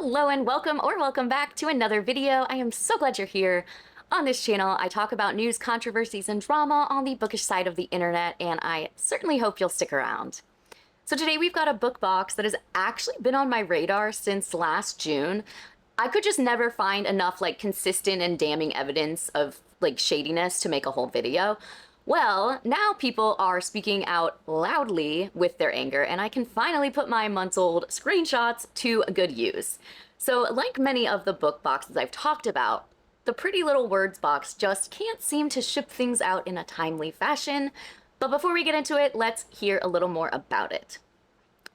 Hello and welcome back to another video. I am so glad you're here. On this channel, I talk about news, controversies, and drama on the bookish side of the internet, and I certainly hope you'll stick around. So today we've got a book box that has actually been on my radar since last June. I could just never find enough consistent and damning evidence of shadiness to make a whole video. Well, now people are speaking out loudly with their anger, and I can finally put my months-old screenshots to good use. So, like many of the book boxes I've talked about, the Pretty Little Words box just can't seem to ship things out in a timely fashion. But before we get into it, let's hear a little more about it.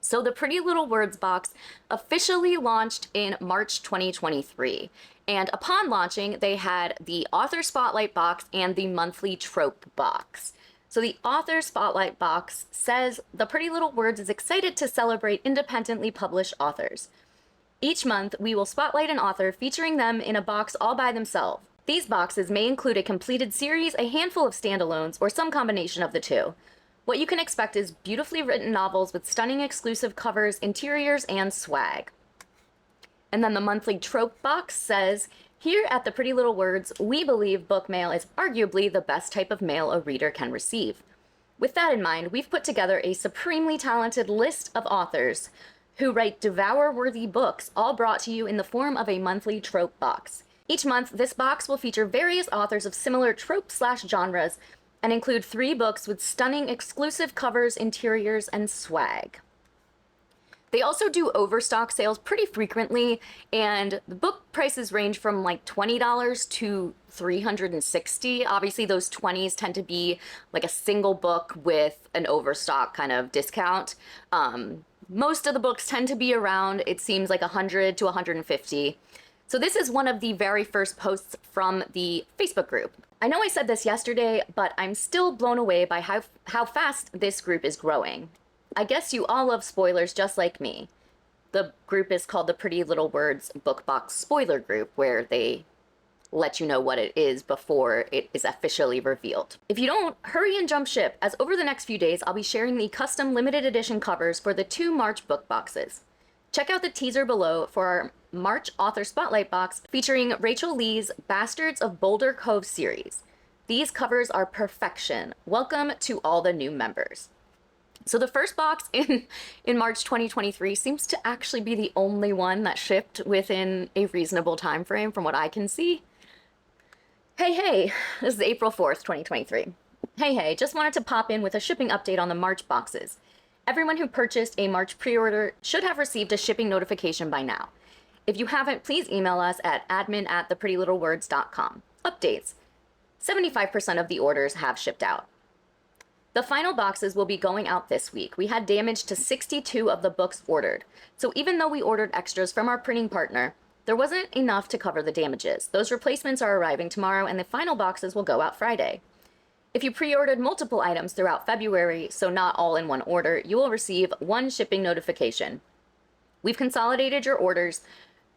So the Pretty Little Words box officially launched in March 2023. And upon launching, they had the Author Spotlight box and the monthly trope box. So the Author Spotlight box says the Pretty Little Words is excited to celebrate independently published authors. Each month, we will spotlight an author featuring them in a box all by themselves. These boxes may include a completed series, a handful of standalones, or some combination of the two. What you can expect is beautifully written novels with stunning exclusive covers, interiors, and swag. And then the monthly trope box says, here at the Pretty Little Words, we believe book mail is arguably the best type of mail a reader can receive. With that in mind, we've put together a supremely talented list of authors who write devour-worthy books, all brought to you in the form of a monthly trope box. Each month, this box will feature various authors of similar trope/genres and include 3 books with stunning exclusive covers, interiors, and swag. They also do overstock sales pretty frequently, and the book prices range from $20 to $360. Obviously, those 20s tend to be a single book with an overstock kind of discount. Most of the books tend to be around, it seems, $100 to $150. So this is one of the very first posts from the Facebook group. I know I said this yesterday, but I'm still blown away by how fast this group is growing. I guess you all love spoilers just like me. The group is called the Pretty Little Words Book Box Spoiler Group, where they let you know what it is before it is officially revealed. If you don't, hurry and jump ship, as over the next few days I'll be sharing the custom limited edition covers for the 2 March book boxes. Check out the teaser below for our March Author Spotlight box featuring Rachel Lee's Bastards of Boulder Cove series. These covers are perfection. Welcome to all the new members. So the first box in March 2023 seems to actually be the only one that shipped within a reasonable time frame from what I can see. Hey, this is April 4th, 2023. Hey, just wanted to pop in with a shipping update on the March boxes. Everyone who purchased a March pre-order should have received a shipping notification by now. If you haven't, please email us at admin@theprettylittlewords.com. Updates. 75% of the orders have shipped out. The final boxes will be going out this week. We had damage to 62 of the books ordered. So even though we ordered extras from our printing partner, there wasn't enough to cover the damages. Those replacements are arriving tomorrow, and the final boxes will go out Friday. If you pre-ordered multiple items throughout February, so not all in one order, you will receive 1 shipping notification. We've consolidated your orders,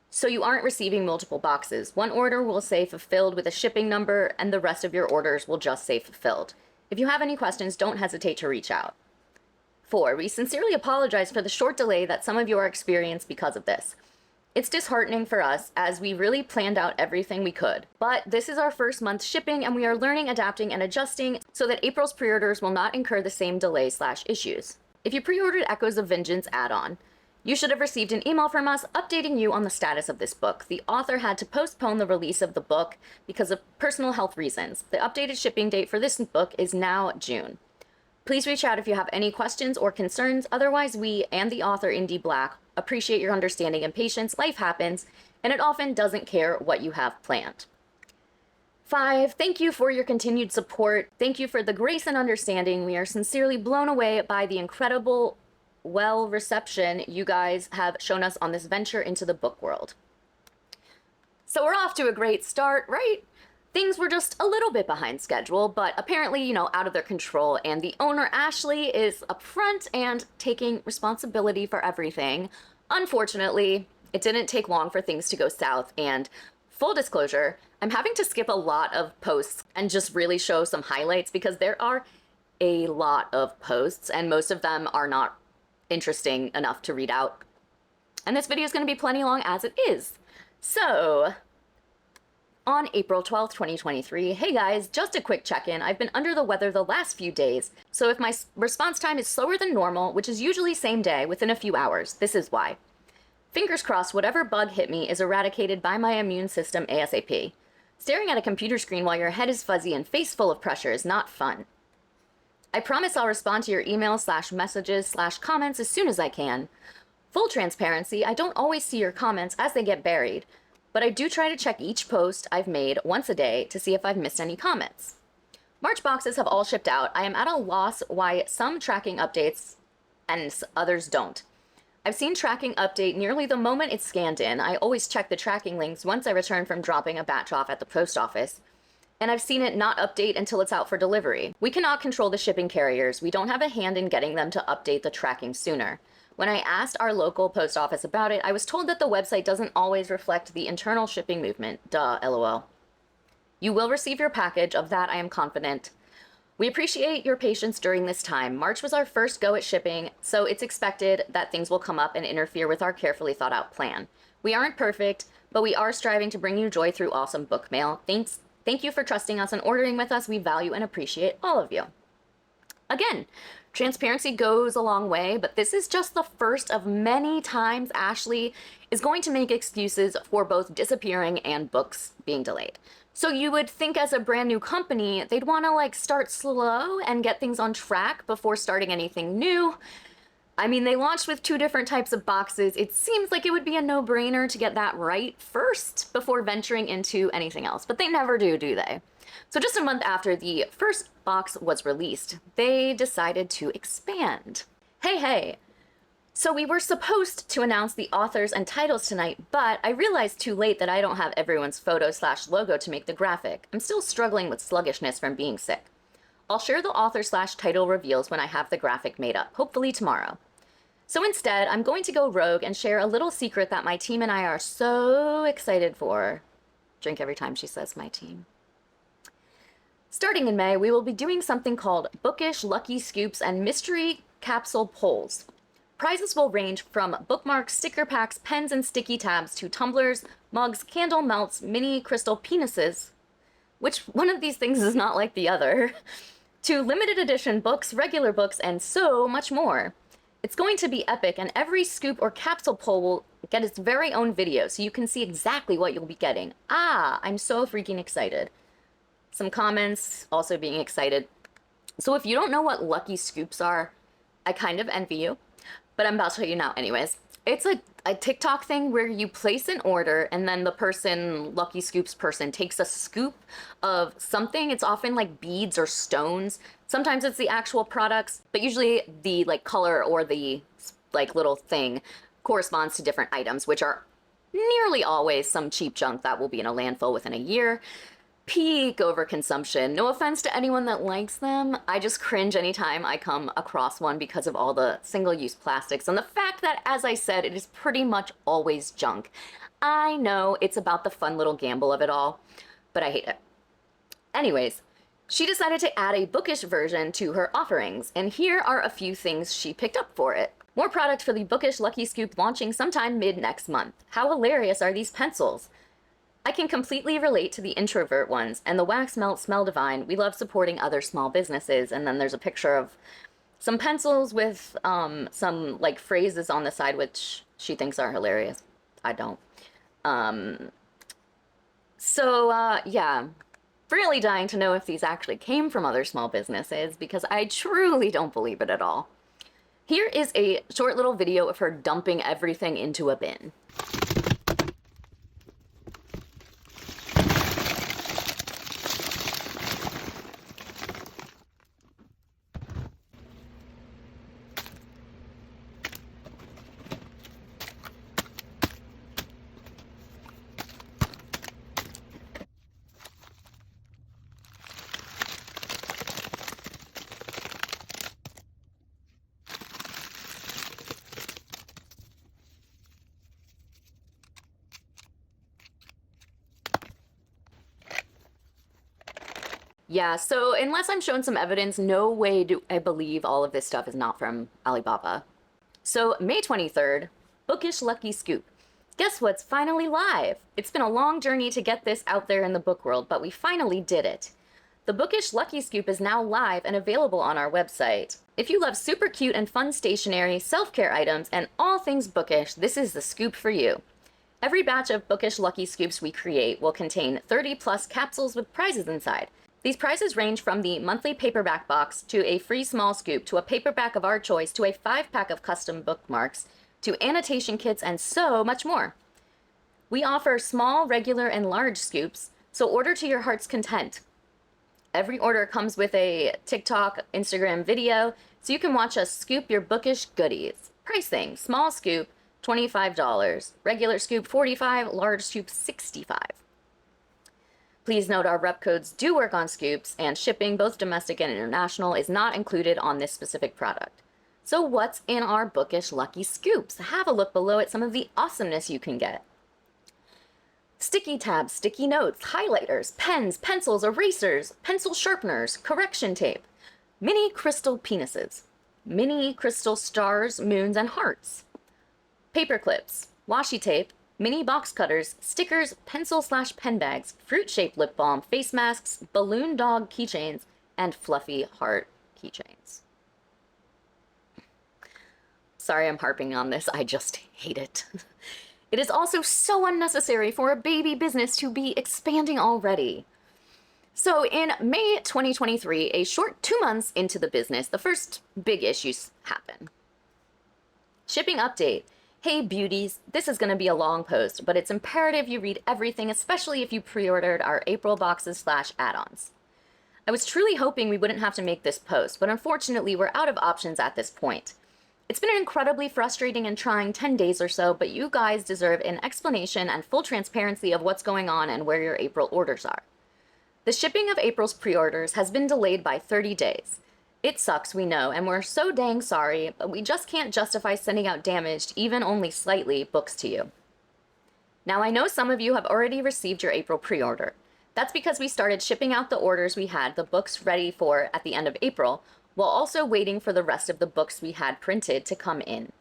so you aren't receiving multiple boxes. One order will say fulfilled with a shipping number, and the rest of your orders will just say fulfilled. If you have any questions, don't hesitate to reach out. 4, we sincerely apologize for the short delay that some of you are experiencing because of this. It's disheartening for us, as we really planned out everything we could. But this is our first month shipping, and we are learning, adapting, and adjusting so that April's pre-orders will not incur the same delay/issues. If you pre-ordered Echoes of Vengeance add-on, you should have received an email from us updating you on the status of this book. The author had to postpone the release of the book because of personal health reasons. The updated shipping date for this book is now June. Please reach out if you have any questions or concerns. Otherwise, we and the author, Indie Black, appreciate your understanding and patience. Life happens, and it often doesn't care what you have planned. 5, thank you for your continued support. Thank you for the grace and understanding. We are sincerely blown away by the incredible reception you guys have shown us on this venture into the book world. So we're off to a great start, right? Things were just a little bit behind schedule, but apparently, out of their control, and the owner, Ashley, is upfront and taking responsibility for everything. Unfortunately, it didn't take long for things to go south, and full disclosure, I'm having to skip a lot of posts and just really show some highlights because there are a lot of posts, and most of them are not interesting enough to read out. And this video is going to be plenty long as it is. So, on April 12th, 2023, hey guys, just a quick check-in. I've been under the weather the last few days, so if my response time is slower than normal, which is usually same day, within a few hours, this is why. Fingers crossed whatever bug hit me is eradicated by my immune system ASAP. Staring at a computer screen while your head is fuzzy and face full of pressure is not fun. I promise I'll respond to your emails/messages/comments as soon as I can. Full transparency, I don't always see your comments as they get buried, but I do try to check each post I've made once a day to see if I've missed any comments. March boxes have all shipped out. I am at a loss why some tracking updates and others don't. I've seen tracking update nearly the moment it's scanned in. I always check the tracking links once I return from dropping a batch off at the post office. And I've seen it not update until it's out for delivery. We cannot control the shipping carriers. We don't have a hand in getting them to update the tracking sooner. When I asked our local post office about it, I was told that the website doesn't always reflect the internal shipping movement. Duh, lol. You will receive your package, of that I am confident. We appreciate your patience during this time. March was our first go at shipping, so it's expected that things will come up and interfere with our carefully thought out plan. We aren't perfect, but we are striving to bring you joy through awesome book mail. Thank you for trusting us and ordering with us. We value and appreciate all of you. Again, transparency goes a long way, but this is just the first of many times Ashley is going to make excuses for both disappearing and books being delayed. So you would think as a brand new company, they'd want to start slow and get things on track before starting anything new. I mean, they launched with 2 different types of boxes. It seems like it would be a no-brainer to get that right first before venturing into anything else, but they never do they? So just a month after the first box was released, they decided to expand. Hey. So we were supposed to announce the authors and titles tonight, but I realized too late that I don't have everyone's photo/logo to make the graphic. I'm still struggling with sluggishness from being sick. I'll share the author/title reveals when I have the graphic made up, hopefully tomorrow. So instead, I'm going to go rogue and share a little secret that my team and I are so excited for. Drink every time she says my team. Starting in May, we will be doing something called Bookish Lucky Scoops and Mystery Capsule Polls. Prizes will range from bookmarks, sticker packs, pens, and sticky tabs to tumblers, mugs, candle melts, mini crystal penises, which one of these things is not like the other, to limited edition books, regular books, and so much more. It's going to be epic, and every scoop or capsule poll will get its very own video, so you can see exactly what you'll be getting. I'm so freaking excited. Some comments also being excited. So if you don't know what lucky scoops are, I kind of envy you, but I'm about to tell you now anyways. It's a TikTok thing where you place an order and then the person, Lucky Scoops person, takes a scoop of something. It's often like beads or stones. Sometimes it's the actual products, but usually the color or the little thing corresponds to different items, which are nearly always some cheap junk that will be in a landfill within a year. Peak overconsumption. No offense to anyone that likes them. I just cringe anytime I come across one because of all the single-use plastics and the fact that, as I said, it is pretty much always junk. I know it's about the fun little gamble of it all, but I hate it. Anyways, she decided to add a bookish version to her offerings, and here are a few things she picked up for it. More product for the Bookish Lucky Scoop launching sometime mid-next month. How hilarious are these pencils? I can completely relate to the introvert ones, and the wax melt smell divine. We love supporting other small businesses. And then there's a picture of some pencils with some phrases on the side, which she thinks are hilarious. I don't. Yeah, really dying to know if these actually came from other small businesses, because I truly don't believe it at all. Here is a short little video of her dumping everything into a bin. Yeah, so unless I'm shown some evidence, no way do I believe all of this stuff is not from Alibaba. So May 23rd, Bookish Lucky Scoop. Guess what's finally live? It's been a long journey to get this out there in the book world, but we finally did it. The Bookish Lucky Scoop is now live and available on our website. If you love super cute and fun stationery, self-care items, and all things bookish, this is the scoop for you. Every batch of Bookish Lucky Scoops we create will contain 30 plus capsules with prizes inside. These prizes range from the monthly paperback box to a free small scoop to a paperback of our choice to a 5-pack of custom bookmarks to annotation kits and so much more. We offer small, regular, and large scoops, so order to your heart's content. Every order comes with a TikTok, Instagram video, so you can watch us scoop your bookish goodies. Pricing: small scoop, $25, regular scoop, $45, large scoop, $65. Please note our rep codes do work on scoops, and shipping, both domestic and international, is not included on this specific product. So what's in our Bookish Lucky Scoops? Have a look below at some of the awesomeness you can get. Sticky tabs, sticky notes, highlighters, pens, pencils, erasers, pencil sharpeners, correction tape, mini crystal penises, mini crystal stars, moons, and hearts, paper clips, washi tape, mini box cutters, stickers, pencil/pen bags, fruit-shaped lip balm, face masks, balloon dog keychains, and fluffy heart keychains. Sorry I'm harping on this, I just hate it. It is also so unnecessary for a baby business to be expanding already. So in May 2023, a short 2 months into the business, the first big issues happen. Shipping update. Hey beauties, this is going to be a long post, but it's imperative you read everything, especially if you pre-ordered our April boxes/add-ons. I was truly hoping we wouldn't have to make this post, but unfortunately we're out of options at this point. It's been an incredibly frustrating and trying 10 days or so, but you guys deserve an explanation and full transparency of what's going on and where your April orders are. The shipping of April's pre-orders has been delayed by 30 days. It sucks, we know, and we're so dang sorry, but we just can't justify sending out damaged, even only slightly, books to you. Now, I know some of you have already received your April pre-order. That's because we started shipping out the orders we had the books ready for at the end of April, while also waiting for the rest of the books we had printed to come in.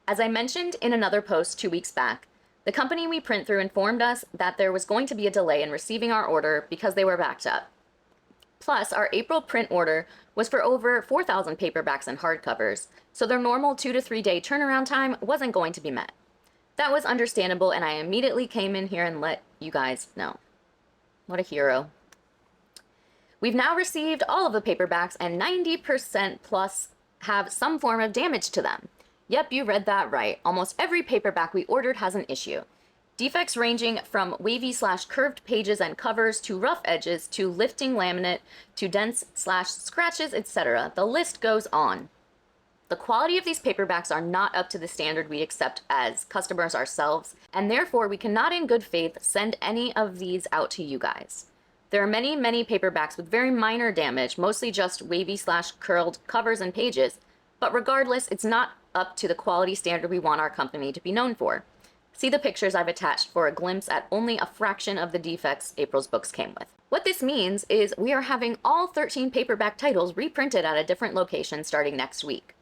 As I mentioned in another post 2 weeks back, the company we print through informed us that there was going to be a delay in receiving our order because they were backed up. Plus, our April print order was for over 4,000 paperbacks and hardcovers, so their normal 2 to 3 day turnaround time wasn't going to be met. That was understandable, and I immediately came in here and let you guys know. What a hero. We've now received all of the paperbacks, and 90% plus have some form of damage to them. Yep, you read that right. Almost every paperback we ordered has an issue. Defects ranging from wavy/curved pages and covers to rough edges to lifting laminate to dents/scratches, etc. The list goes on. The quality of these paperbacks are not up to the standard we accept as customers ourselves, and therefore we cannot in good faith send any of these out to you guys. There are many, many paperbacks with very minor damage, mostly just wavy/curled covers and pages, but regardless, it's not up to the quality standard we want our company to be known for. See the pictures I've attached for a glimpse at only a fraction of the defects April's books came with. What this means is we are having all 13 paperback titles reprinted at a different location starting next week.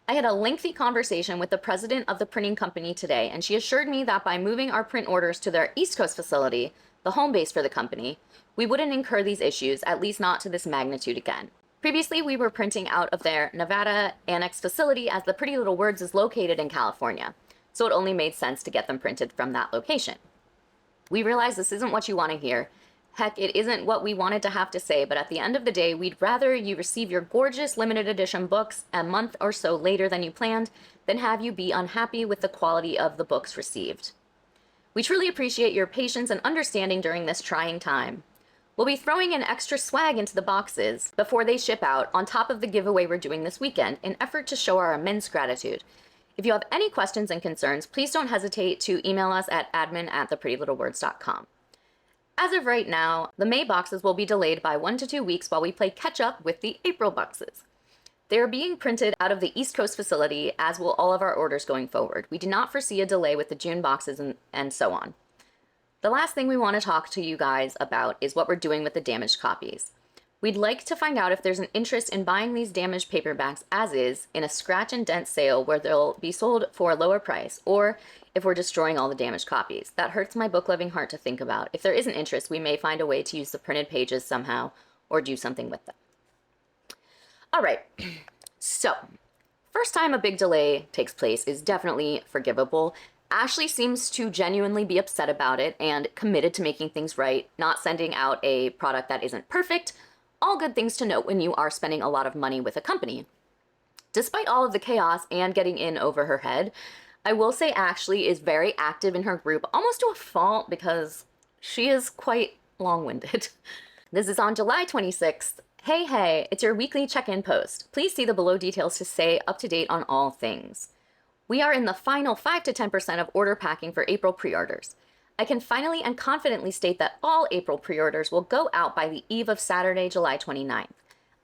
I had a lengthy conversation with the president of the printing company today, and she assured me that by moving our print orders to their East Coast facility, the home base for the company, we wouldn't incur these issues, at least not to this magnitude again. Previously, we were printing out of their Nevada Annex facility as the Pretty Little Words is located in California, so it only made sense to get them printed from that location. We realize this isn't what you want to hear. Heck, it isn't what we wanted to have to say, but at the end of the day, we'd rather you receive your gorgeous limited edition books a month or so later than you planned than have you be unhappy with the quality of the books received. We truly appreciate your patience and understanding during this trying time. We'll be throwing in extra swag into the boxes before they ship out on top of the giveaway we're doing this weekend in effort to show our immense gratitude. If you have any questions and concerns, please don't hesitate to email us at admin@theprettylittlewords.com. As of right now, the May boxes will be delayed by 1 to 2 weeks while we play catch up with the April boxes. They are being printed out of the East Coast facility, as will all of our orders going forward. We do not foresee a delay with the June boxes and so on. The last thing we want to talk to you guys about is what we're doing with the damaged copies. We'd like to find out if there's an interest in buying these damaged paperbacks as is in a scratch and dent sale where they'll be sold for a lower price, or if we're destroying all the damaged copies. That hurts my book-loving heart to think about. If there isn't interest, we may find a way to use the printed pages somehow or do something with them. All right, so first time a big delay takes place is definitely forgivable. Ashley seems to genuinely be upset about it and committed to making things right, not sending out a product that isn't perfect. All good things to note when you are spending a lot of money with a company. Despite all of the chaos and getting in over her head, I will say Ashley is very active in her group, almost to a fault because she is quite long-winded. This is on July 26th. Hey, it's your weekly check-in post. Please see the below details to stay up to date on all things. We are in the final 5 to 10% of order packing for April pre-orders. I can finally and confidently state that all April pre-orders will go out by the eve of Saturday, July 29th.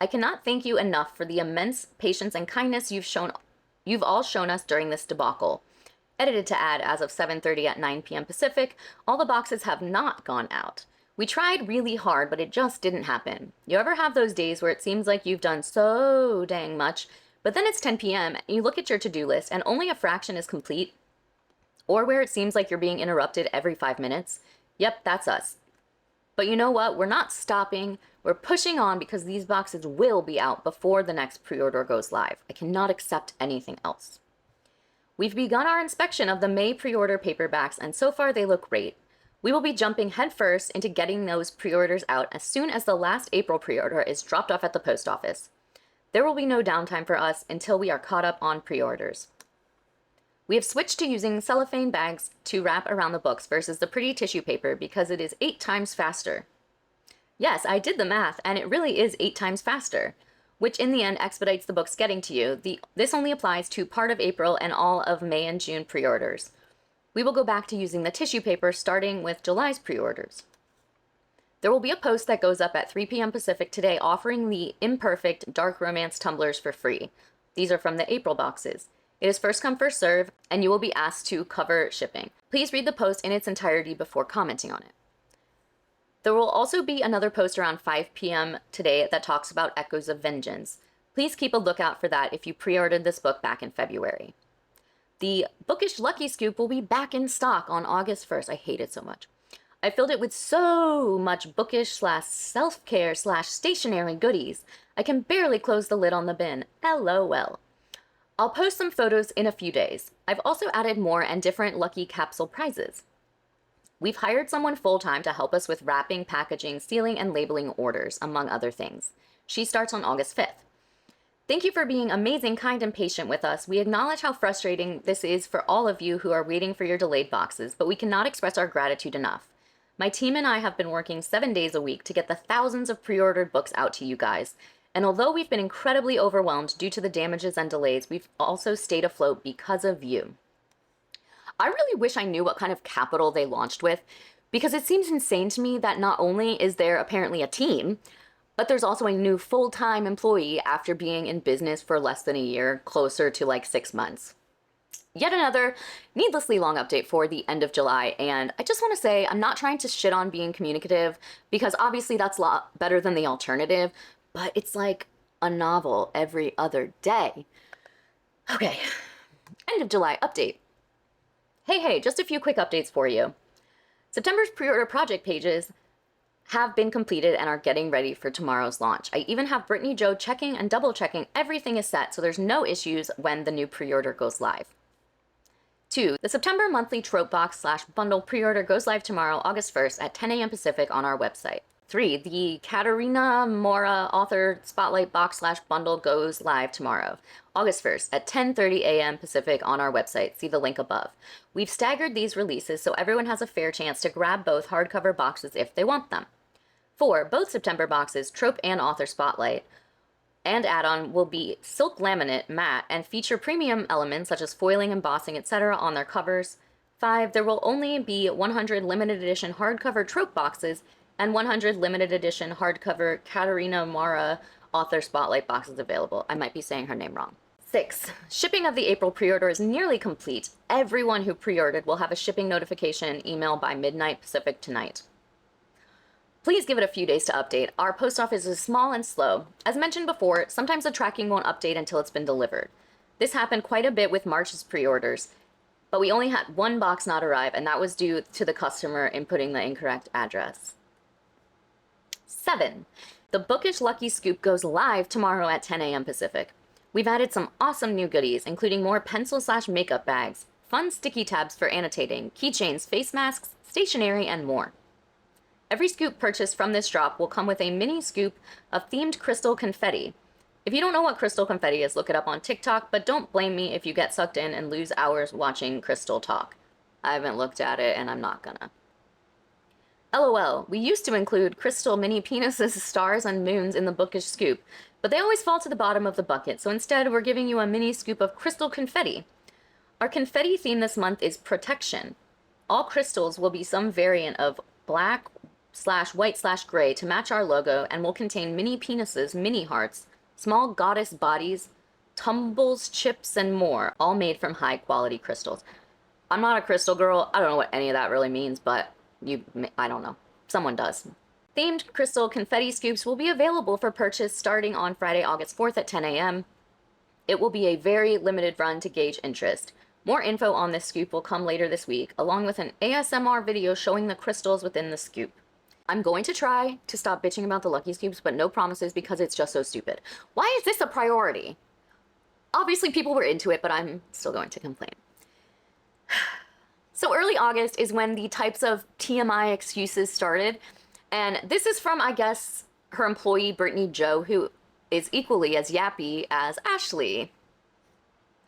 I cannot thank you enough for the immense patience and kindness you've all shown us during this debacle. Edited to add, as of 7:30 at 9 p.m. Pacific, all the boxes have not gone out. We tried really hard, but it just didn't happen. You ever have those days where it seems like you've done so dang much, but then it's 10 p.m. and you look at your to-do list and only a fraction is complete? Or where it seems like you're being interrupted every 5 minutes? Yep, that's us. But you know what? We're not stopping. We're pushing on because these boxes will be out before the next pre-order goes live. I cannot accept anything else. We've begun our inspection of the May pre-order paperbacks, and so far they look great. We will be jumping headfirst into getting those pre-orders out as soon as the last April pre-order is dropped off at the post office. There will be no downtime for us until we are caught up on pre-orders. We have switched to using cellophane bags to wrap around the books versus the pretty tissue paper because it is 8 times faster. Yes, I did the math, and it really is 8 times faster, which in the end expedites the books getting to you. This only applies to part of April and all of May and June pre-orders. We will go back to using the tissue paper starting with July's pre-orders. There will be a post that goes up at 3 p.m. Pacific today offering the imperfect dark romance tumblers for free. These are from the April boxes. It is first come, first serve, and you will be asked to cover shipping. Please read the post in its entirety before commenting on it. There will also be another post around 5 p.m. today that talks about Echoes of Vengeance. Please keep a lookout for that if you pre-ordered this book back in February. The Bookish Lucky Scoop will be back in stock on August 1st. I hate it so much. I filled it with so much bookish/self-care/stationery goodies, I can barely close the lid on the bin. LOL. I'll post some photos in a few days. I've also added more and different lucky capsule prizes. We've hired someone full-time to help us with wrapping, packaging, sealing, and labeling orders, among other things. She starts on August 5th. Thank you for being amazing, kind, and patient with us. We acknowledge how frustrating this is for all of you who are waiting for your delayed boxes, but we cannot express our gratitude enough. My team and I have been working 7 days a week to get the thousands of pre-ordered books out to you guys. And although we've been incredibly overwhelmed due to the damages and delays, we've also stayed afloat because of you. I really wish I knew what kind of capital they launched with, because it seems insane to me that not only is there apparently a team, but there's also a new full-time employee after being in business for less than a year, closer to like 6 months. Yet another needlessly long update for the end of July, and I just want to say I'm not trying to shit on being communicative, because obviously that's a lot better than the alternative, but it's like a novel every other day. Okay, end of July update. Hey, just a few quick updates for you. September's pre-order project pages have been completed and are getting ready for tomorrow's launch. I even have Brittany Joe checking and double checking everything is set so there's no issues when the new pre-order goes live. 2. The September monthly trope box/bundle pre-order goes live tomorrow, August 1st at 10 a.m. Pacific on our website. 3. The Katerina Mora author spotlight box/bundle goes live tomorrow, August 1st at 10:30 a.m. Pacific on our website. See the link above. We've staggered these releases so everyone has a fair chance to grab both hardcover boxes if they want them. 4. Both September boxes, trope and author spotlight, and add-on will be silk laminate matte and feature premium elements such as foiling, embossing, etc. on their covers. 5. There will only be 100 limited edition hardcover trope boxes and 100 limited edition hardcover Katerina Mara author spotlight boxes available. I might be saying her name wrong. 6. Shipping of the April pre-order is nearly complete. Everyone who pre-ordered will have a shipping notification email by midnight Pacific tonight. Please give it a few days to update. Our post office is small and slow. As mentioned before, sometimes the tracking won't update until it's been delivered. This happened quite a bit with March's pre-orders, but we only had one box not arrive, and that was due to the customer inputting the incorrect address. 7. The Bookish Lucky Scoop goes live tomorrow at 10 a.m. Pacific. We've added some awesome new goodies, including more pencil/makeup bags, fun sticky tabs for annotating, keychains, face masks, stationery, and more. Every scoop purchased from this drop will come with a mini scoop of themed crystal confetti. If you don't know what crystal confetti is, look it up on TikTok, but don't blame me if you get sucked in and lose hours watching crystal talk. I haven't looked at it, and I'm not gonna. LOL, we used to include crystal mini penises, stars, and moons in the Bookish scoop, but they always fall to the bottom of the bucket, so instead we're giving you a mini scoop of crystal confetti. Our confetti theme this month is protection. All crystals will be some variant of black/white/gray to match our logo and will contain mini penises, mini hearts, small goddess bodies, tumbles, chips, and more, all made from high-quality crystals. I'm not a crystal girl. I don't know what any of that really means, but I don't know. Someone does. Themed crystal confetti scoops will be available for purchase starting on Friday, August 4th at 10 a.m. It will be a very limited run to gauge interest. More info on this scoop will come later this week, along with an ASMR video showing the crystals within the scoop. I'm going to try to stop bitching about the Lucky Scoops, but no promises because it's just so stupid. Why is this a priority? Obviously people were into it, but I'm still going to complain. So early August is when the types of TMI excuses started, and this is from, I guess, her employee Brittany Joe, who is equally as yappy as Ashley.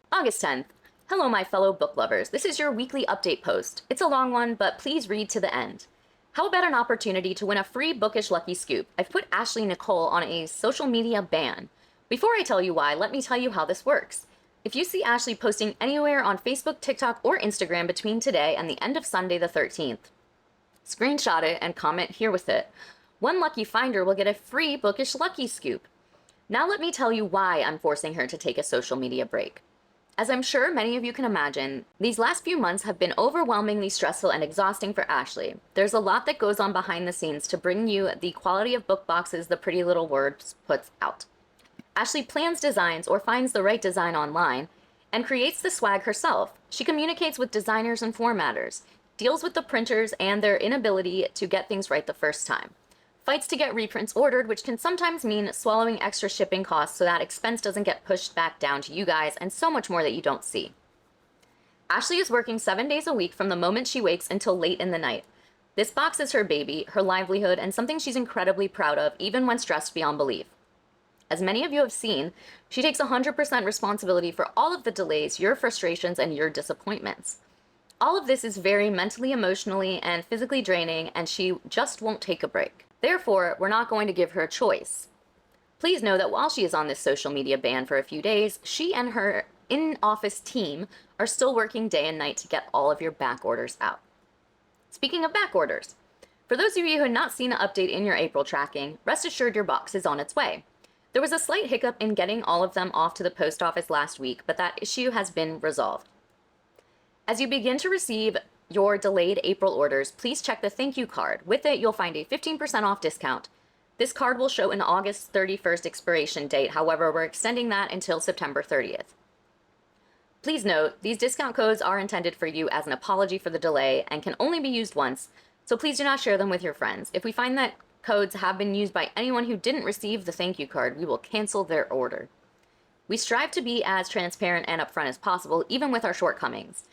August 10th. Hello, my fellow book lovers. This is your weekly update post. It's a long one, but please read to the end. How about an opportunity to win a free Bookish Lucky Scoop? I've put Ashley Nicole on a social media ban. Before I tell you why, let me tell you how this works. If you see Ashley posting anywhere on Facebook, TikTok, or Instagram between today and the end of Sunday the 13th, screenshot it and comment here with it. One lucky finder will get a free Bookish Lucky Scoop. Now let me tell you why I'm forcing her to take a social media break. As I'm sure many of you can imagine, these last few months have been overwhelmingly stressful and exhausting for Ashley. There's a lot that goes on behind the scenes to bring you the quality of book boxes the Pretty Little Words puts out. Ashley plans designs or finds the right design online and creates the swag herself. She communicates with designers and formatters, deals with the printers and their inability to get things right the first time, fights to get reprints ordered, which can sometimes mean swallowing extra shipping costs so that expense doesn't get pushed back down to you guys, and so much more that you don't see. Ashley is working 7 days a week from the moment she wakes until late in the night. This box is her baby, her livelihood, and something she's incredibly proud of, even when stressed beyond belief. As many of you have seen, she takes 100% responsibility for all of the delays, your frustrations, and your disappointments. All of this is very mentally, emotionally, and physically draining, and she just won't take a break. Therefore, we're not going to give her a choice. Please know that while she is on this social media ban for a few days, she and her in-office team are still working day and night to get all of your back orders out. Speaking of back orders, for those of you who have not seen an update in your April tracking, rest assured your box is on its way. There was a slight hiccup in getting all of them off to the post office last week, but that issue has been resolved. As you begin to receive your delayed April orders, please check the thank you card. With it, you'll find a 15% off discount. This card will show an August 31st expiration date. However, we're extending that until September 30th. Please note, these discount codes are intended for you as an apology for the delay and can only be used once, so please do not share them with your friends. If we find that codes have been used by anyone who didn't receive the thank you card, we will cancel their order. We strive to be as transparent and upfront as possible, even with our shortcomings.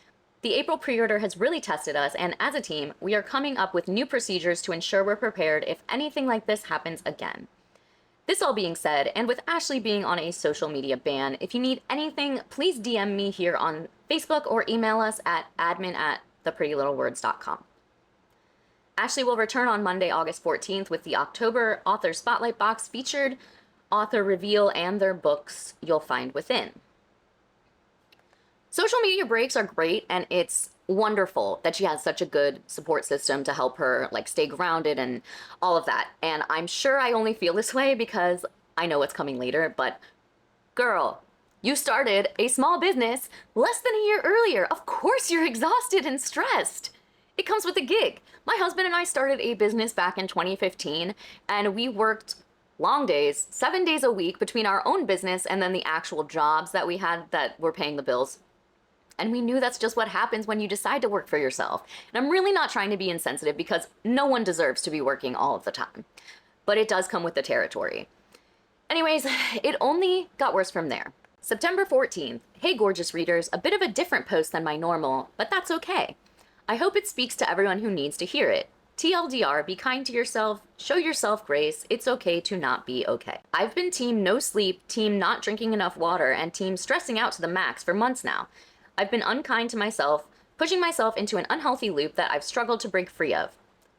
The April pre-order has really tested us, and as a team, we are coming up with new procedures to ensure we're prepared if anything like this happens again. This all being said, and with Ashley being on a social media ban, if you need anything, please DM me here on Facebook or email us at admin@theprettylittlewords.com. Ashley will return on Monday, August 14th with the October Author Spotlight box featured author reveal and their books you'll find within. Social media breaks are great, and it's wonderful that she has such a good support system to help her stay grounded and all of that. And I'm sure I only feel this way because I know what's coming later, but girl, you started a small business less than a year earlier. Of course you're exhausted and stressed. It comes with a gig. My husband and I started a business back in 2015, and we worked long days, 7 days a week between our own business and then the actual jobs that we had that were paying the bills. And we knew that's just what happens when you decide to work for yourself. And I'm really not trying to be insensitive because no one deserves to be working all of the time. But it does come with the territory. Anyways, it only got worse from there. September 14th. Hey gorgeous readers, a bit of a different post than my normal, but that's okay. I hope it speaks to everyone who needs to hear it. TLDR, be kind to yourself, show yourself grace, it's okay to not be okay. I've been team no sleep, team not drinking enough water, and team stressing out to the max for months now. I've been unkind to myself, pushing myself into an unhealthy loop that I've struggled to break free of.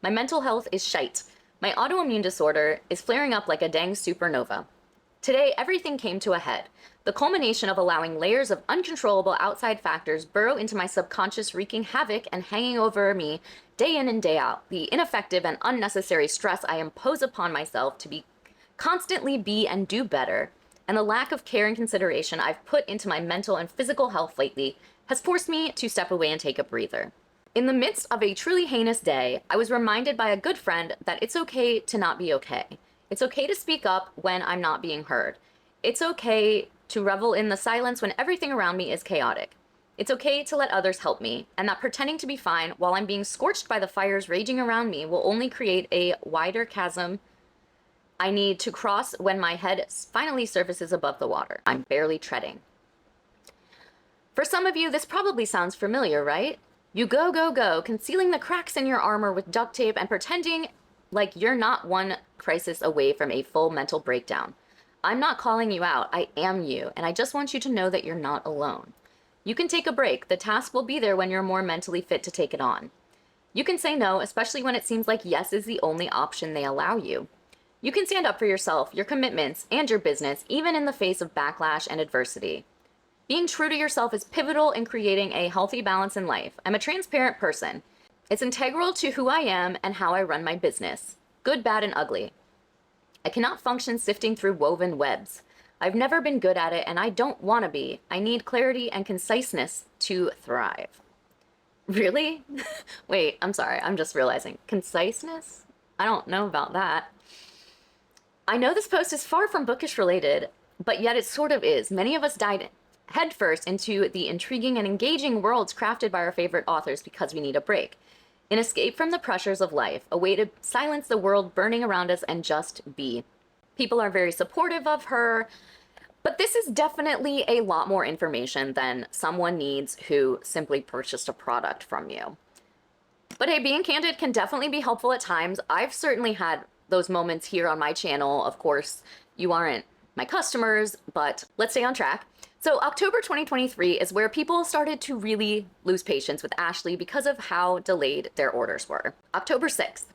My mental health is shite. My autoimmune disorder is flaring up like a dang supernova. Today, everything came to a head. The culmination of allowing layers of uncontrollable outside factors burrow into my subconscious, wreaking havoc and hanging over me day in and day out. The ineffective and unnecessary stress I impose upon myself to constantly be and do better, and the lack of care and consideration I've put into my mental and physical health lately has forced me to step away and take a breather. In the midst of a truly heinous day, I was reminded by a good friend that it's okay to not be okay. It's okay to speak up when I'm not being heard. It's okay to revel in the silence when everything around me is chaotic. It's okay to let others help me, and that pretending to be fine while I'm being scorched by the fires raging around me will only create a wider chasm I need to cross when my head finally surfaces above the water. I'm barely treading. For some of you, this probably sounds familiar, right? You go, go, go, concealing the cracks in your armor with duct tape and pretending like you're not one crisis away from a full mental breakdown. I'm not calling you out, I am you, and I just want you to know that you're not alone. You can take a break. The task will be there when you're more mentally fit to take it on. You can say no, especially when it seems like yes is the only option they allow you. You can stand up for yourself, your commitments, and your business, even in the face of backlash and adversity. Being true to yourself is pivotal in creating a healthy balance in life. I'm a transparent person. It's integral to who I am and how I run my business. Good, bad, and ugly. I cannot function sifting through woven webs. I've never been good at it, and I don't want to be. I need clarity and conciseness to thrive. Really? Wait, I'm sorry. I'm just realizing. Conciseness? I don't know about that. I know this post is far from bookish related, but yet it sort of is. Many of us dive headfirst into the intriguing and engaging worlds crafted by our favorite authors because we need a break. An escape from the pressures of life, a way to silence the world burning around us and just be. People are very supportive of her, but this is definitely a lot more information than someone needs who simply purchased a product from you. But hey, being candid can definitely be helpful at times. I've certainly had those moments here on my channel. Of course, you aren't my customers, but let's stay on track. So October 2023 is where people started to really lose patience with Ashley because of how delayed their orders were. October 6th.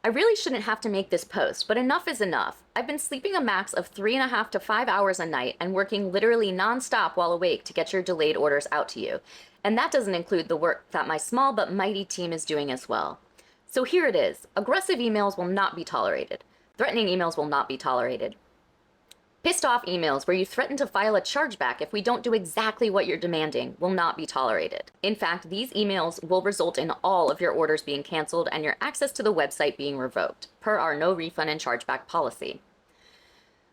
I really shouldn't have to make this post, but enough is enough. I've been sleeping a max of 3.5 to 5 hours a night and working literally nonstop while awake to get your delayed orders out to you. And that doesn't include the work that my small but mighty team is doing as well. So here it is. Aggressive emails will not be tolerated. Threatening emails will not be tolerated. Pissed off emails where you threaten to file a chargeback if we don't do exactly what you're demanding will not be tolerated. In fact, these emails will result in all of your orders being canceled and your access to the website being revoked, per our no refund and chargeback policy.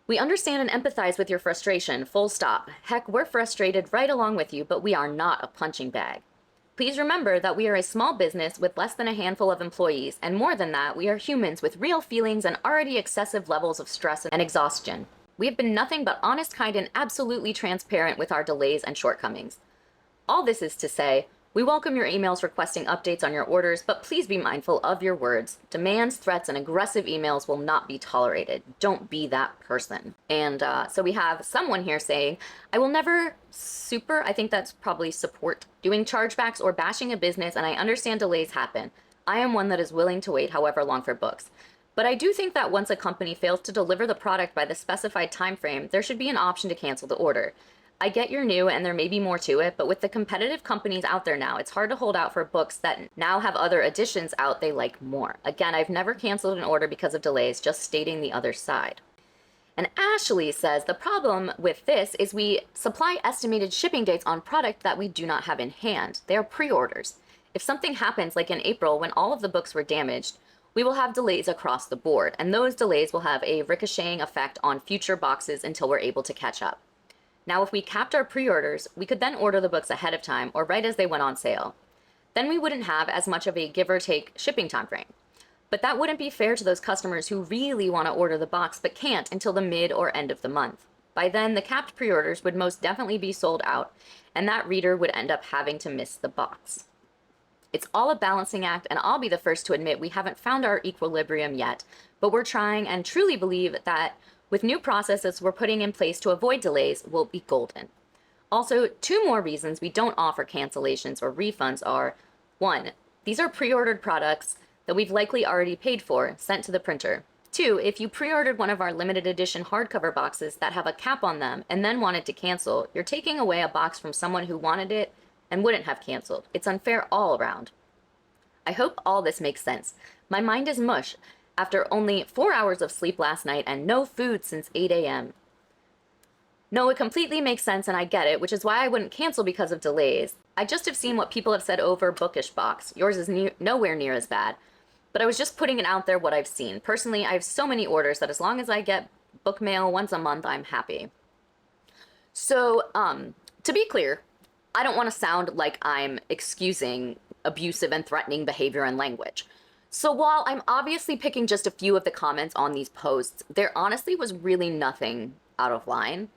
We understand and empathize with your frustration, full stop. Heck, we're frustrated right along with you, but we are not a punching bag. Please remember that we are a small business with less than a handful of employees, and more than that, we are humans with real feelings and already excessive levels of stress and exhaustion. We have been nothing but honest, kind, and absolutely transparent with our delays and shortcomings. All this is to say, we welcome your emails requesting updates on your orders, but please be mindful of your words. Demands, threats, and aggressive emails will not be tolerated. Don't be that person. And so we have someone here saying, I will never I think that's probably support, doing chargebacks or bashing a business, and I understand delays happen. I am one that is willing to wait however long for books. But I do think that once a company fails to deliver the product by the specified time frame, there should be an option to cancel the order. I get you're new and there may be more to it, but with the competitive companies out there now, it's hard to hold out for books that now have other editions out they like more. Again, I've never canceled an order because of delays, just stating the other side. And Ashley says the problem with this is we supply estimated shipping dates on product that we do not have in hand. They are pre-orders. If something happens like in April when all of the books were damaged, we will have delays across the board, and those delays will have a ricocheting effect on future boxes until we're able to catch up. Now, if we capped our pre-orders, we could then order the books ahead of time or right as they went on sale. Then we wouldn't have as much of a give or take shipping time frame. But that wouldn't be fair to those customers who really want to order the box but can't until the mid or end of the month. By then, the capped pre-orders would most definitely be sold out, and that reader would end up having to miss the box. It's all a balancing act, and I'll be the first to admit we haven't found our equilibrium yet, but we're trying and truly believe that with new processes we're putting in place to avoid delays, we'll be golden. Also, 2 more reasons we don't offer cancellations or refunds are, 1, these are pre-ordered products that we've likely already paid for, sent to the printer. 2, if you pre-ordered one of our limited edition hardcover boxes that have a cap on them and then wanted to cancel, you're taking away a box from someone who wanted it and wouldn't have canceled. It's unfair all around. I hope all this makes sense. My mind is mush after only 4 hours of sleep last night and no food since 8 a.m. No, it completely makes sense and I get it, which is why I wouldn't cancel because of delays. I just have seen what people have said over Bookish Box. Yours is nowhere near as bad. But I was just putting it out there what I've seen. Personally, I have so many orders that as long as I get book mail once a month, I'm happy. So, to be clear, I don't want to sound like I'm excusing abusive and threatening behavior and language. So while I'm obviously picking just a few of the comments on these posts, there honestly was really nothing out of line.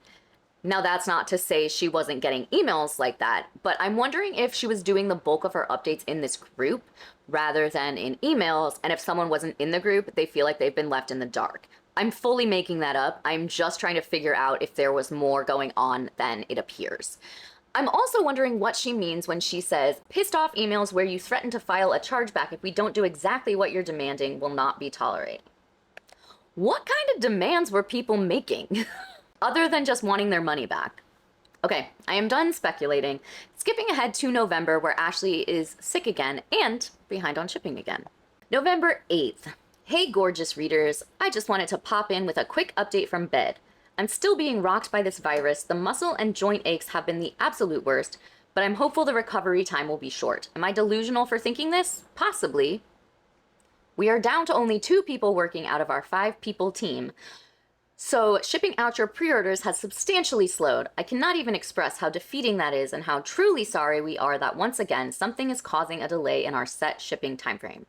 Now, that's not to say she wasn't getting emails like that, but I'm wondering if she was doing the bulk of her updates in this group rather than in emails, and if someone wasn't in the group, they feel like they've been left in the dark. I'm fully making that up. I'm just trying to figure out if there was more going on than it appears. I'm also wondering what she means when she says, pissed off emails where you threaten to file a chargeback if we don't do exactly what you're demanding will not be tolerated. What kind of demands were people making? Other than just wanting their money back. Okay, I am done speculating. Skipping ahead to November, where Ashley is sick again and behind on shipping again. November 8th. Hey gorgeous readers, I just wanted to pop in with a quick update from bed. I'm still being rocked by this virus. The muscle and joint aches have been the absolute worst, but I'm hopeful the recovery time will be short. Am I delusional for thinking this? Possibly. We are down to only 2 people working out of our 5-people team. So shipping out your pre-orders has substantially slowed. I cannot even express how defeating that is and how truly sorry we are that once again something is causing a delay in our set shipping timeframe.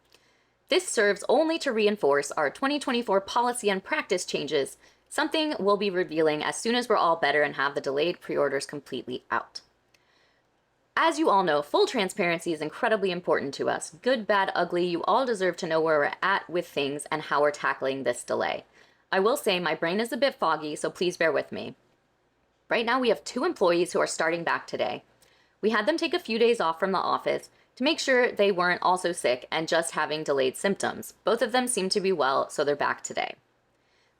This serves only to reinforce our 2024 policy and practice changes, something we'll be revealing as soon as we're all better and have the delayed pre-orders completely out. As you all know, full transparency is incredibly important to us. Good, bad, ugly, you all deserve to know where we're at with things and how we're tackling this delay. I will say my brain is a bit foggy, so please bear with me. Right now we have 2 employees who are starting back today. We had them take a few days off from the office to make sure they weren't also sick and just having delayed symptoms. Both of them seem to be well, so they're back today.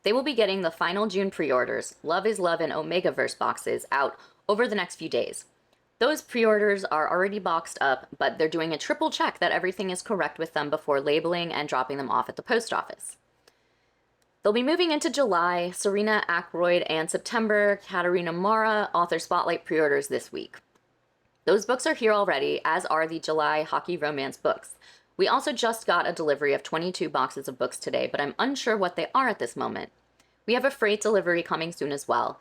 They will be getting the final June pre-orders, Love is Love and Omegaverse boxes, out over the next few days. Those pre-orders are already boxed up, but they're doing a triple check that everything is correct with them before labeling and dropping them off at the post office. They'll be moving into July, Serena Ackroyd, and September, Katarina Mara author spotlight pre-orders this week. Those books are here already, as are the July hockey romance books. We also just got a delivery of 22 boxes of books today, but I'm unsure what they are at this moment. We have a freight delivery coming soon as well.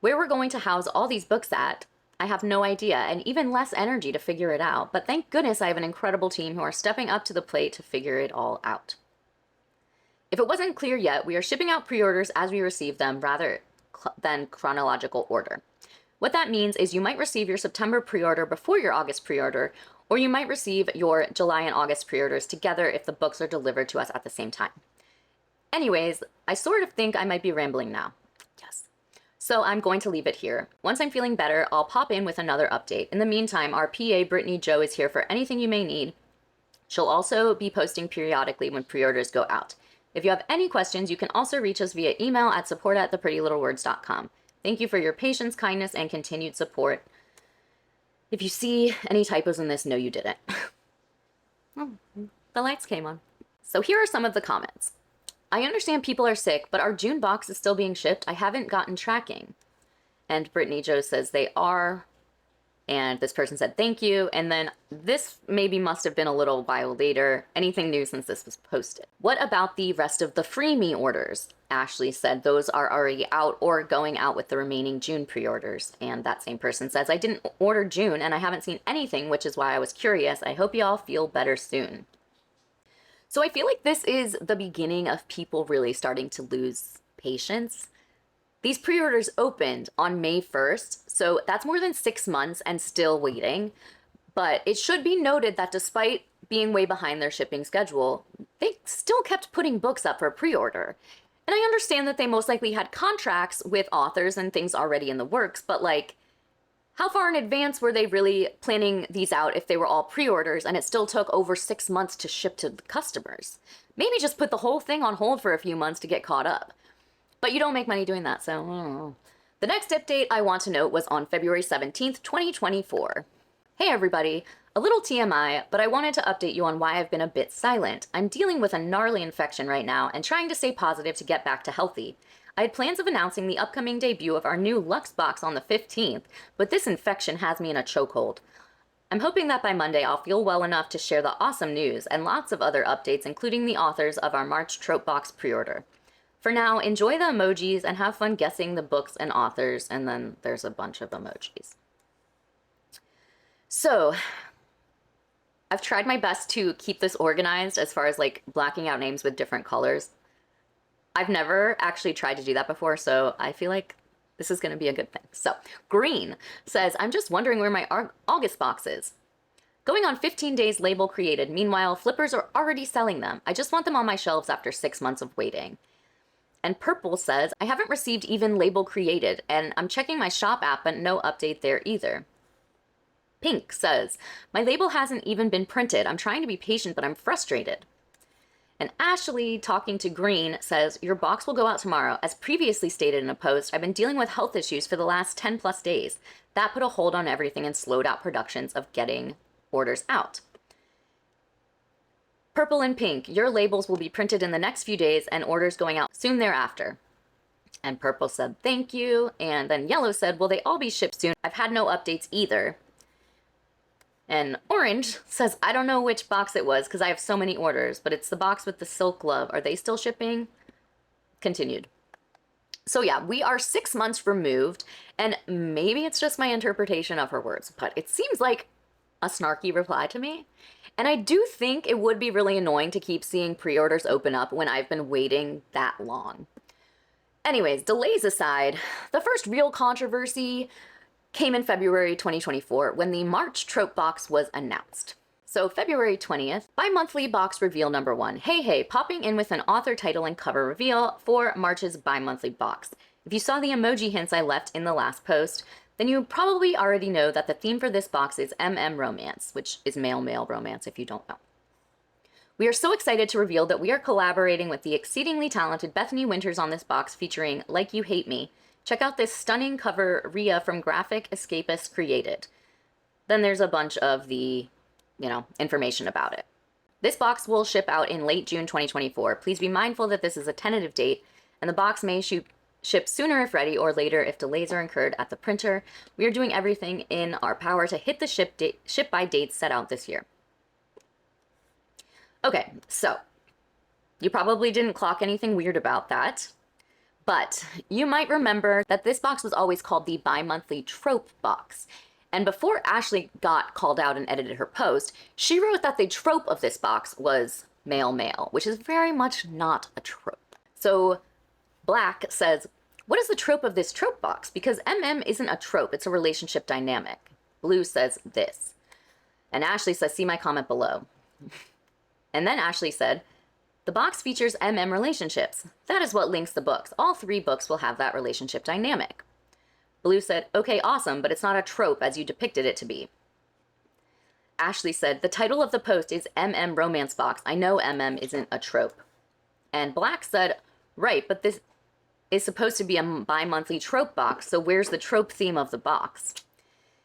Where we're going to house all these books at, I have no idea, and even less energy to figure it out, but thank goodness I have an incredible team who are stepping up to the plate to figure it all out. If it wasn't clear yet, we are shipping out pre-orders as we receive them rather than chronological order. What that means is you might receive your September pre-order before your August pre-order, or you might receive your July and August pre-orders together if the books are delivered to us at the same time. Anyways, I sort of think I might be rambling now. Yes. So I'm going to leave it here. Once I'm feeling better, I'll pop in with another update. In the meantime, our PA, Brittany Jo, is here for anything you may need. She'll also be posting periodically when pre-orders go out. If you have any questions, you can also reach us via email at support@theprettylittlewords.com. Thank you for your patience, kindness, and continued support. If you see any typos in this, no you didn't. Oh, the lights came on. So here are some of the comments. I understand people are sick, but our June box is still being shipped. I haven't gotten tracking. And Brittany Jo says they are, And this person said, thank you. And then this maybe must have been a little while later. Anything new since this was posted? What about the rest of the free me orders? Ashley said those are already out or going out with the remaining June pre-orders. And that same person says, I didn't order June and I haven't seen anything, which is why I was curious. I hope y'all feel better soon. So I feel like this is the beginning of people really starting to lose patience. These pre-orders opened on May 1st, so that's more than 6 months and still waiting. But it should be noted that despite being way behind their shipping schedule, they still kept putting books up for pre-order. And I understand that they most likely had contracts with authors and things already in the works, but like, how far in advance were they really planning these out if they were all pre-orders and it still took over 6 months to ship to the customers? Maybe just put the whole thing on hold for a few months to get caught up. But you don't make money doing that, so I don't know. The next update I want to note was on February 17th, 2024. Hey everybody, a little TMI, but I wanted to update you on why I've been a bit silent. I'm dealing with a gnarly infection right now and trying to stay positive to get back to healthy. I had plans of announcing the upcoming debut of our new Luxe box on the 15th, but this infection has me in a chokehold. I'm hoping that by Monday I'll feel well enough to share the awesome news and lots of other updates, including the authors of our March Trope Box pre-order. For now, enjoy the emojis and have fun guessing the books and authors, and then there's a bunch of emojis. So, I've tried my best to keep this organized as far as like blacking out names with different colors. I've never actually tried to do that before, so I feel like this is going to be a good thing. So, Green says, I'm just wondering where my August box is. Going on 15 days label created. Meanwhile, flippers are already selling them. I just want them on my shelves after 6 months of waiting. And Purple says, I haven't received even label created, and I'm checking my shop app, but no update there either. Pink says, my label hasn't even been printed. I'm trying to be patient, but I'm frustrated. And Ashley, talking to Green, says, your box will go out tomorrow. As previously stated in a post, I've been dealing with health issues for the last 10 plus days. That put a hold on everything and slowed out productions of getting orders out. Purple and Pink, your labels will be printed in the next few days and orders going out soon thereafter. And Purple said, thank you. And then Yellow said, will they all be shipped soon? I've had no updates either. And Orange says, I don't know which box it was because I have so many orders, but it's the box with the silk glove. Are they still shipping? Continued. So yeah, we are 6 months removed, and maybe it's just my interpretation of her words, but it seems like a snarky reply to me. And I do think it would be really annoying to keep seeing pre-orders open up when I've been waiting that long. Anyways, delays aside, the first real controversy came in February 2024 when the March Trope Box was announced. So February 20th, bi-monthly box reveal number 1. Hey hey, popping in with an author title and cover reveal for March's bi-monthly box. If you saw the emoji hints I left in the last post, then you probably already know that the theme for this box is MM romance, which is male-male romance if you don't know. We are so excited to reveal that we are collaborating with the exceedingly talented Bethany Winters on this box featuring Like You Hate Me. Check out this stunning cover Rhea from Graphic Escapist created. Then there's a bunch of the, information about it. This box will ship out in late June 2024. Please be mindful that this is a tentative date, and the box may ship sooner if ready or later if delays are incurred at the printer. We are doing everything in our power to hit the ship by dates set out this year. Okay, so you probably didn't clock anything weird about that, but you might remember that this box was always called the bi-monthly trope box. And before Ashley got called out and edited her post, she wrote that the trope of this box was male-male, which is very much not a trope. So Black says, what is the trope of this trope box? Because MM isn't a trope, it's a relationship dynamic. Blue says this. And Ashley says, see my comment below. And then Ashley said, the box features MM relationships. That is what links the books. All 3 books will have that relationship dynamic. Blue said, okay, awesome, but it's not a trope as you depicted it to be. Ashley said, the title of the post is MM Romance Box. I know MM isn't a trope. And Black said, right, but this is supposed to be a bi-monthly trope box, so where's the trope theme of the box?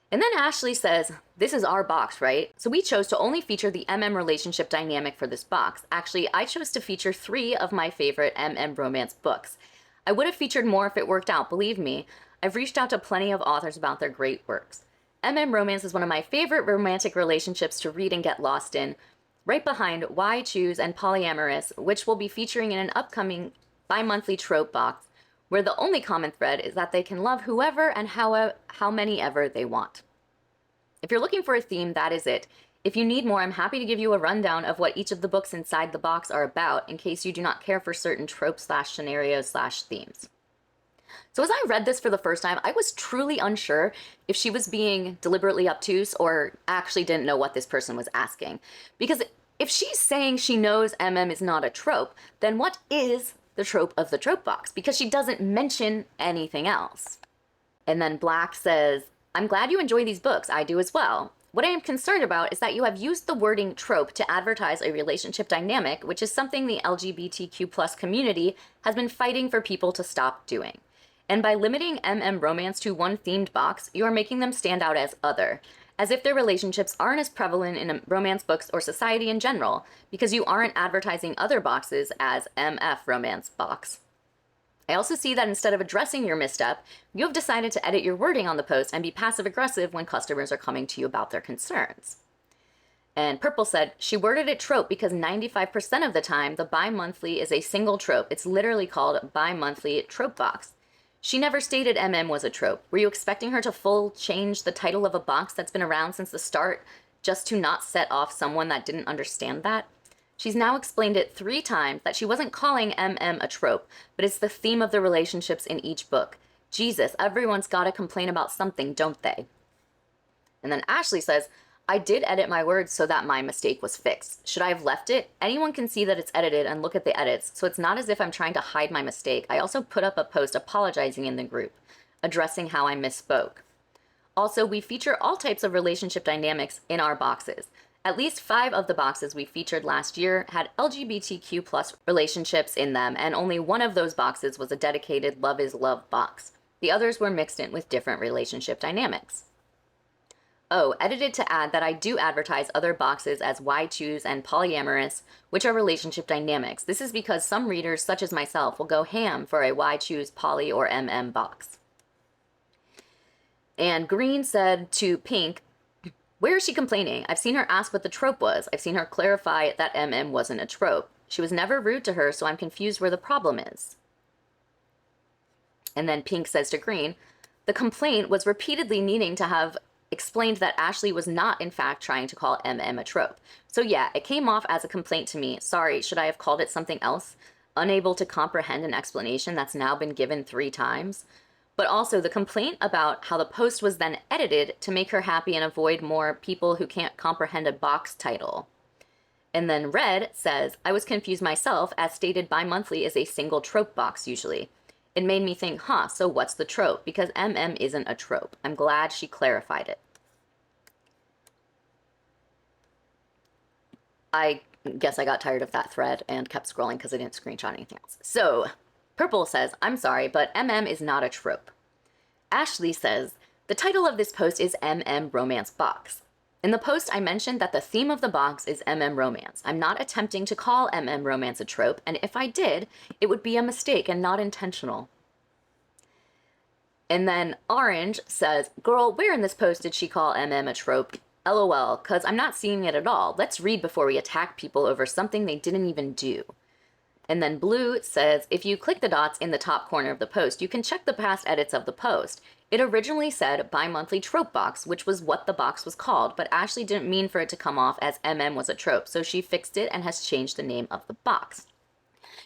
And then Ashley says, this is our box, right? So we chose to only feature the MM relationship dynamic for this box. Actually, I chose to feature 3 of my favorite MM romance books. I would have featured more if it worked out, believe me. I've reached out to plenty of authors about their great works. MM romance is one of my favorite romantic relationships to read and get lost in, right behind Why Choose and Polyamorous, which will be featuring in an upcoming bi-monthly trope box, where the only common thread is that they can love whoever and how many ever they want. If you're looking for a theme, that is it. If you need more, I'm happy to give you a rundown of what each of the books inside the box are about, in case you do not care for certain tropes/scenarios/themes. So as I read this for the first time, I was truly unsure if she was being deliberately obtuse or actually didn't know what this person was asking. Because if she's saying she knows MM is not a trope, then what is the trope of the trope box? Because she doesn't mention anything else. And then Black says, I'm glad you enjoy these books. I do as well. What I am concerned about is that you have used the wording trope to advertise a relationship dynamic, which is something the LGBTQ+ community has been fighting for people to stop doing. And by limiting MM romance to one themed box, you are making them stand out as other, as if their relationships aren't as prevalent in romance books or society in general, because you aren't advertising other boxes as MF romance box. I also see that instead of addressing your misstep, you have decided to edit your wording on the post and be passive-aggressive when customers are coming to you about their concerns. And Purple said, she worded it trope because 95% of the time, the bi-monthly is a single trope. It's literally called bi-monthly trope box. She never stated MM was a trope. Were you expecting her to full change the title of a box that's been around since the start just to not set off someone that didn't understand that? She's now explained it 3 times that she wasn't calling MM a trope, but it's the theme of the relationships in each book. Jesus, everyone's got to complain about something, don't they? And then Ashley says, I did edit my words so that my mistake was fixed. Should I have left it? Anyone can see that it's edited and look at the edits, so it's not as if I'm trying to hide my mistake. I also put up a post apologizing in the group, addressing how I misspoke. Also, we feature all types of relationship dynamics in our boxes. At least 5 of the boxes we featured last year had LGBTQ+ relationships in them, and only one of those boxes was a dedicated Love is Love box. The others were mixed in with different relationship dynamics. Oh, edited to add that I do advertise other boxes as Why Choose and Polyamorous, which are relationship dynamics. This is because some readers, such as myself, will go ham for a Why Choose Poly or MM box. And Green said to Pink, where is she complaining? I've seen her ask what the trope was. I've seen her clarify that MM wasn't a trope. She was never rude to her, so I'm confused where the problem is. And then Pink says to Green, the complaint was repeatedly needing to have explained that Ashley was not, in fact, trying to call MM a trope. So yeah, it came off as a complaint to me. Sorry, should I have called it something else? Unable to comprehend an explanation that's now been given 3 times. But also the complaint about how the post was then edited to make her happy and avoid more people who can't comprehend a box title. And then Red says, I was confused myself, as stated bi-monthly is a single trope box usually. It made me think, so what's the trope? Because MM isn't a trope. I'm glad she clarified it. I guess I got tired of that thread and kept scrolling because I didn't screenshot anything else. So, Purple says, I'm sorry, but MM is not a trope. Ashley says, the title of this post is MM Romance Box. In the post, I mentioned that the theme of the box is MM Romance. I'm not attempting to call MM Romance a trope, and if I did, it would be a mistake and not intentional. And then Orange says, girl, where in this post did she call MM a trope? LOL, cause I'm not seeing it at all. Let's read before we attack people over something they didn't even do. And then Blue says, if you click the dots in the top corner of the post, you can check the past edits of the post. It originally said bi-monthly trope box, which was what the box was called, but Ashley didn't mean for it to come off as MM was a trope, so she fixed it and has changed the name of the box.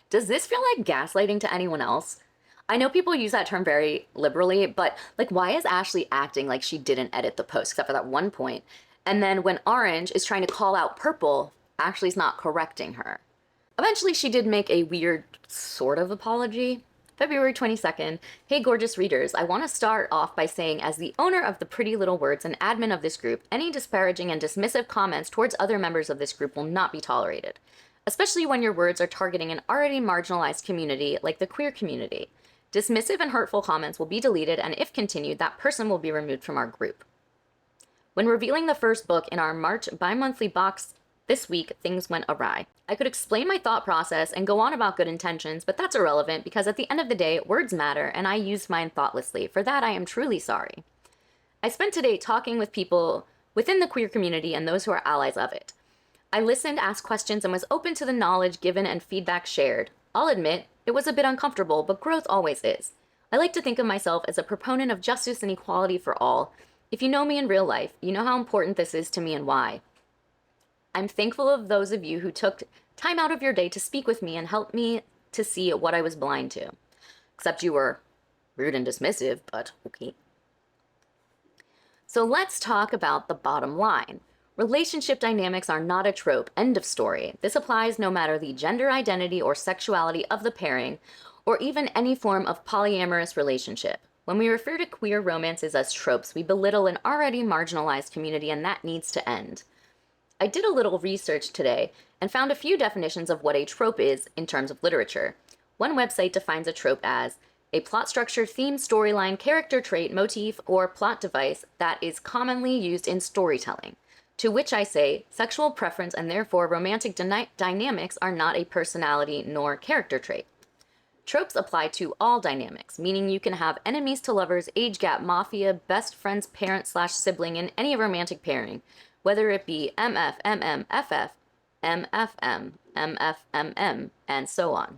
Does this feel like gaslighting to anyone else? I know people use that term very liberally, but like, why is Ashley acting like she didn't edit the post, except for that one point? And then when Orange is trying to call out Purple, Ashley's not correcting her. Eventually, she did make a weird sort of apology. February 22nd. Hey, gorgeous readers. I want to start off by saying, as the owner of the Pretty Little Words and admin of this group, any disparaging and dismissive comments towards other members of this group will not be tolerated, especially when your words are targeting an already marginalized community like the queer community. Dismissive and hurtful comments will be deleted, and if continued, that person will be removed from our group. When revealing the first book in our March bi-monthly box this week, things went awry. I could explain my thought process and go on about good intentions, but that's irrelevant because at the end of the day, words matter, and I used mine thoughtlessly. For that, I am truly sorry. I spent today talking with people within the queer community and those who are allies of it. I listened, asked questions, and was open to the knowledge given and feedback shared. I'll admit, it was a bit uncomfortable, but growth always is. I like to think of myself as a proponent of justice and equality for all. If you know me in real life, you know how important this is to me and why. I'm thankful of those of you who took time out of your day to speak with me and help me to see what I was blind to. Except you were rude and dismissive, but okay. So let's talk about the bottom line. Relationship dynamics are not a trope, end of story. This applies no matter the gender identity or sexuality of the pairing, or even any form of polyamorous relationship. When we refer to queer romances as tropes, we belittle an already marginalized community, and that needs to end. I did a little research today and found a few definitions of what a trope is in terms of literature. One website defines a trope as a plot structure, theme, storyline, character trait, motif, or plot device that is commonly used in storytelling. To which I say, sexual preference and therefore romantic dynamics are not a personality nor character trait. Tropes apply to all dynamics, meaning you can have enemies to lovers, age gap, mafia, best friends, parent/sibling in any romantic pairing, whether it be MF, MM, FF, MFM, MFMM, and so on.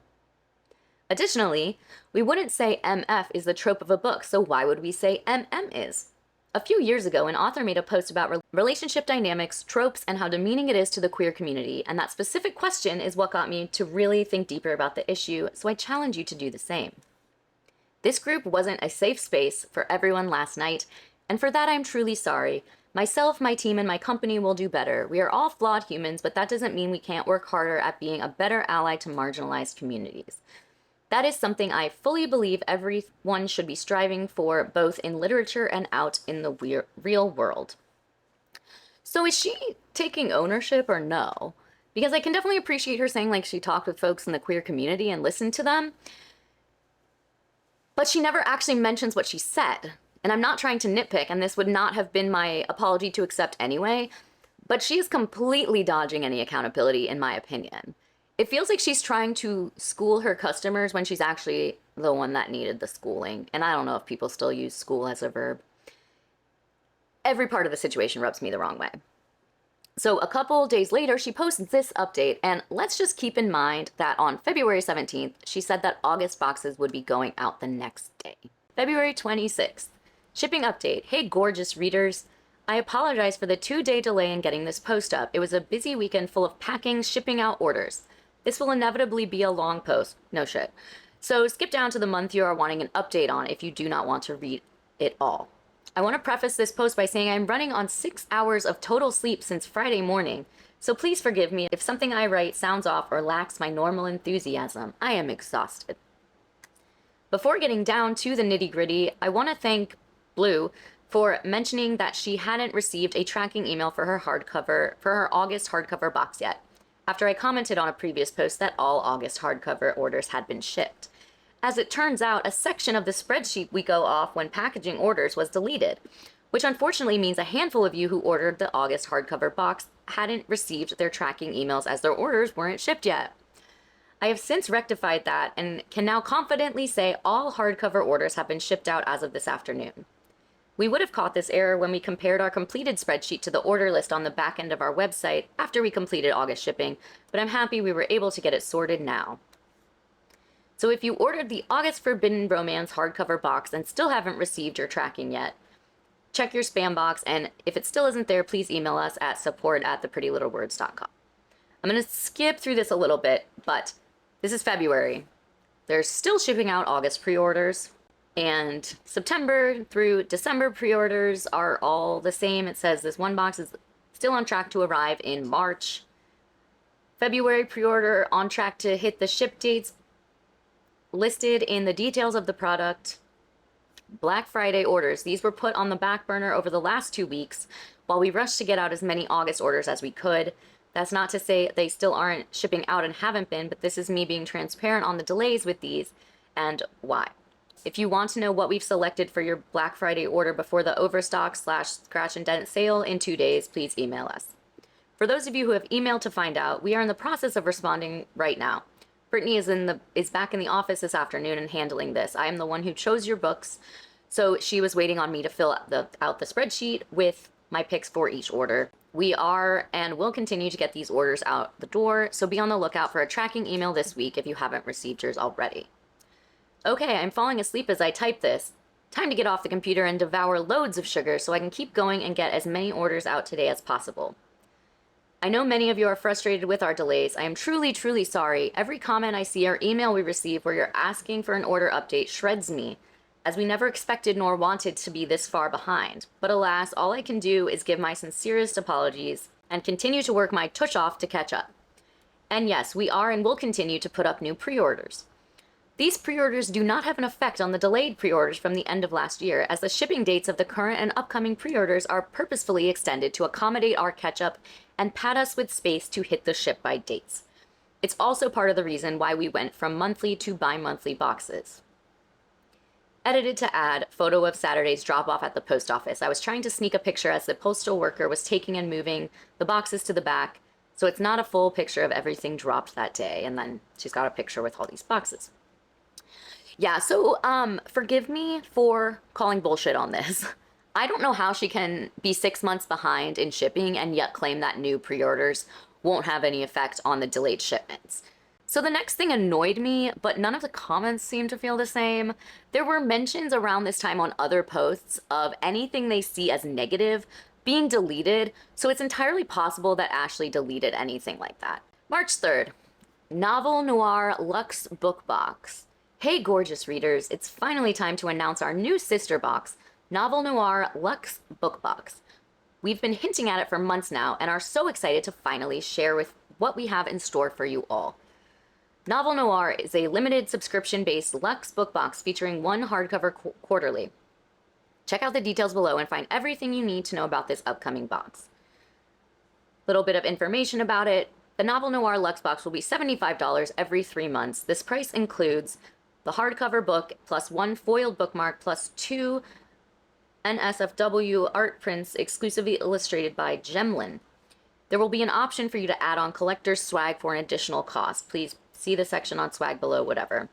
Additionally, we wouldn't say MF is the trope of a book, so why would we say MM is? A few years ago, an author made a post about relationship dynamics, tropes, and how demeaning it is to the queer community, and that specific question is what got me to really think deeper about the issue, so I challenge you to do the same. This group wasn't a safe space for everyone last night, and for that I'm truly sorry. Myself, my team, and my company will do better. We are all flawed humans, but that doesn't mean we can't work harder at being a better ally to marginalized communities. That is something I fully believe everyone should be striving for, both in literature and out in the real world. So is she taking ownership or no? Because I can definitely appreciate her saying like she talked with folks in the queer community and listened to them, but she never actually mentions what she said. And I'm not trying to nitpick, and this would not have been my apology to accept anyway, but she is completely dodging any accountability in my opinion. It feels like she's trying to school her customers when she's actually the one that needed the schooling. And I don't know if people still use school as a verb. Every part of the situation rubs me the wrong way. So a couple days later, she posts this update, and let's just keep in mind that on February 17th, she said that August boxes would be going out the next day. February 26th, shipping update. Hey, gorgeous readers. I apologize for the 2-day delay in getting this post up. It was a busy weekend full of packing, shipping out orders. This will inevitably be a long post. No shit. So skip down to the month you are wanting an update on if you do not want to read it all. I want to preface this post by saying I'm running on 6 hours of total sleep since Friday morning, so please forgive me if something I write sounds off or lacks my normal enthusiasm. I am exhausted. Before getting down to the nitty-gritty, I want to thank Blue for mentioning that she hadn't received a tracking email for her August hardcover box yet, after I commented on a previous post that all August hardcover orders had been shipped. As it turns out, a section of the spreadsheet we go off when packaging orders was deleted, which unfortunately means a handful of you who ordered the August hardcover box hadn't received their tracking emails as their orders weren't shipped yet. I have since rectified that and can now confidently say all hardcover orders have been shipped out as of this afternoon. We would have caught this error when we compared our completed spreadsheet to the order list on the back end of our website after we completed August shipping, but I'm happy we were able to get it sorted now. So if you ordered the August Forbidden Romance hardcover box and still haven't received your tracking yet, check your spam box, and if it still isn't there, please email us at support@theprettylittlewords.com. I'm going to skip through this a little bit, but this is February. They're still shipping out August pre-orders, and September through December pre-orders are all the same. It says this one box is still on track to arrive in March. February pre-order on track to hit the ship dates listed in the details of the product. Black Friday orders. These were put on the back burner over the last 2 weeks while we rushed to get out as many August orders as we could. That's not to say they still aren't shipping out and haven't been, but this is me being transparent on the delays with these and why. If you want to know what we've selected for your Black Friday order before the overstock/scratch and dent sale in 2 days, please email us. For those of you who have emailed to find out, we are in the process of responding right now. Brittany is back in the office this afternoon and handling this. I am the one who chose your books, So she was waiting on me to fill out the spreadsheet with my picks for each order. We are and will continue to get these orders out the door, so be on the lookout for a tracking email this week if you haven't received yours already. Okay, I'm falling asleep as I type this. Time to get off the computer and devour loads of sugar so I can keep going and get as many orders out today as possible. I know many of you are frustrated with our delays. I am truly, truly sorry. Every comment I see or email we receive where you're asking for an order update shreds me, as we never expected nor wanted to be this far behind. But alas, all I can do is give my sincerest apologies and continue to work my tush off to catch up. And yes, we are and will continue to put up new pre-orders. These pre-orders do not have an effect on the delayed pre-orders from the end of last year, as the shipping dates of the current and upcoming pre-orders are purposefully extended to accommodate our catch-up and pad us with space to hit the ship-by dates. It's also part of the reason why we went from monthly to bi-monthly boxes. Edited to add, photo of Saturday's drop-off at the post office. I was trying to sneak a picture as the postal worker was taking and moving the boxes to the back, so it's not a full picture of everything dropped that day, and then she's got a picture with all these boxes. Yeah, so forgive me for calling bullshit on this. I don't know how she can be 6 months behind in shipping and yet claim that new pre-orders won't have any effect on the delayed shipments. So the next thing annoyed me, but none of the comments seemed to feel the same. There were mentions around this time on other posts of anything they see as negative being deleted, so it's entirely possible that Ashley deleted anything like that. March 3rd, Novel Noir Luxe Book Box. Hey gorgeous readers, it's finally time to announce our new sister box, Novel Noir Luxe Book Box. We've been hinting at it for months now and are so excited to finally share with what we have in store for you all. Novel Noir is a limited subscription-based luxe book box featuring one hardcover quarterly. Check out the details below and find everything you need to know about this upcoming box. Little bit of information about it. The Novel Noir Luxe box will be $75 every 3 months. This price includes the hardcover book plus one foiled bookmark plus 2 NSFW art prints exclusively illustrated by Gemlin. There will be an option for you to add on collector's swag for an additional cost. Please see the section on swag below, whatever.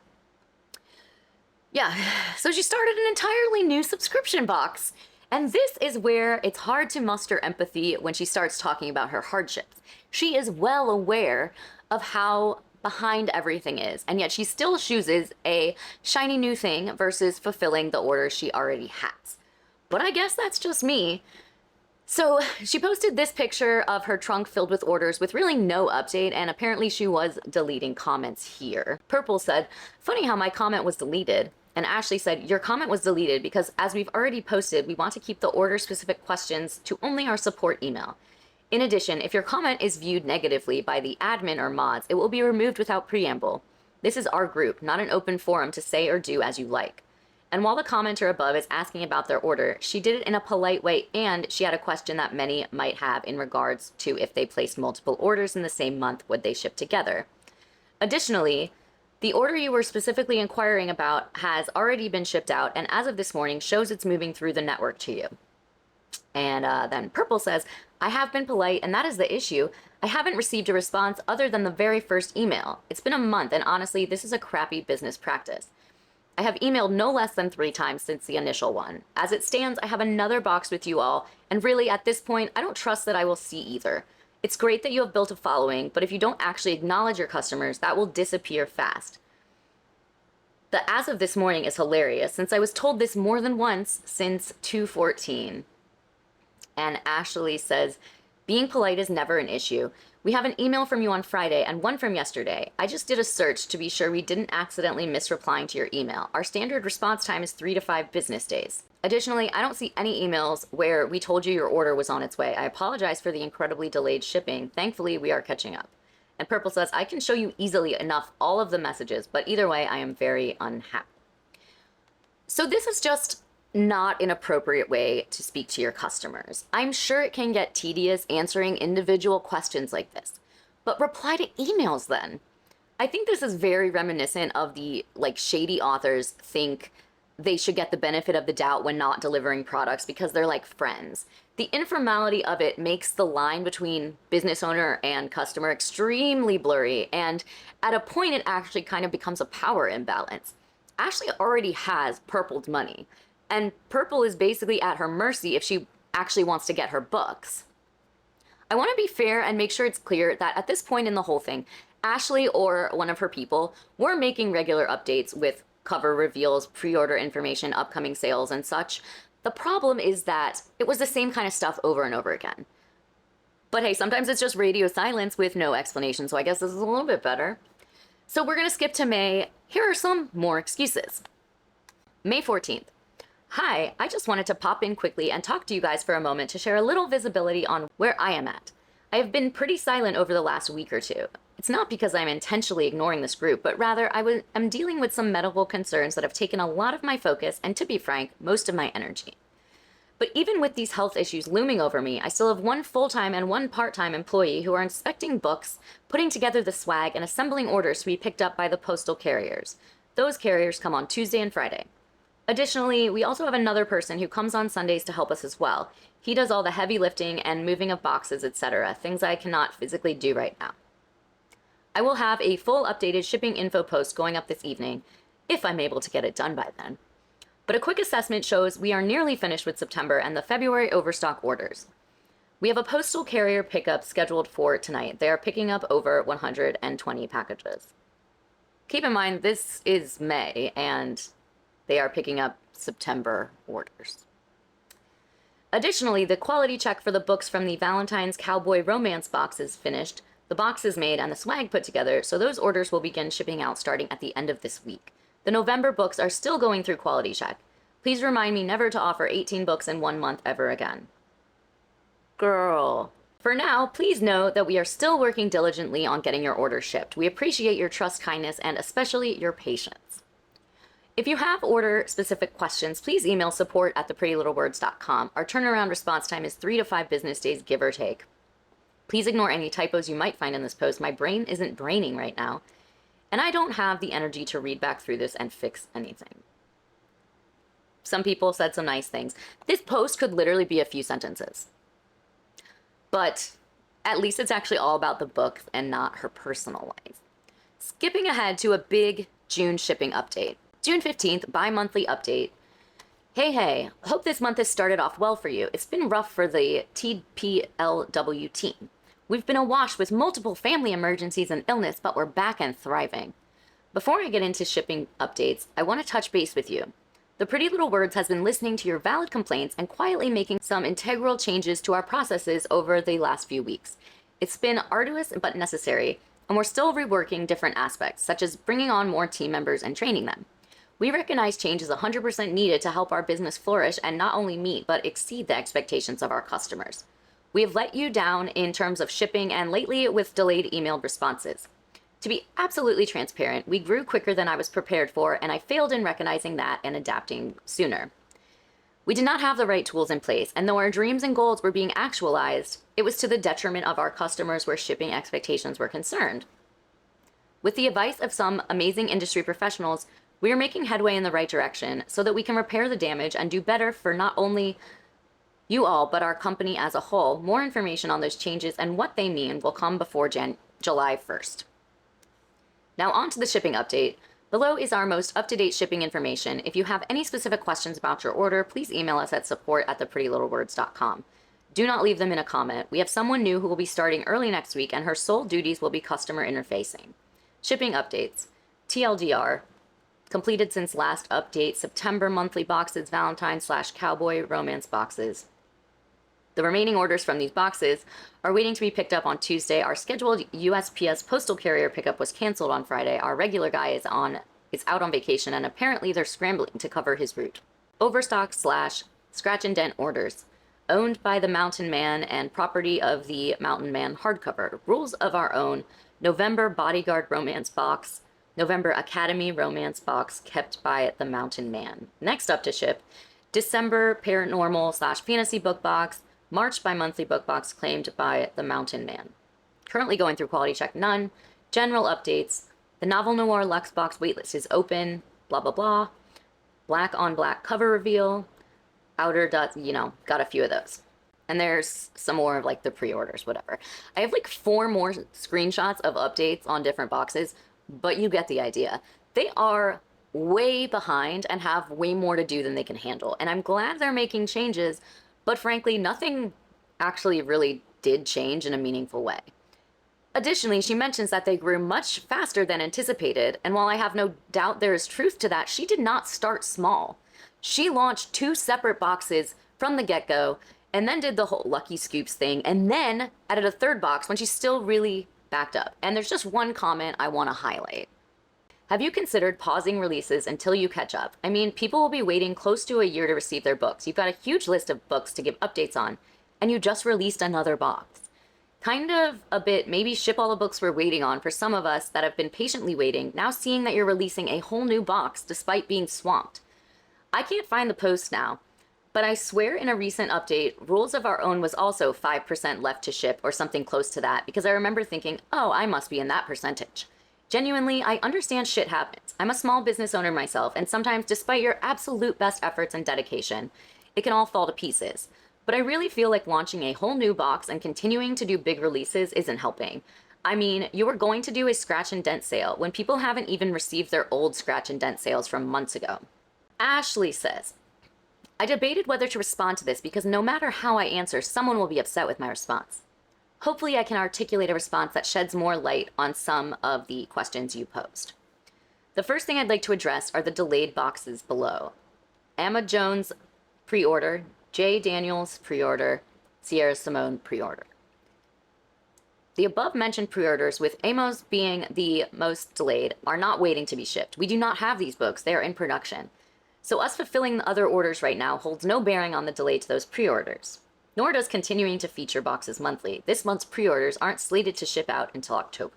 Yeah, so she started an entirely new subscription box. And this is where it's hard to muster empathy when she starts talking about her hardships. She is well aware of how behind everything is, and yet she still chooses a shiny new thing versus fulfilling the orders she already has. But I guess that's just me. So she posted this picture of her trunk filled with orders with really no update, and apparently she was deleting comments here. Purple said, funny how my comment was deleted. And Ashley said, your comment was deleted because as we've already posted, we want to keep the order specific questions to only our support email. In addition, if your comment is viewed negatively by the admin or mods, it will be removed without preamble. This is our group, not an open forum to say or do as you like. And while the commenter above is asking about their order, she did it in a polite way, and she had a question that many might have in regards to if they placed multiple orders in the same month, would they ship together? Additionally, the order you were specifically inquiring about has already been shipped out, and as of this morning shows it's moving through the network to you. And then Purple says, I have been polite, and that is the issue. I haven't received a response other than the very first email. It's been a month, and honestly, this is a crappy business practice. I have emailed no less than 3 times since the initial one. As it stands, I have another box with you all, and really, at this point, I don't trust that I will see either. It's great that you have built a following, but if you don't actually acknowledge your customers, that will disappear fast. The as of this morning is hilarious, since I was told this more than once since 2/14. And Ashley says, being polite is never an issue. We have an email from you on Friday and one from yesterday. I just did a search to be sure we didn't accidentally miss replying to your email. Our standard response time is 3 to 5 business days. Additionally, I don't see any emails where we told you your order was on its way. I apologize for the incredibly delayed shipping. Thankfully, we are catching up. And Purple says, I can show you easily enough all of the messages, but either way, I am very unhappy. So this is just not an appropriate way to speak to your customers. I'm sure it can get tedious answering individual questions like this, but reply to emails then. I think this is very reminiscent of the shady authors think they should get the benefit of the doubt when not delivering products because they're like friends. The informality of it makes the line between business owner and customer extremely blurry, and at a point it actually kind of becomes a power imbalance. Ashley already has purpled money. And Purple is basically at her mercy if she actually wants to get her books. I want to be fair and make sure it's clear that at this point in the whole thing, Ashley or one of her people were making regular updates with cover reveals, pre-order information, upcoming sales, and such. The problem is that it was the same kind of stuff over and over again. But hey, sometimes it's just radio silence with no explanation, so I guess this is a little bit better. So we're going to skip to May. Here are some more excuses. May 14th. Hi, I just wanted to pop in quickly and talk to you guys for a moment to share a little visibility on where I am at. I have been pretty silent over the last week or two. It's not because I'm intentionally ignoring this group, but rather am dealing with some medical concerns that have taken a lot of my focus and, to be frank, most of my energy. But even with these health issues looming over me, I still have one full-time and one part-time employee who are inspecting books, putting together the swag, and assembling orders to be picked up by the postal carriers. Those carriers come on Tuesday and Friday. Additionally, we also have another person who comes on Sundays to help us as well. He does all the heavy lifting and moving of boxes, etc., things I cannot physically do right now. I will have a full updated shipping info post going up this evening, if I'm able to get it done by then. But a quick assessment shows we are nearly finished with September and the February overstock orders. We have a postal carrier pickup scheduled for tonight. They are picking up over 120 packages. Keep in mind, this is May, and they are picking up September orders. Additionally, the quality check for the books from the Valentine's Cowboy Romance box is finished, the box is made, and the swag put together, so those orders will begin shipping out starting at the end of this week. The November books are still going through quality check. Please remind me never to offer 18 books in 1 month ever again. Girl. For now, please know that we are still working diligently on getting your orders shipped. We appreciate your trust, kindness, and especially your patience. If you have order-specific questions, please email support@theprettylittlewords.com. Our turnaround response time is 3 to 5 business days, give or take. Please ignore any typos you might find in this post. My brain isn't braining right now, and I don't have the energy to read back through this and fix anything. Some people said some nice things. This post could literally be a few sentences. But at least it's actually all about the book and not her personal life. Skipping ahead to a big June shipping update. June 15th, bi-monthly update. Hey, hope this month has started off well for you. It's been rough for the TPLW team. We've been awash with multiple family emergencies and illness, but we're back and thriving. Before I get into shipping updates, I want to touch base with you. The Pretty Little Words has been listening to your valid complaints and quietly making some integral changes to our processes over the last few weeks. It's been arduous but necessary, and we're still reworking different aspects, such as bringing on more team members and training them. We recognize change is 100% needed to help our business flourish and not only meet but exceed the expectations of our customers. We have let you down in terms of shipping and lately with delayed emailed responses. To be absolutely transparent, we grew quicker than I was prepared for, and I failed in recognizing that and adapting sooner. We did not have the right tools in place, and though our dreams and goals were being actualized, it was to the detriment of our customers where shipping expectations were concerned. With the advice of some amazing industry professionals, we are making headway in the right direction so that we can repair the damage and do better for not only you all, but our company as a whole. More information on those changes and what they mean will come before July 1st. Now on to the shipping update. Below is our most up-to-date shipping information. If you have any specific questions about your order, please email us at support@theprettylittlewords.com. Do not leave them in a comment. We have someone new who will be starting early next week, and her sole duties will be customer interfacing. Shipping updates. TLDR. Completed since last update, September monthly boxes, Valentine/Cowboy Romance boxes. The remaining orders from these boxes are waiting to be picked up on Tuesday. Our scheduled USPS postal carrier pickup was canceled on Friday. Our regular guy is out on vacation, and apparently they're scrambling to cover his route. Overstock/scratch and dent orders. Owned by the Mountain Man and property of the Mountain Man hardcover. Rules of our own. November Bodyguard Romance box. November Academy Romance box kept by the Mountain Man. Next up to ship, December Paranormal/Fantasy book box, March bi-monthly book box claimed by the Mountain Man. Currently going through quality check, none. General updates, the Novel Noir Luxe box waitlist is open, blah, blah, blah. Black on black cover reveal, outer dots, got a few of those. And there's some more of like the pre-orders, whatever. I have like 4 more screenshots of updates on different boxes, but you get the idea. They are way behind and have way more to do than they can handle. And I'm glad they're making changes, but frankly, nothing actually really did change in a meaningful way. Additionally, she mentions that they grew much faster than anticipated, and while I have no doubt there is truth to that, she did not start small. She launched 2 separate boxes from the get-go, and then did the whole Lucky Scoops thing, and then added a 3rd box when she's still really backed up. And there's just one comment I want to highlight. Have you considered pausing releases until you catch up? I mean, people will be waiting close to a year to receive their books. You've got a huge list of books to give updates on, and you just released another box. Kind of a bit, maybe ship all the books we're waiting on for some of us that have been patiently waiting, now seeing that you're releasing a whole new box despite being swamped. I can't find the post now, but I swear in a recent update, Rules of Our Own was also 5% left to ship or something close to that, because I remember thinking, oh, I must be in that percentage. Genuinely, I understand shit happens. I'm a small business owner myself, and sometimes despite your absolute best efforts and dedication, it can all fall to pieces. But I really feel like launching a whole new box and continuing to do big releases isn't helping. I mean, you were going to do a scratch and dent sale when people haven't even received their old scratch and dent sales from months ago. Ashley says, I debated whether to respond to this because no matter how I answer, someone will be upset with my response. Hopefully I can articulate a response that sheds more light on some of the questions you posed. The first thing I'd like to address are the delayed boxes below. Emma Jones pre-order, J. Daniels pre-order, Sierra Simone pre-order. The above mentioned pre-orders, with Amos being the most delayed, are not waiting to be shipped. We do not have these books, they are in production. So us fulfilling the other orders right now holds no bearing on the delay to those pre-orders. Nor does continuing to feature boxes monthly. This month's pre-orders aren't slated to ship out until October.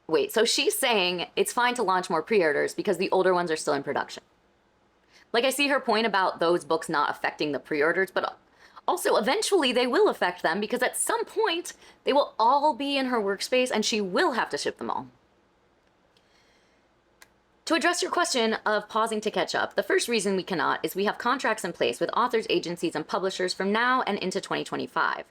Wait, so she's saying it's fine to launch more pre-orders because the older ones are still in production. Like, I see her point about those books not affecting the pre-orders, but also eventually they will affect them because at some point they will all be in her workspace and she will have to ship them all. To address your question of pausing to catch up, the first reason we cannot is we have contracts in place with authors, agencies, and publishers from now and into 2025.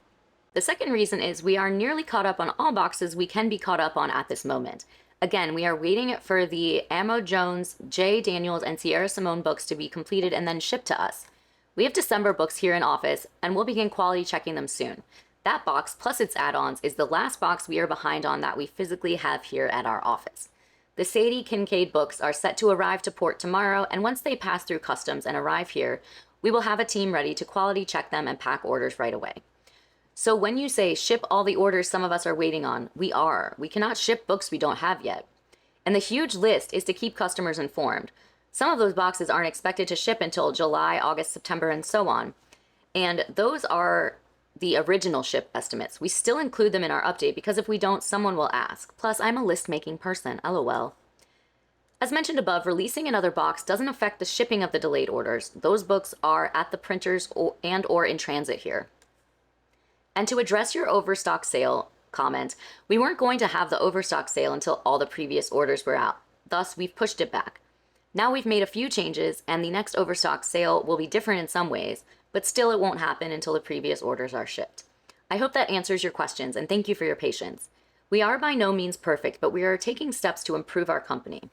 The second reason is we are nearly caught up on all boxes we can be caught up on at this moment. Again, we are waiting for the Amo Jones, J. Daniels, and Sierra Simone books to be completed and then shipped to us. We have December books here in office, and we'll begin quality checking them soon. That box, plus its add-ons, is the last box we are behind on that we physically have here at our office. The Sadie Kincaid books are set to arrive to port tomorrow, and once they pass through customs and arrive here, we will have a team ready to quality check them and pack orders right away. So when you say ship all the orders some of us are waiting on, we are. We cannot ship books we don't have yet. And the huge list is to keep customers informed. Some of those boxes aren't expected to ship until July, August, September, and so on. And those are the original ship estimates. We still include them in our update because if we don't, someone will ask. Plus, I'm a list-making person, LOL. As mentioned above, releasing another box doesn't affect the shipping of the delayed orders. Those books are at the printers or in transit here. And to address your overstock sale comment, we weren't going to have the overstock sale until all the previous orders were out. Thus, we've pushed it back. Now we've made a few changes, and the next overstock sale will be different in some ways, but still it won't happen until the previous orders are shipped. I hope that answers your questions, and thank you for your patience. We are by no means perfect, but we are taking steps to improve our company.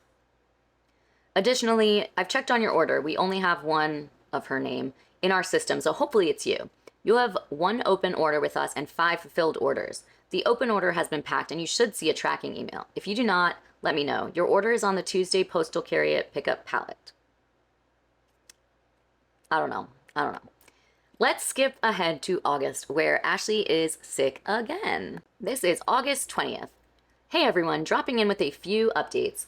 Additionally, I've checked on your order. We only have one of her name in our system, so hopefully it's you. You have 1 open order with us and 5 fulfilled orders. The open order has been packed and you should see a tracking email. If you do not, let me know. Your order is on the Tuesday postal carrier pickup pallet. I don't know. Let's skip ahead to August, where Ashley is sick again. This is August 20th. Hey everyone, dropping in with a few updates.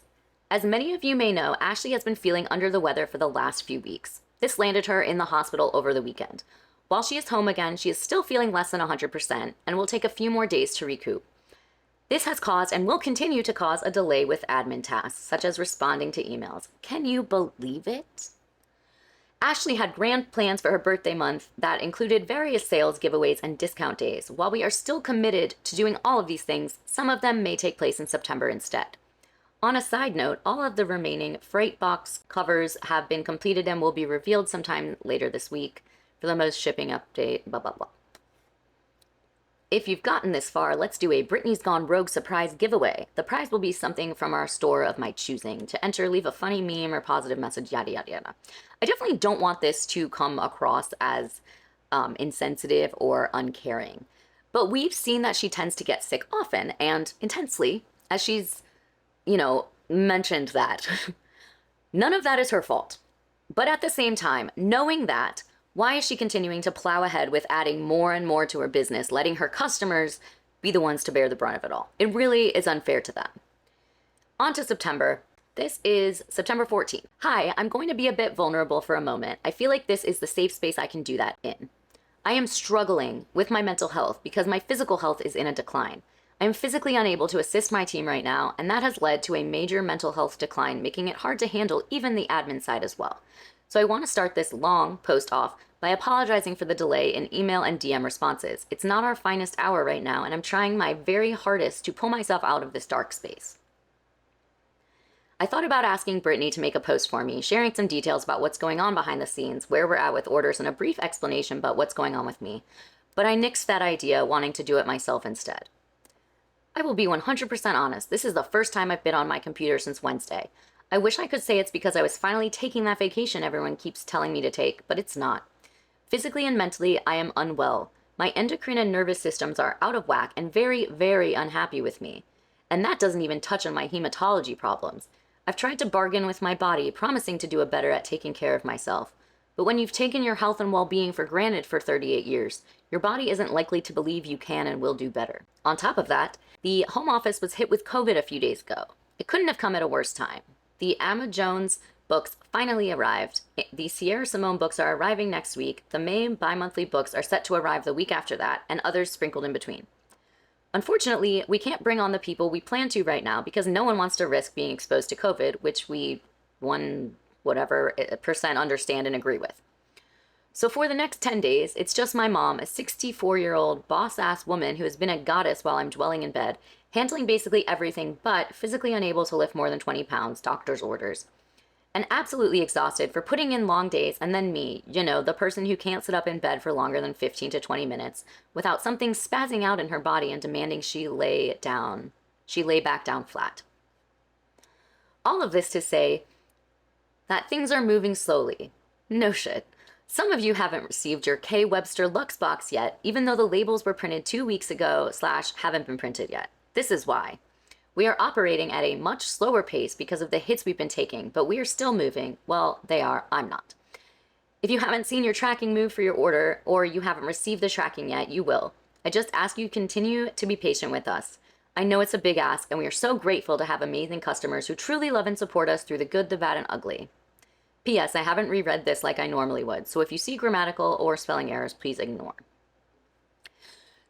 As many of you may know, Ashley has been feeling under the weather for the last few weeks. This landed her in the hospital over the weekend. While she is home again, she is still feeling less than 100% and will take a few more days to recoup. This has caused and will continue to cause a delay with admin tasks, such as responding to emails. Can you believe it? Ashley had grand plans for her birthday month that included various sales, giveaways, and discount days. While we are still committed to doing all of these things, some of them may take place in September instead. On a side note, all of the remaining freight box covers have been completed and will be revealed sometime later this week for the most shipping update, blah, blah, blah. If you've gotten this far, let's do a Britney's Gone Rogue surprise giveaway. The prize will be something from our store of my choosing. To enter, leave a funny meme or positive message, yada, yada, yada. I definitely don't want this to come across as insensitive or uncaring. But we've seen that she tends to get sick often and intensely, as she's, mentioned that. None of that is her fault. But at the same time, knowing that, why is she continuing to plow ahead with adding more and more to her business, letting her customers be the ones to bear the brunt of it all? It really is unfair to them. On to September. This is September 14th. Hi, I'm going to be a bit vulnerable for a moment. I feel like this is the safe space I can do that in. I am struggling with my mental health because my physical health is in a decline. I am physically unable to assist my team right now, and that has led to a major mental health decline, making it hard to handle even the admin side as well. So I want to start this long post off by apologizing for the delay in email and DM responses. It's not our finest hour right now, and I'm trying my very hardest to pull myself out of this dark space. I thought about asking Brittany to make a post for me, sharing some details about what's going on behind the scenes, where we're at with orders, and a brief explanation about what's going on with me. But I nixed that idea, wanting to do it myself instead. I will be 100% honest, this is the first time I've been on my computer since Wednesday. I wish I could say it's because I was finally taking that vacation everyone keeps telling me to take, but it's not. Physically and mentally, I am unwell. My endocrine and nervous systems are out of whack and very, very unhappy with me. And that doesn't even touch on my hematology problems. I've tried to bargain with my body, promising to do better at taking care of myself. But when you've taken your health and well-being for granted for 38 years, your body isn't likely to believe you can and will do better. On top of that, the home office was hit with COVID a few days ago. It couldn't have come at a worse time. The Emma Jones books finally arrived. The Sierra Simone books are arriving next week. The May bi-monthly books are set to arrive the week after that, and others sprinkled in between. Unfortunately, we can't bring on the people we plan to right now because no one wants to risk being exposed to COVID, which we 1% understand and agree with. So for the next 10 days, it's just my mom, a 64-year-old boss-ass woman who has been a goddess while I'm dwelling in bed, handling basically everything but physically unable to lift more than 20 pounds, doctor's orders. And absolutely exhausted for putting in long days, and then me, the person who can't sit up in bed for longer than 15 to 20 minutes without something spazzing out in her body and demanding she lay back down flat. All of this to say that things are moving slowly. No shit. Some of you haven't received your K. Webster Lux box yet, even though the labels were printed 2 weeks ago / haven't been printed yet. This is why. We are operating at a much slower pace because of the hits we've been taking, but we are still moving. Well, they are, I'm not. If you haven't seen your tracking move for your order, or you haven't received the tracking yet, you will. I just ask you continue to be patient with us. I know it's a big ask, and we are so grateful to have amazing customers who truly love and support us through the good, the bad, and ugly. P.S. I haven't reread this like I normally would, so if you see grammatical or spelling errors, please ignore.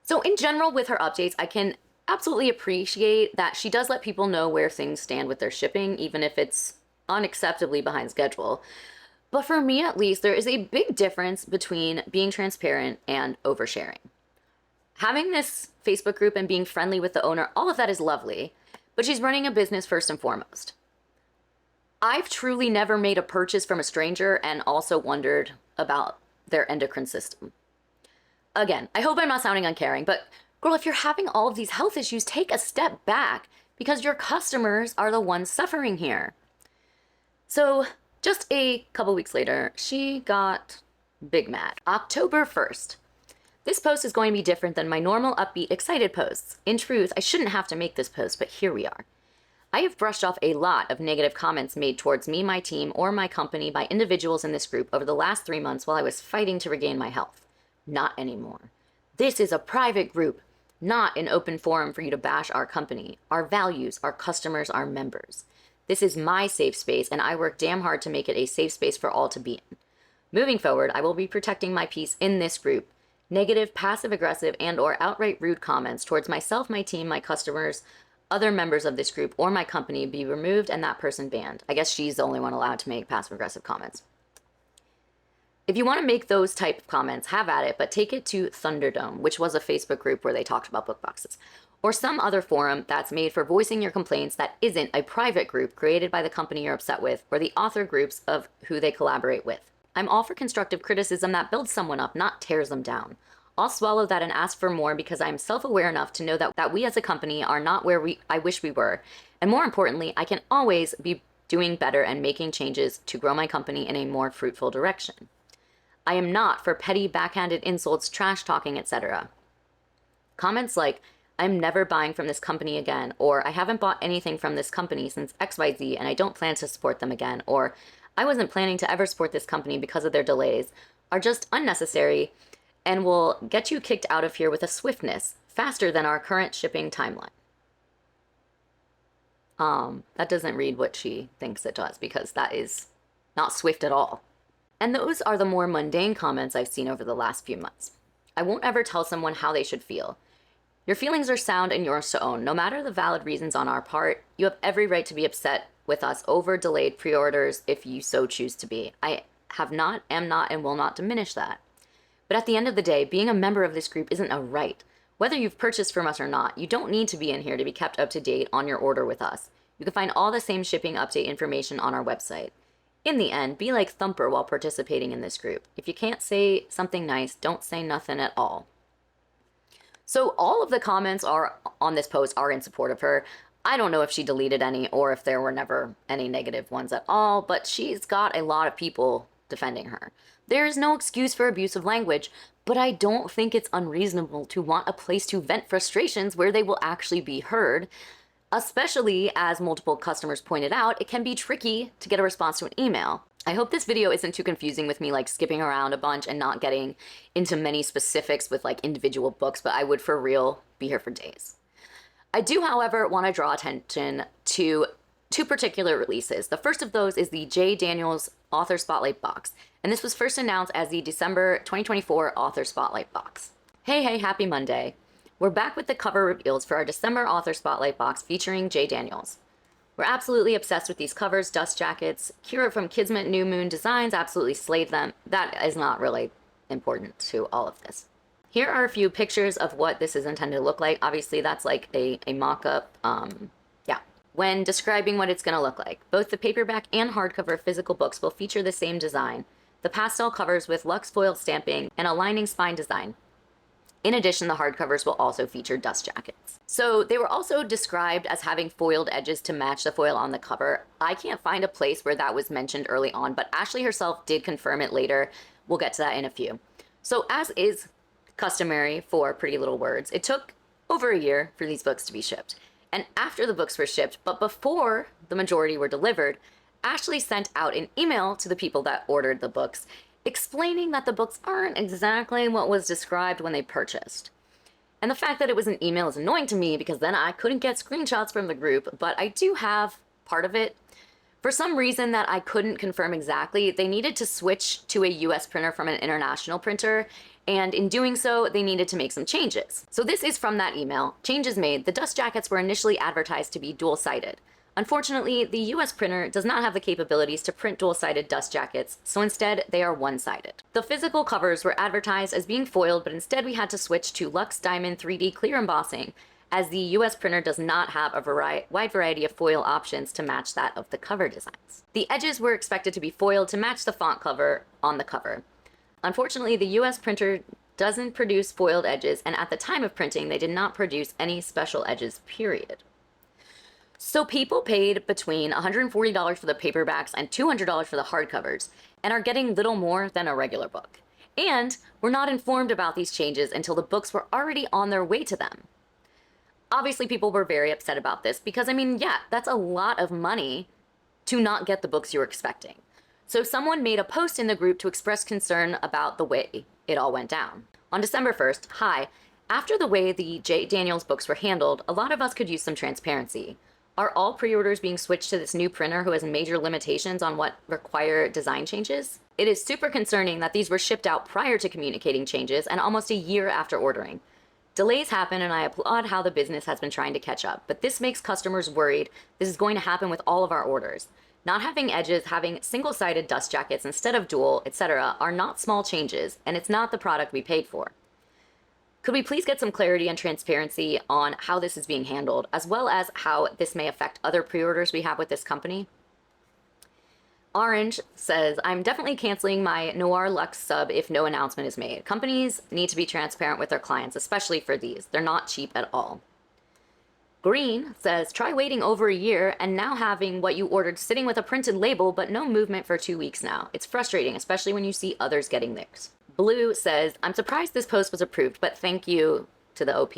So in general, with her updates, I can absolutely appreciate that she does let people know where things stand with their shipping, even if it's unacceptably behind schedule. But for me, at least, there is a big difference between being transparent and oversharing. Having this Facebook group and being friendly with the owner, all of that is lovely, but she's running a business first and foremost. I've truly never made a purchase from a stranger and also wondered about their endocrine system. Again, I hope I'm not sounding uncaring, but girl, if you're having all of these health issues, take a step back because your customers are the ones suffering here. So just a couple weeks later, she got big mad. October 1st. This post is going to be different than my normal upbeat, excited posts. In truth, I shouldn't have to make this post, but here we are. I have brushed off a lot of negative comments made towards me, my team, or my company by individuals in this group over the last 3 months while I was fighting to regain my health. Not anymore. This is a private group, not an open forum for you to bash our company, our values, our customers, our members. This is my safe space, and I work damn hard to make it a safe space for all to be in. Moving forward, I will be protecting my peace in this group. Negative, passive-aggressive, and/or outright rude comments towards myself, my team, my customers, other members of this group, or my company be removed and that person banned. I guess she's the only one allowed to make passive-aggressive comments. If you want to make those type of comments, have at it, but take it to Thunderdome, which was a Facebook group where they talked about book boxes, or some other forum that's made for voicing your complaints that isn't a private group created by the company you're upset with, or the author groups of who they collaborate with. I'm all for constructive criticism that builds someone up, not tears them down. I'll swallow that and ask for more because I'm self-aware enough to know that we as a company are not where I wish we were. And more importantly, I can always be doing better and making changes to grow my company in a more fruitful direction. I am not for petty backhanded insults, trash talking, etc. Comments like, I'm never buying from this company again, or I haven't bought anything from this company since XYZ and I don't plan to support them again, or I wasn't planning to ever support this company because of their delays, are just unnecessary and will get you kicked out of here with a swiftness faster than our current shipping timeline. That doesn't read what she thinks it does, because that is not swift at all. And those are the more mundane comments I've seen over the last few months. I won't ever tell someone how they should feel. Your feelings are sound and yours to own. No matter the valid reasons on our part, you have every right to be upset with us over delayed pre-orders if you so choose to be. I have not, am not, and will not diminish that. But at the end of the day, being a member of this group isn't a right. Whether you've purchased from us or not, you don't need to be in here to be kept up to date on your order with us. You can find all the same shipping update information on our website. In the end, be like Thumper while participating in this group. If you can't say something nice, don't say nothing at all. So all of the comments on this post are in support of her. I don't know if she deleted any or if there were never any negative ones at all, but she's got a lot of people defending her. There is no excuse for abusive language, but I don't think it's unreasonable to want a place to vent frustrations where they will actually be heard. Especially, as multiple customers pointed out, it can be tricky to get a response to an email. I hope this video isn't too confusing with me like skipping around a bunch and not getting into many specifics with like individual books, but I would for real be here for days. I do, however, want to draw attention to two particular releases. The first of those is the J. Daniels Author Spotlight Box, and this was first announced as the December 2024 Author Spotlight Box. Hey, happy Monday. We're back with the cover reveals for our December Author Spotlight Box featuring J. Daniels. We're absolutely obsessed with these covers, dust jackets. Kira from Kismet New Moon Designs absolutely slayed them. That is not really important to all of this. Here are a few pictures of what this is intended to look like. Obviously, that's like a mock-up, when describing what it's going to look like. Both the paperback and hardcover physical books will feature the same design. The pastel covers with luxe foil stamping and a lining spine design. In addition, the hardcovers will also feature dust jackets. So they were also described as having foiled edges to match the foil on the cover. I can't find a place where that was mentioned early on, but Ashley herself did confirm it later. We'll get to that in a few. So as is customary for Pretty Little Words, it took over a year for these books to be shipped. And after the books were shipped, but before the majority were delivered, Ashley sent out an email to the people that ordered the books explaining that the books aren't exactly what was described when they purchased. And the fact that it was an email is annoying to me because then I couldn't get screenshots from the group, but I do have part of it. For some reason that I couldn't confirm exactly, they needed to switch to a US printer from an international printer, and in doing so, they needed to make some changes. So this is from that email. Changes made. The dust jackets were initially advertised to be dual-sided. Unfortunately, the US printer does not have the capabilities to print dual-sided dust jackets, so instead they are one-sided. The physical covers were advertised as being foiled, but instead we had to switch to Luxe Diamond 3D clear embossing, as the US printer does not have a wide variety of foil options to match that of the cover designs. The edges were expected to be foiled to match the font cover on the cover. Unfortunately, the US printer doesn't produce foiled edges, and at the time of printing, they did not produce any special edges, period. So people paid between $140 for the paperbacks and $200 for the hardcovers, and are getting little more than a regular book. And were not informed about these changes until the books were already on their way to them. Obviously, people were very upset about this because, I mean, yeah, that's a lot of money to not get the books you were expecting. So someone made a post in the group to express concern about the way it all went down. On December 1st, hi, after the way the J. Daniels books were handled, a lot of us could use some transparency. Are all pre-orders being switched to this new printer who has major limitations on what require design changes? It is super concerning that these were shipped out prior to communicating changes and almost a year after ordering. Delays happen, and I applaud how the business has been trying to catch up, but this makes customers worried this is going to happen with all of our orders. Not having edges, having single-sided dust jackets instead of dual, etc. are not small changes, and it's not the product we paid for. Could we please get some clarity and transparency on how this is being handled, as well as how this may affect other pre-orders we have with this company? Orange says, I'm definitely canceling my Noir Lux sub if no announcement is made. Companies need to be transparent with their clients, especially for these. They're not cheap at all. Green says, try waiting over a year and now having what you ordered sitting with a printed label but no movement for 2 weeks now. It's frustrating, especially when you see others getting theirs. Blue says, I'm surprised this post was approved, but thank you to the OP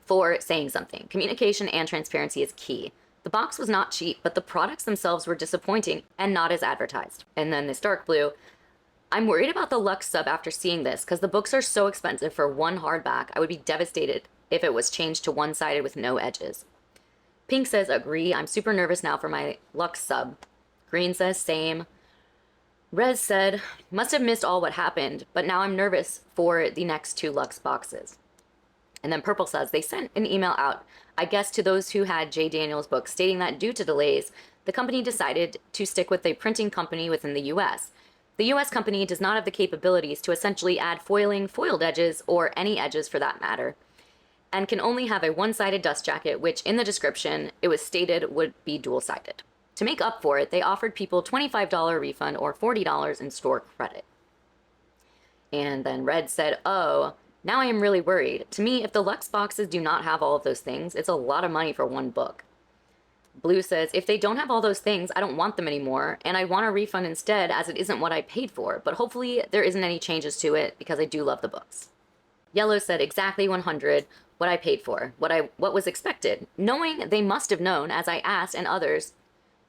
for saying something. Communication and transparency is key. The box was not cheap, but the products themselves were disappointing and not as advertised. And then this dark blue, I'm worried about the Lux sub after seeing this because the books are so expensive for one hardback. I would be devastated if it was changed to one-sided with no edges. Pink says, agree. I'm super nervous now for my Lux sub. Green says, same. Rez said, must have missed all what happened, but now I'm nervous for the next 2 Lux boxes. And then Purple says, they sent an email out, I guess to those who had J. Daniels' books, stating that due to delays, the company decided to stick with a printing company within the US. The US company does not have the capabilities to essentially add foiling, foiled edges, or any edges for that matter, and can only have a one-sided dust jacket, which in the description, it was stated would be dual-sided. To make up for it, they offered people $25 refund or $40 in store credit. And then Red said, oh, now I am really worried. To me, if the Lux boxes do not have all of those things, it's a lot of money for one book. Blue says, if they don't have all those things, I don't want them anymore, and I want a refund instead as it isn't what I paid for, but hopefully there isn't any changes to it because I do love the books. Yellow said, exactly 100, what I paid for, what was expected, knowing they must have known, as I asked and others,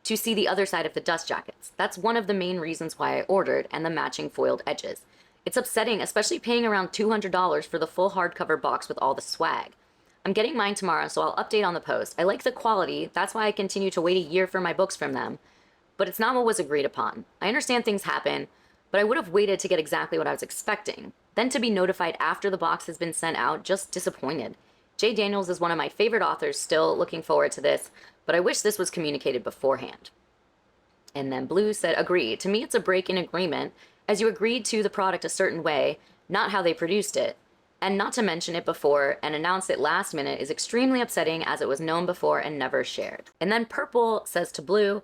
to see the other side of the dust jackets. That's one of the main reasons why I ordered, and the matching foiled edges. It's upsetting, especially paying around $200 for the full hardcover box with all the swag. I'm getting mine tomorrow, so I'll update on the post. I like the quality, that's why I continue to wait a year for my books from them, but it's not what was agreed upon. I understand things happen, but I would have waited to get exactly what I was expecting. Then to be notified after the box has been sent out, just disappointed. J. Daniels is one of my favorite authors, still looking forward to this, but I wish this was communicated beforehand. And then Blue said, agree. To me, it's a break in agreement, as you agreed to the product a certain way, not how they produced it. And not to mention it before and announce it last minute is extremely upsetting as it was known before and never shared. And then Purple says to Blue,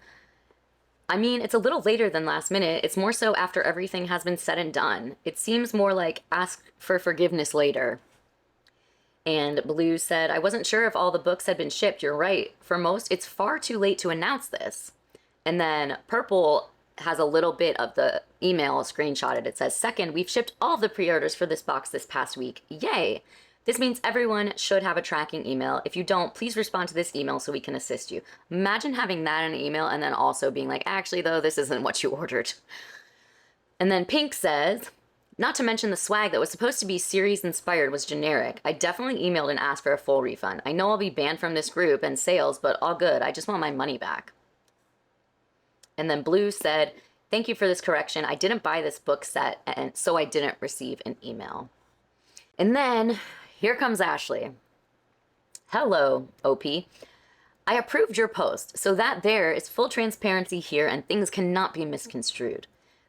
I mean, it's a little later than last minute. It's more so after everything has been said and done. It seems more like ask for forgiveness later. And Blue said, I wasn't sure if all the books had been shipped. You're right. For most, it's far too late to announce this. And then Purple has a little bit of the email screenshotted. It says, second, we've shipped all the pre-orders for this box this past week. Yay! This means everyone should have a tracking email. If you don't, please respond to this email so we can assist you. Imagine having that in an email and then also being like, actually, though, this isn't what you ordered. And then Pink says, not to mention the swag that was supposed to be series inspired was generic. I definitely emailed and asked for a full refund. I know I'll be banned from this group and sales, but all good. I just want my money back. And then Blue said, thank you for this correction. I didn't buy this book set, and so I didn't receive an email. And then here comes Ashley. Hello, OP. I approved your post, so that there is full transparency here and things cannot be misconstrued.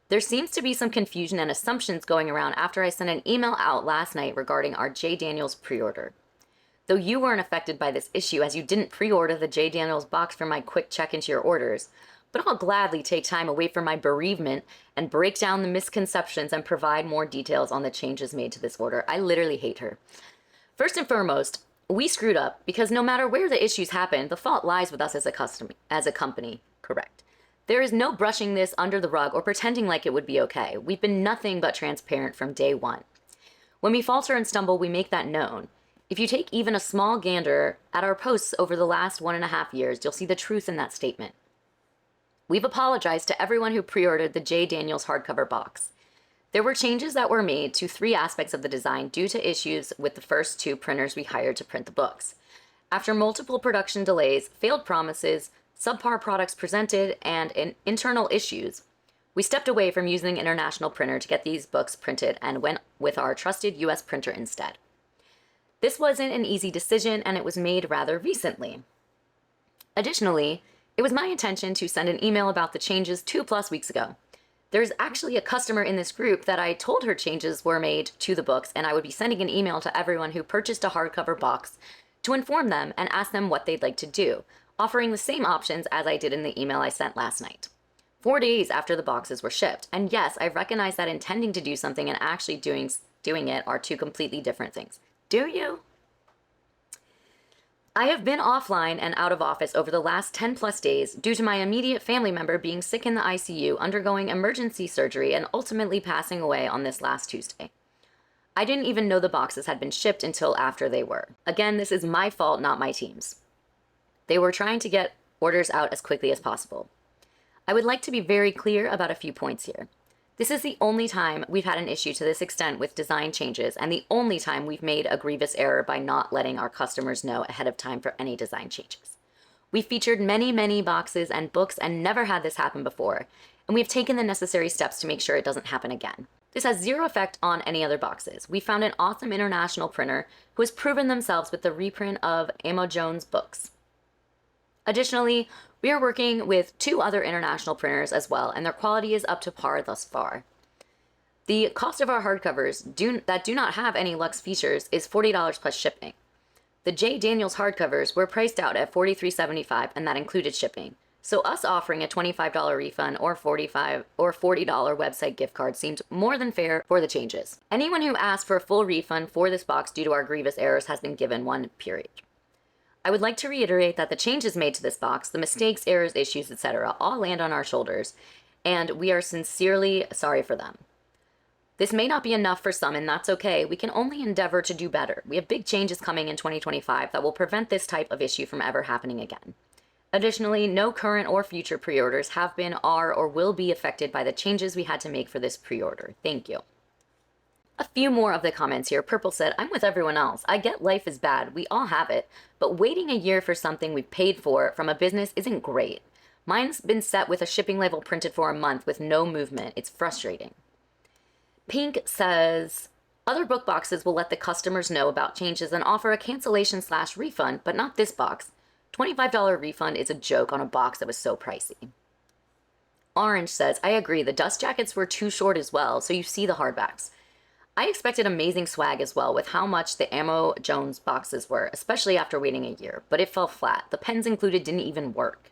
There seems to be some confusion and assumptions going around after I sent an email out last night regarding our J. Daniels pre-order. Though you weren't affected by this issue as you didn't pre-order the J. Daniels box for my quick check into your orders, but I'll gladly take time away from my bereavement and break down the misconceptions and provide more details on the changes made to this order. I literally hate her. First and foremost, we screwed up because no matter where the issues happen, the fault lies with us as a company, correct? There is no brushing this under the rug or pretending like it would be okay. We've been nothing but transparent from day one. When we falter and stumble, we make that known. If you take even a small gander at our posts over the last 1.5 years, you'll see the truth in that statement. We've apologized to everyone who pre-ordered the J. Daniels hardcover box. There were changes that were made to 3 aspects of the design due to issues with the first 2 printers we hired to print the books. After multiple production delays, failed promises, subpar products presented, and internal issues, we stepped away from using an international printer to get these books printed and went with our trusted US printer instead. This wasn't an easy decision and it was made rather recently. Additionally, it was my intention to send an email about the changes 2+ weeks ago. There's actually a customer in this group that I told her changes were made to the books and I would be sending an email to everyone who purchased a hardcover box to inform them and ask them what they'd like to do, offering the same options as I did in the email I sent last night. 4 days after the boxes were shipped. And yes, I recognize that intending to do something and actually doing it are two completely different things. Do you? I have been offline and out of office over the last 10 plus days due to my immediate family member being sick in the ICU, undergoing emergency surgery, and ultimately passing away on this last Tuesday. I didn't even know the boxes had been shipped until after they were. Again, this is my fault, not my team's. They were trying to get orders out as quickly as possible. I would like to be very clear about a few points here. This is the only time we've had an issue to this extent with design changes, and the only time we've made a grievous error by not letting our customers know ahead of time for any design changes. We've featured many boxes and books and never had this happen before, and we've taken the necessary steps to make sure it doesn't happen again. This has zero effect on any other boxes. We found an awesome international printer who has proven themselves with the reprint of Amo Jones books. Additionally, we are working with 2 other international printers as well, and their quality is up to par thus far. The cost of our hardcovers that do not have any luxe features is $40 plus shipping. The J. Daniels hardcovers were priced out at $43.75, and that included shipping. So us offering a $25 refund or $40 website gift card seemed more than fair for the changes. Anyone who asked for a full refund for this box due to our grievous errors has been given one, period. I would like to reiterate that the changes made to this box, the mistakes, errors, issues, etc., all land on our shoulders, and we are sincerely sorry for them. This may not be enough for some, and that's okay. We can only endeavor to do better. We have big changes coming in 2025 that will prevent this type of issue from ever happening again. Additionally, no current or future pre-orders have been, are, or will be affected by the changes we had to make for this pre-order. Thank you. A few more of the comments here. Purple said, I'm with everyone else. I get life is bad. We all have it. But waiting a year for something we paid for from a business isn't great. Mine's been set with a shipping label printed for a month with no movement. It's frustrating. Pink says, other book boxes will let the customers know about changes and offer a cancellation/refund, but not this box. $25 refund is a joke on a box that was so pricey. Orange says, I agree. The dust jackets were too short as well, so you see the hardbacks. I expected amazing swag as well with how much the Amo Jones boxes were, especially after waiting a year, but it fell flat. The pens included didn't even work.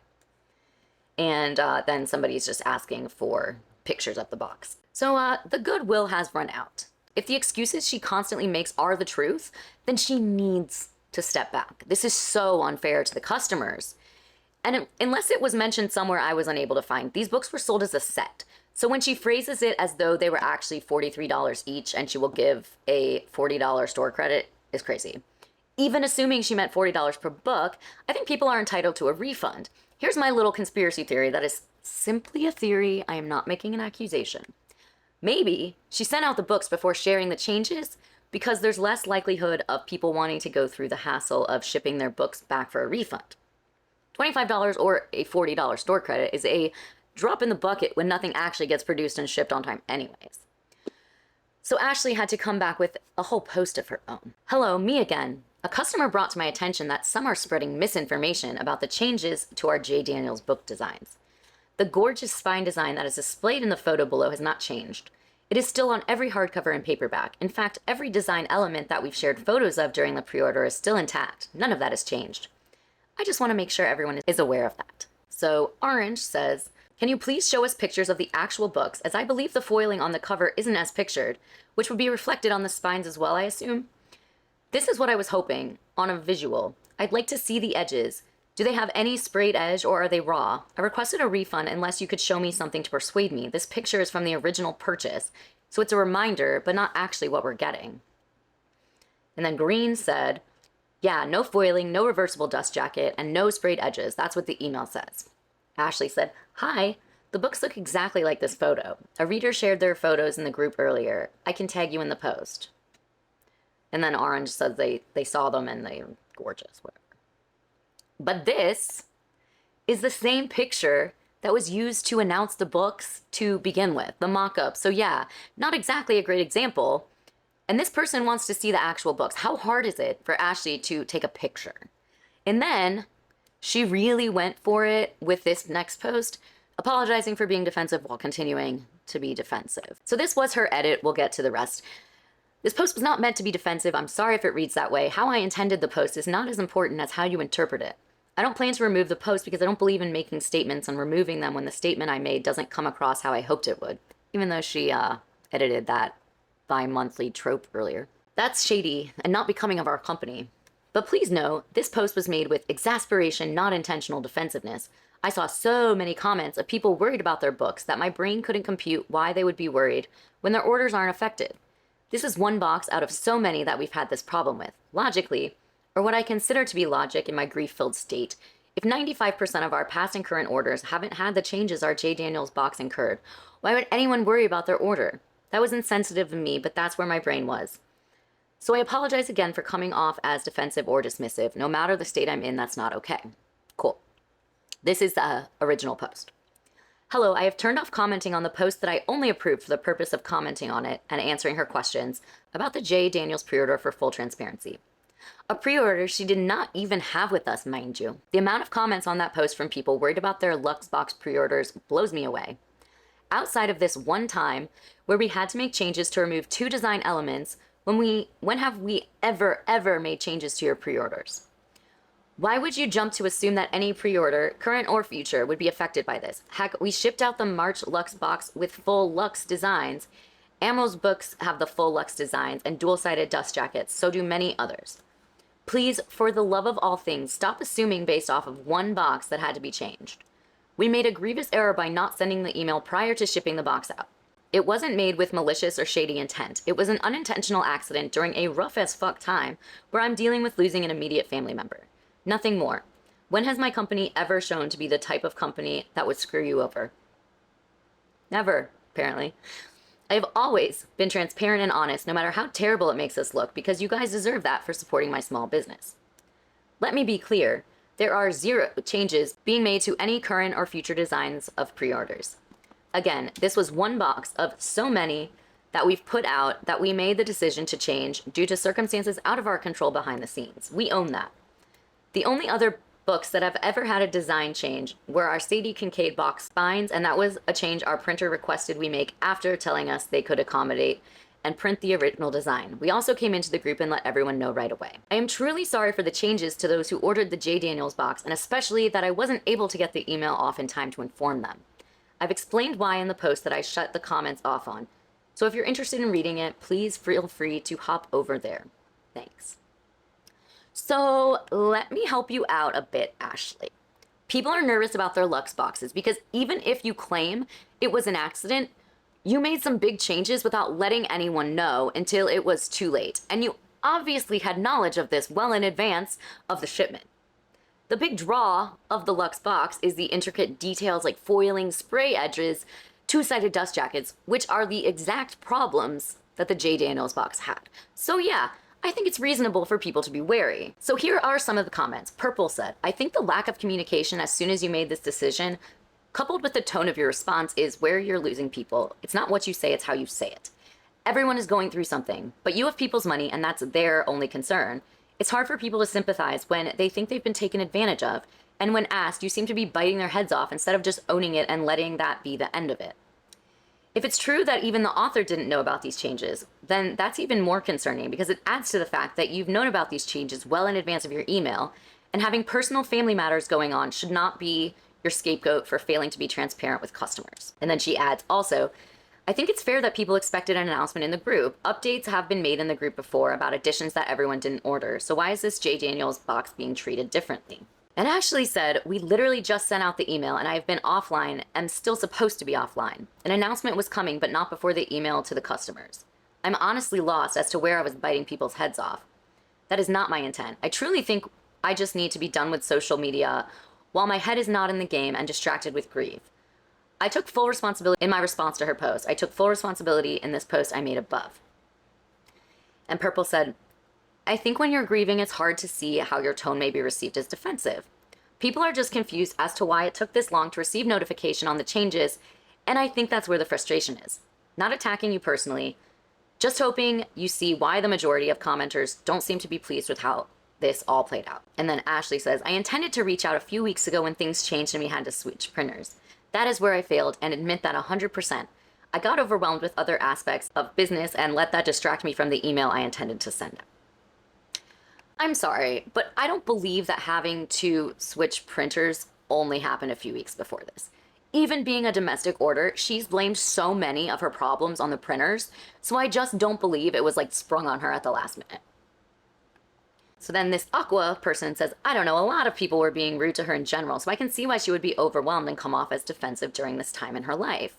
And then somebody's just asking for pictures of the box. So the goodwill has run out. If the excuses she constantly makes are the truth, then she needs to step back. This is so unfair to the customers. And unless it was mentioned somewhere I was unable to find, these books were sold as a set. So when she phrases it as though they were actually $43 each and she will give a $40 store credit is crazy. Even assuming she meant $40 per book, I think people are entitled to a refund. Here's my little conspiracy theory that is simply a theory. I am not making an accusation. Maybe she sent out the books before sharing the changes because there's less likelihood of people wanting to go through the hassle of shipping their books back for a refund. $25 or a $40 store credit is a drop in the bucket when nothing actually gets produced and shipped on time anyways. So Ashley had to come back with a whole post of her own. Hello, me again. A customer brought to my attention that some are spreading misinformation about the changes to our J. Daniels book designs. The gorgeous spine design that is displayed in the photo below has not changed. It is still on every hardcover and paperback. In fact, every design element that we've shared photos of during the pre-order is still intact. None of that has changed. I just want to make sure everyone is aware of that. So Orange says, can you please show us pictures of the actual books, as I believe the foiling on the cover isn't as pictured, which would be reflected on the spines as well, I assume? This is what I was hoping, on a visual. I'd like to see the edges. Do they have any sprayed edge or are they raw? I requested a refund unless you could show me something to persuade me. This picture is from the original purchase, so it's a reminder, but not actually what we're getting. And then Green said, yeah, no foiling, no reversible dust jacket, and no sprayed edges. That's what the email says. Ashley said, hi, the books look exactly like this photo. A reader shared their photos in the group earlier. I can tag you in the post. And then Orange says they saw them and they're gorgeous, whatever. But this is the same picture that was used to announce the books to begin with, the mock-up. So yeah, not exactly a great example. And this person wants to see the actual books. How hard is it for Ashley to take a picture? And then she really went for it with this next post, apologizing for being defensive while continuing to be defensive. So this was her edit. We'll get to the rest. This post was not meant to be defensive. I'm sorry if it reads that way. How I intended the post is not as important as how you interpret it. I don't plan to remove the post because I don't believe in making statements and removing them when the statement I made doesn't come across how I hoped it would, even though she edited that bi-monthly trope earlier. That's shady and not becoming of our company. But please know, this post was made with exasperation, not intentional defensiveness. I saw so many comments of people worried about their books that my brain couldn't compute why they would be worried when their orders aren't affected. This is one box out of so many that we've had this problem with. Logically, or what I consider to be logic in my grief-filled state, if 95% of our past and current orders haven't had the changes our J. Daniels box incurred, why would anyone worry about their order? That was insensitive of me, but that's where my brain was. So I apologize again for coming off as defensive or dismissive. No matter the state I'm in, that's not okay. Cool. This is the original post. Hello, I have turned off commenting on the post that I only approved for the purpose of commenting on it and answering her questions about the J. Daniels pre-order for full transparency. A pre-order she did not even have with us, mind you. The amount of comments on that post from people worried about their Luxbox pre-orders blows me away. Outside of this one time where we had to make changes to remove 2 design elements, when have we ever made changes to your pre-orders? Why would you jump to assume that any pre-order, current or future, would be affected by this? Heck, we shipped out the March Lux box with full Lux designs. Amro's books have the full Lux designs and dual-sided dust jackets, so do many others. Please, for the love of all things, stop assuming based off of one box that had to be changed. We made a grievous error by not sending the email prior to shipping the box out. It wasn't made with malicious or shady intent. It was an unintentional accident during a rough as fuck time where I'm dealing with losing an immediate family member. Nothing more. When has my company ever shown to be the type of company that would screw you over? Never, apparently. I have always been transparent and honest, no matter how terrible it makes us look, because you guys deserve that for supporting my small business. Let me be clear, there are 0 changes being made to any current or future designs of pre-orders. Again, this was one box of so many that we've put out that we made the decision to change due to circumstances out of our control behind the scenes. We own that. The only other books that have ever had a design change were our Sadie Kincaid box spines, and that was a change our printer requested we make after telling us they could accommodate and print the original design. We also came into the group and let everyone know right away. I am truly sorry for the changes to those who ordered the J. Daniels box, and especially that I wasn't able to get the email off in time to inform them. I've explained why in the post that I shut the comments off on. So if you're interested in reading it, please feel free to hop over there. Thanks. So let me help you out a bit, Ashley. People are nervous about their Lux boxes because even if you claim it was an accident, you made some big changes without letting anyone know until it was too late. And you obviously had knowledge of this well in advance of the shipment. The big draw of the Lux box is the intricate details like foiling, spray edges, 2-sided dust jackets, which are the exact problems that the J. Daniels box had. So yeah, I think it's reasonable for people to be wary. So here are some of the comments. Purple said, I think the lack of communication as soon as you made this decision, coupled with the tone of your response, is where you're losing people. It's not what you say, it's how you say it. Everyone is going through something, but you have people's money and that's their only concern. It's hard for people to sympathize when they think they've been taken advantage of, and when asked, you seem to be biting their heads off instead of just owning it and letting that be the end of it. If it's true that even the author didn't know about these changes, then that's even more concerning because it adds to the fact that you've known about these changes well in advance of your email, and having personal family matters going on should not be your scapegoat for failing to be transparent with customers. And then she adds, also, I think it's fair that people expected an announcement in the group. Updates have been made in the group before about additions that everyone didn't order, so why is this J. Daniels box being treated differently? And Ashley said, we literally just sent out the email and I've been offline and still supposed to be offline. An announcement was coming, but not before the email to the customers. I'm honestly lost as to where I was biting people's heads off. That is not my intent. I truly think I just need to be done with social media while my head is not in the game and distracted with grief. I took full responsibility in my response to her post. I took full responsibility in this post I made above. And Purple said, I think when you're grieving, it's hard to see how your tone may be received as defensive. People are just confused as to why it took this long to receive notification on the changes, and I think that's where the frustration is. Not attacking you personally, just hoping you see why the majority of commenters don't seem to be pleased with how this all played out. And then Ashley says, I intended to reach out a few weeks ago when things changed and we had to switch printers. That is where I failed, and admit that 100%. I got overwhelmed with other aspects of business and let that distract me from the email I intended to send out. I'm sorry, but I don't believe that having to switch printers only happened a few weeks before this. Even being a domestic order, she's blamed so many of her problems on the printers, so I just don't believe it was like sprung on her at the last minute. So then this Aqua person says, I don't know, a lot of people were being rude to her in general, so I can see why she would be overwhelmed and come off as defensive during this time in her life.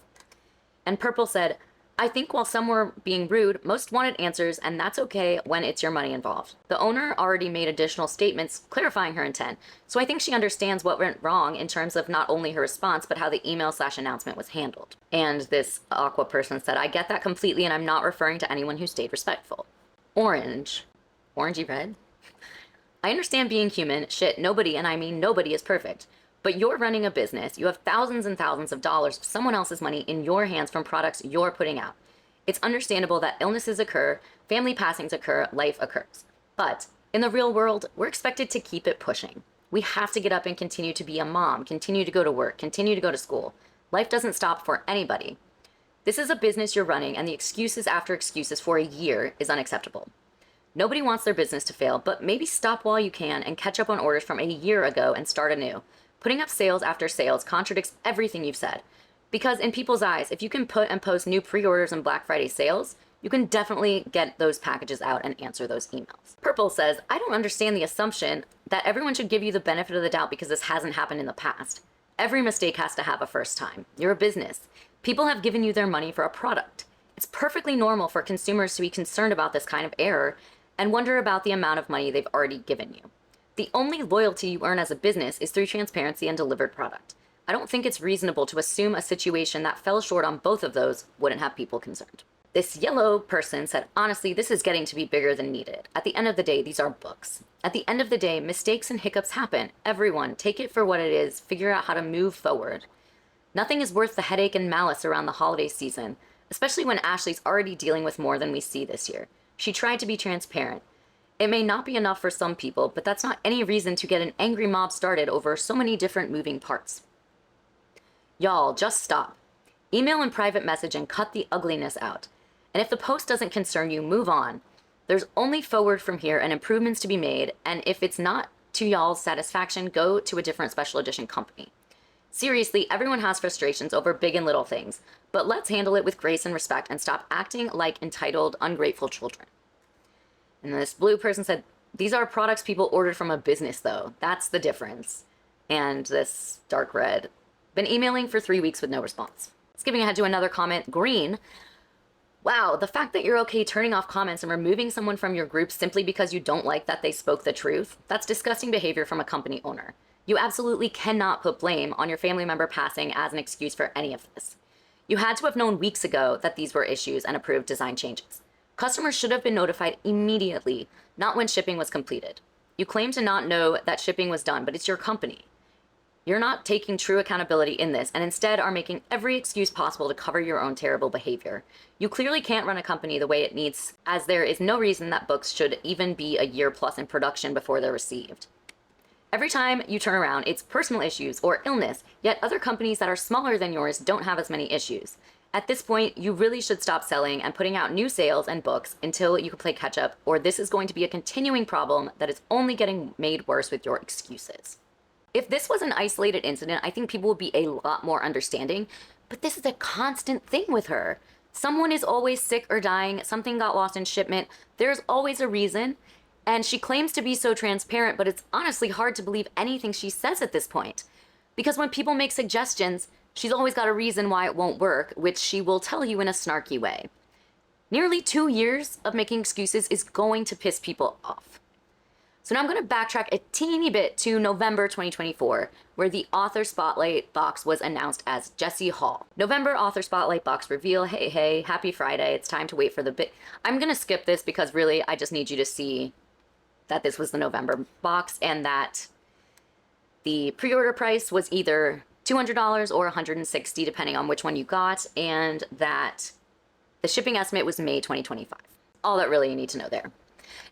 And Purple said, I think while some were being rude, most wanted answers, and that's okay when it's your money involved. The owner already made additional statements clarifying her intent, so I think she understands what went wrong in terms of not only her response, but how the email/announcement was handled. And this Aqua person said, I get that completely, and I'm not referring to anyone who stayed respectful. Orange. Orangey red? I understand being human. Shit, nobody, and I mean nobody, is perfect. But you're running a business. You have thousands and thousands of dollars of someone else's money in your hands from products you're putting out. It's understandable that illnesses occur, family passings occur, life occurs. But in the real world, we're expected to keep it pushing. We have to get up and continue to be a mom, continue to go to work, continue to go to school. Life doesn't stop for anybody. This is a business you're running, and the excuses after excuses for a year is unacceptable. Nobody wants their business to fail, but maybe stop while you can and catch up on orders from a year ago and start anew. Putting up sales after sales contradicts everything you've said. Because in people's eyes, if you can put and post new pre-orders and Black Friday sales, you can definitely get those packages out and answer those emails. Purple says, I don't understand the assumption that everyone should give you the benefit of the doubt because this hasn't happened in the past. Every mistake has to have a first time. You're a business. People have given you their money for a product. It's perfectly normal for consumers to be concerned about this kind of error and wonder about the amount of money they've already given you. The only loyalty you earn as a business is through transparency and delivered product. I don't think it's reasonable to assume a situation that fell short on both of those wouldn't have people concerned. This yellow person said, honestly, this is getting to be bigger than needed. At the end of the day, these are books. At the end of the day, mistakes and hiccups happen. Everyone, take it for what it is, figure out how to move forward. Nothing is worth the headache and malice around the holiday season, especially when Ashley's already dealing with more than we see this year. She tried to be transparent. It may not be enough for some people, but that's not any reason to get an angry mob started over so many different moving parts. Y'all, just stop. Email and private message and cut the ugliness out. And if the post doesn't concern you, move on. There's only forward from here and improvements to be made, and if it's not to y'all's satisfaction, go to a different special edition company. Seriously, everyone has frustrations over big and little things, but let's handle it with grace and respect and stop acting like entitled, ungrateful children. And this blue person said, these are products people ordered from a business, though. That's the difference. And this dark red, been emailing for 3 weeks with no response. Skipping ahead to another comment, green. Wow, the fact that you're okay turning off comments and removing someone from your group simply because you don't like that they spoke the truth, that's disgusting behavior from a company owner. You absolutely cannot put blame on your family member passing as an excuse for any of this. You had to have known weeks ago that these were issues and approved design changes. Customers should have been notified immediately, not when shipping was completed. You claim to not know that shipping was done, but it's your company. You're not taking true accountability in this and instead are making every excuse possible to cover your own terrible behavior. You clearly can't run a company the way it needs, as there is no reason that books should even be a year plus in production before they're received. Every time you turn around, it's personal issues or illness, yet other companies that are smaller than yours don't have as many issues. At this point, you really should stop selling and putting out new sales and books until you can play catch up, or this is going to be a continuing problem that is only getting made worse with your excuses. If this was an isolated incident, I think people would be a lot more understanding, but this is a constant thing with her. Someone is always sick or dying, something got lost in shipment, there's always a reason, and she claims to be so transparent, but it's honestly hard to believe anything she says at this point. Because when people make suggestions, she's always got a reason why it won't work, which she will tell you in a snarky way. Nearly 2 years of making excuses is going to piss people off. So now I'm going to backtrack a teeny bit to November 2024, where the Author Spotlight box was announced as Jessie Hall. November Author Spotlight box reveal. Hey, happy Friday. It's time to wait for the bit. I'm going to skip this because really I just need you to see that this was the November box and that the pre-order price was either $200 or $160, depending on which one you got, and that the shipping estimate was May 2025. All that really you need to know there.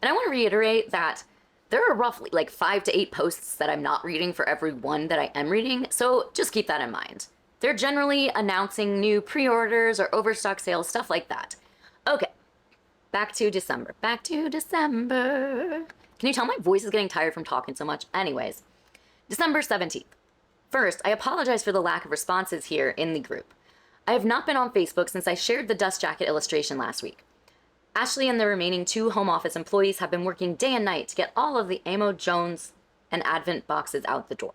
And I want to reiterate that there are roughly like 5 to 8 posts that I'm not reading for every one that I am reading, so just keep that in mind. They're generally announcing new pre-orders or overstock sales, stuff like that. Okay, back to December. Can you tell my voice is getting tired from talking so much? Anyways, December 17th. First, I apologize for the lack of responses here in the group. I have not been on Facebook since I shared the dust jacket illustration last week. Ashley and the remaining 2 home office employees have been working day and night to get all of the Amo Jones and Advent boxes out the door.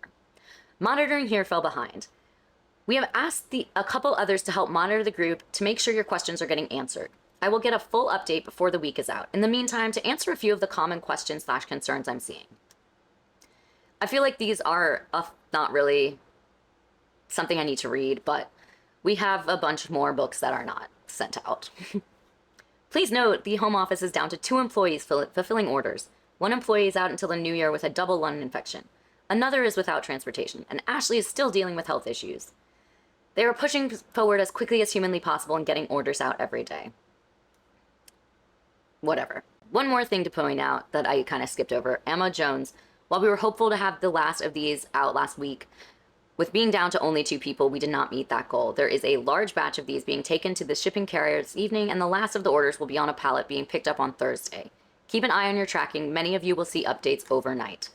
Monitoring here fell behind. We have asked a couple others to help monitor the group to make sure your questions are getting answered. I will get a full update before the week is out. In the meantime, to answer a few of the common questions/concerns I'm seeing. I feel like these are not really something I need to read, but we have a bunch more books that are not sent out. Please note, the home office is down to 2 employees fulfilling orders. 1 employee is out until the new year with a double lung infection. Another is without transportation, and Ashley is still dealing with health issues. They are pushing forward as quickly as humanly possible and getting orders out every day. Whatever. One more thing to point out that I kind of skipped over. Emma Jones, while we were hopeful to have the last of these out last week, with being down to only 2 people, we did not meet that goal. There is a large batch of these being taken to the shipping carrier this evening, and the last of the orders will be on a pallet being picked up on Thursday. Keep an eye on your tracking. Many of you will see updates overnight.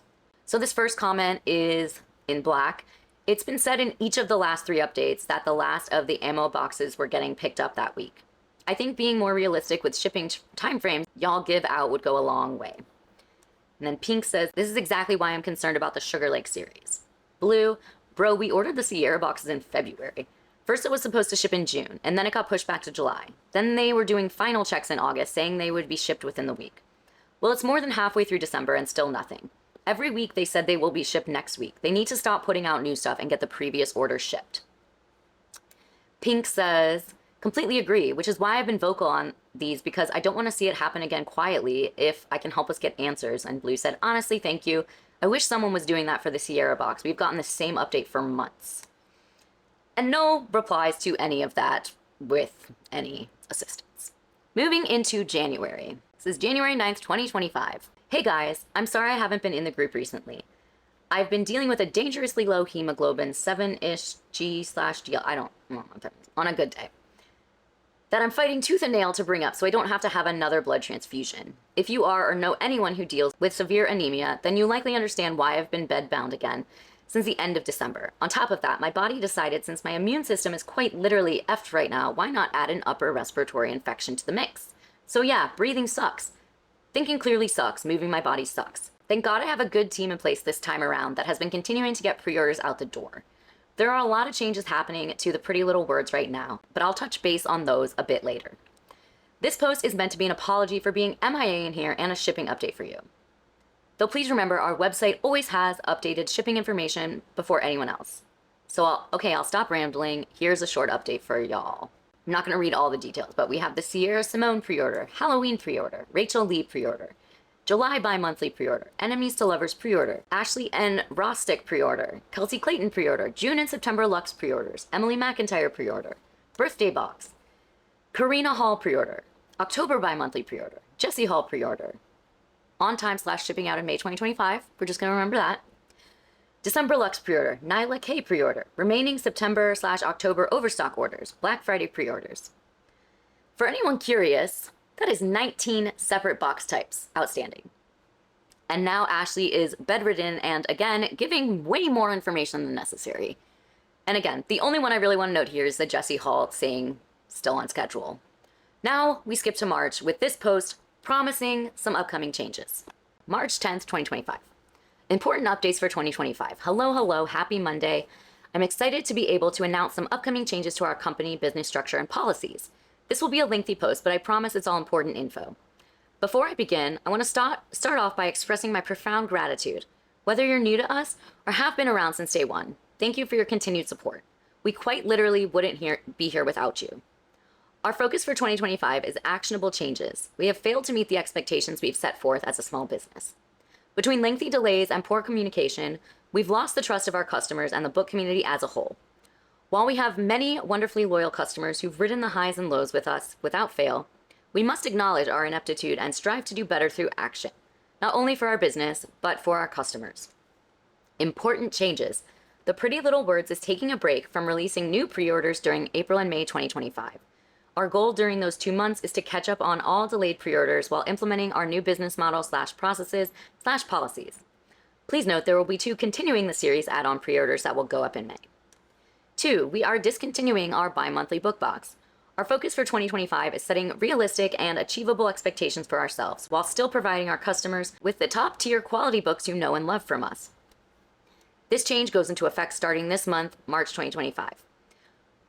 So this first comment is in black. It's been said in each of the last 3 updates that the last of the ammo boxes were getting picked up that week. I think being more realistic with shipping timeframes y'all give out would go a long way. And then Pink says, this is exactly why I'm concerned about the Sugar Lake series. Blue, bro, we ordered the Sierra boxes in February. First it was supposed to ship in June, and then it got pushed back to July. Then they were doing final checks in August, saying they would be shipped within the week. Well, it's more than halfway through December and still nothing. Every week they said they will be shipped next week. They need to stop putting out new stuff and get the previous order shipped. Pink says, completely agree, which is why I've been vocal on these, because I don't want to see it happen again quietly if I can help us get answers. And Blue said, honestly, thank you. I wish someone was doing that for the Sierra box. We've gotten the same update for months. And no replies to any of that with any assistance. Moving into January. This is January 9th, 2025. Hey guys, I'm sorry I haven't been in the group recently. I've been dealing with a dangerously low hemoglobin, 7-ish G/DL, I don't know, on a good day, that I'm fighting tooth and nail to bring up so I don't have to have another blood transfusion. If you are or know anyone who deals with severe anemia, then you likely understand why I've been bedbound again since the end of December. On top of that, my body decided since my immune system is quite literally effed right now, why not add an upper respiratory infection to the mix? So yeah, breathing sucks. Thinking clearly sucks, moving my body sucks. Thank God I have a good team in place this time around that has been continuing to get pre-orders out the door. There are a lot of changes happening to the pretty little words right now, but I'll touch base on those a bit later. This post is meant to be an apology for being MIA in here and a shipping update for you. Though please remember, our website always has updated shipping information before anyone else. So I'll stop rambling. Here's a short update for y'all. I'm not going to read all the details, but we have the Sierra Simone pre-order, Halloween pre-order, Rachel Lee pre-order, July bi-monthly pre-order, Enemies to Lovers pre-order, Ashley N. Rostick pre-order, Kelsey Clayton pre-order, June and September Lux pre-orders, Emily McIntyre pre-order, Birthday Box, Karina Hall pre-order, October bi-monthly pre-order, Jessie Hall pre-order, on time / shipping out in May 2025, we're just going to remember that, December Lux pre-order, Nyla K pre-order, remaining September / October overstock orders, Black Friday pre-orders. For anyone curious, that is 19 separate box types outstanding. And now Ashley is bedridden and again, giving way more information than necessary. And again, the only one I really want to note here is the Jessie Hall saying still on schedule. Now we skip to March with this post promising some upcoming changes. March 10th, 2025. Important updates for 2025. Hello, happy Monday. I'm excited to be able to announce some upcoming changes to our company, business structure, and policies. This will be a lengthy post, but I promise it's all important info. Before I begin, I want to start off by expressing my profound gratitude. Whether you're new to us or have been around since day one, thank you for your continued support. We quite literally wouldn't be here without you. Our focus for 2025 is actionable changes. We have failed to meet the expectations we've set forth as a small business. Between lengthy delays and poor communication, we've lost the trust of our customers and the book community as a whole. While we have many wonderfully loyal customers who've ridden the highs and lows with us without fail, we must acknowledge our ineptitude and strive to do better through action, not only for our business, but for our customers. Important changes. The Pretty Little Words is taking a break from releasing new pre-orders during April and May 2025. Our goal during those 2 months is to catch up on all delayed pre-orders while implementing our new business model / processes / policies. Please note there will be 2 continuing the series add-on pre-orders that will go up in May. 2, we are discontinuing our bi-monthly book box. Our focus for 2025 is setting realistic and achievable expectations for ourselves while still providing our customers with the top-tier quality books you know and love from us. This change goes into effect starting this month, March 2025.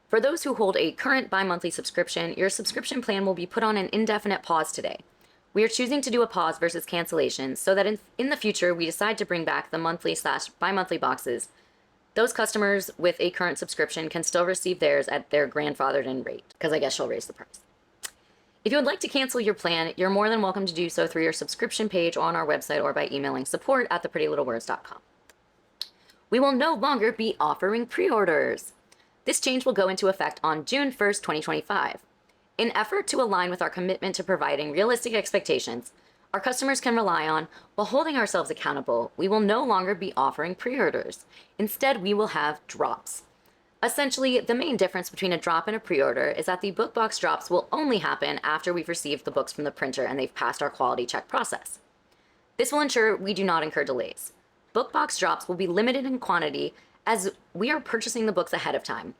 For those who hold a current bi-monthly subscription, your subscription plan will be put on an indefinite pause today. We are choosing to do a pause versus cancellation so that in the future we decide to bring back the monthly / bi-monthly boxes. Those customers with a current subscription can still receive theirs at their grandfathered in rate, because I guess she'll raise the price. If you would like to cancel your plan, you're more than welcome to do so through your subscription page on our website or by emailing support@theprettylittlewords.com. We will no longer be offering pre-orders. This change will go into effect on June 1st, 2025. In effort to align with our commitment to providing realistic expectations our customers can rely on while holding ourselves accountable, we will no longer be offering pre-orders. Instead, we will have drops. Essentially, the main difference between a drop and a pre-order is that the book box drops will only happen after we've received the books from the printer and they've passed our quality check process. This will ensure we do not incur delays. Book box drops will be limited in quantity as we are purchasing the books ahead of time.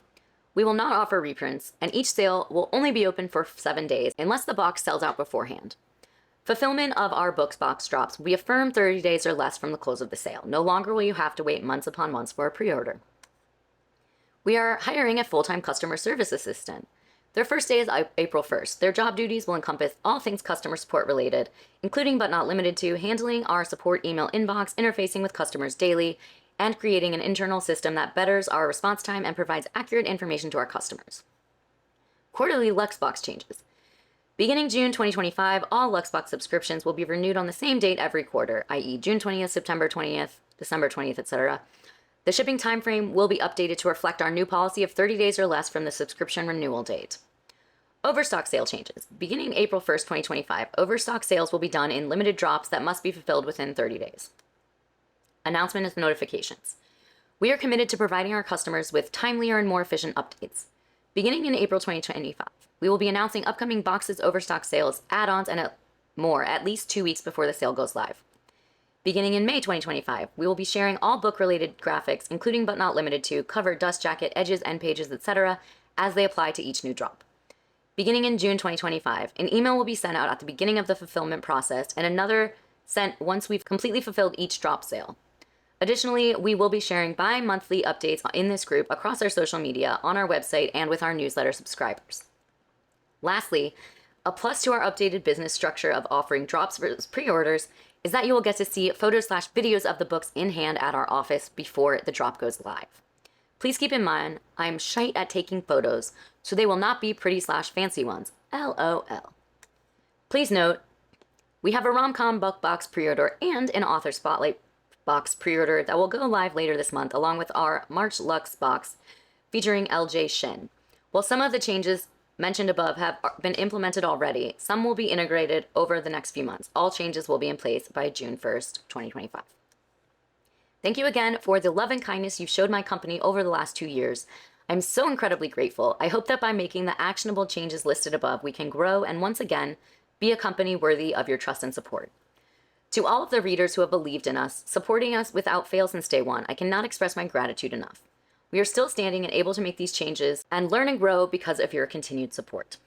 We will not offer reprints, and each sale will only be open for 7 days unless the box sells out beforehand. Fulfillment of our books box drops will be a firm 30 days or less from the close of the sale. No longer will you have to wait months upon months for a pre-order. We are hiring a full-time customer service assistant. Their first day is April 1st. Their job duties will encompass all things customer support related, including but not limited to handling our support email inbox, interfacing with customers daily, and creating an internal system that betters our response time and provides accurate information to our customers. Quarterly Luxbox changes. Beginning June 2025, all Luxbox subscriptions will be renewed on the same date every quarter, i.e. June 20th, September 20th, December 20th, etc. The shipping timeframe will be updated to reflect our new policy of 30 days or less from the subscription renewal date. Overstock sale changes. Beginning April 1st, 2025, overstock sales will be done in limited drops that must be fulfilled within 30 days. Announcement and notifications. We are committed to providing our customers with timelier and more efficient updates. Beginning in April 2025, we will be announcing upcoming boxes, overstock sales, add-ons, and more at least 2 weeks before the sale goes live. Beginning in May 2025, we will be sharing all book-related graphics, including but not limited to cover, dust jacket, edges, end pages, etc., as they apply to each new drop. Beginning in June 2025, an email will be sent out at the beginning of the fulfillment process and another sent once we've completely fulfilled each drop sale. Additionally, we will be sharing bi-monthly updates in this group across our social media, on our website, and with our newsletter subscribers. Lastly, a plus to our updated business structure of offering drops versus pre-orders is that you will get to see photos / videos of the books in hand at our office before the drop goes live. Please keep in mind, I'm shite at taking photos, so they will not be pretty / fancy ones. LOL. Please note, we have a rom-com book box pre-order and an author spotlight box pre-order that will go live later this month, along with our March Lux box featuring LJ Shin. While some of the changes mentioned above have been implemented already, some will be integrated over the next few months. All changes will be in place by June 1st, 2025. Thank you again for the love and kindness you've showed my company over the last 2 years. I'm so incredibly grateful. I hope that by making the actionable changes listed above, we can grow and once again, be a company worthy of your trust and support. To all of the readers who have believed in us, supporting us without fail since day one, I cannot express my gratitude enough. We are still standing and able to make these changes and learn and grow because of your continued support.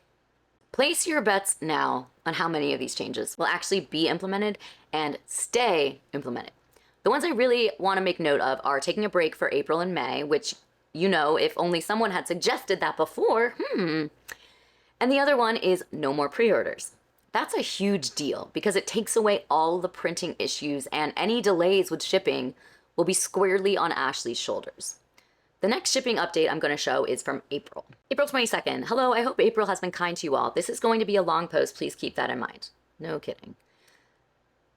Place your bets now on how many of these changes will actually be implemented and stay implemented. The ones I really want to make note of are taking a break for April and May, which, you know, if only someone had suggested that before, And the other one is no more pre-orders. That's a huge deal because it takes away all the printing issues, and any delays with shipping will be squarely on Ashley's shoulders. The next shipping update I'm going to show is from April. April 22nd. Hello, I hope April has been kind to you all. This is going to be a long post. Please keep that in mind. No kidding.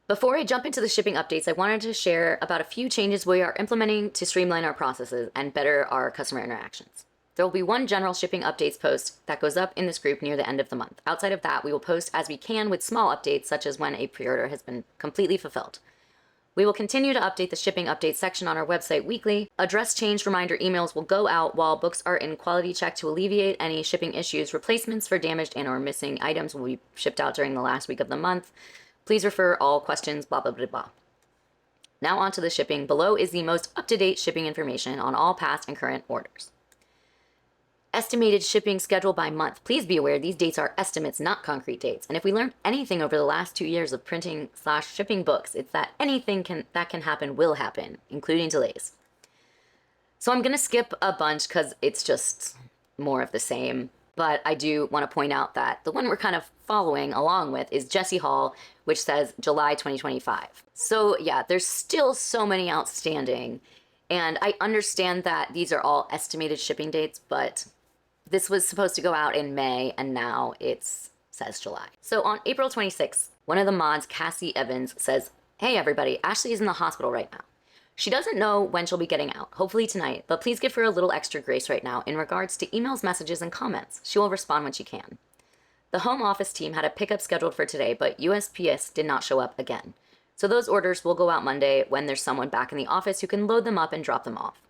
Before I jump into the shipping updates, I wanted to share about a few changes we are implementing to streamline our processes and better our customer interactions. There will be one general shipping updates post that goes up in this group near the end of the month. Outside of that, we will post as we can with small updates, such as when a pre-order has been completely fulfilled. We will continue to update the shipping update section on our website weekly. Address change reminder emails will go out while books are in quality check to alleviate any shipping issues. Replacements for damaged and or missing items will be shipped out during the last week of the month. Please refer all questions, blah, blah, blah, blah. Now on to the shipping. Below is the most up-to-date shipping information on all past and current orders. Estimated shipping schedule by month. Please be aware these dates are estimates, not concrete dates. And if we learned anything over the last 2 years of printing/shipping books, it's that anything that can happen will happen, including delays. So I'm going to skip a bunch because it's just more of the same. But I do want to point out that the one we're kind of following along with is Jesse Hall, which says July 2025. So yeah, there's still so many outstanding. And I understand that these are all estimated shipping dates, but this was supposed to go out in May, and now it says July. So on April 26th, one of the mods, Cassie Evans, says, "Hey everybody, Ashley is in the hospital right now. She doesn't know when she'll be getting out, hopefully tonight, but please give her a little extra grace right now in regards to emails, messages, and comments. She will respond when she can. The home office team had a pickup scheduled for today, but USPS did not show up again. So those orders will go out Monday when there's someone back in the office who can load them up and drop them off.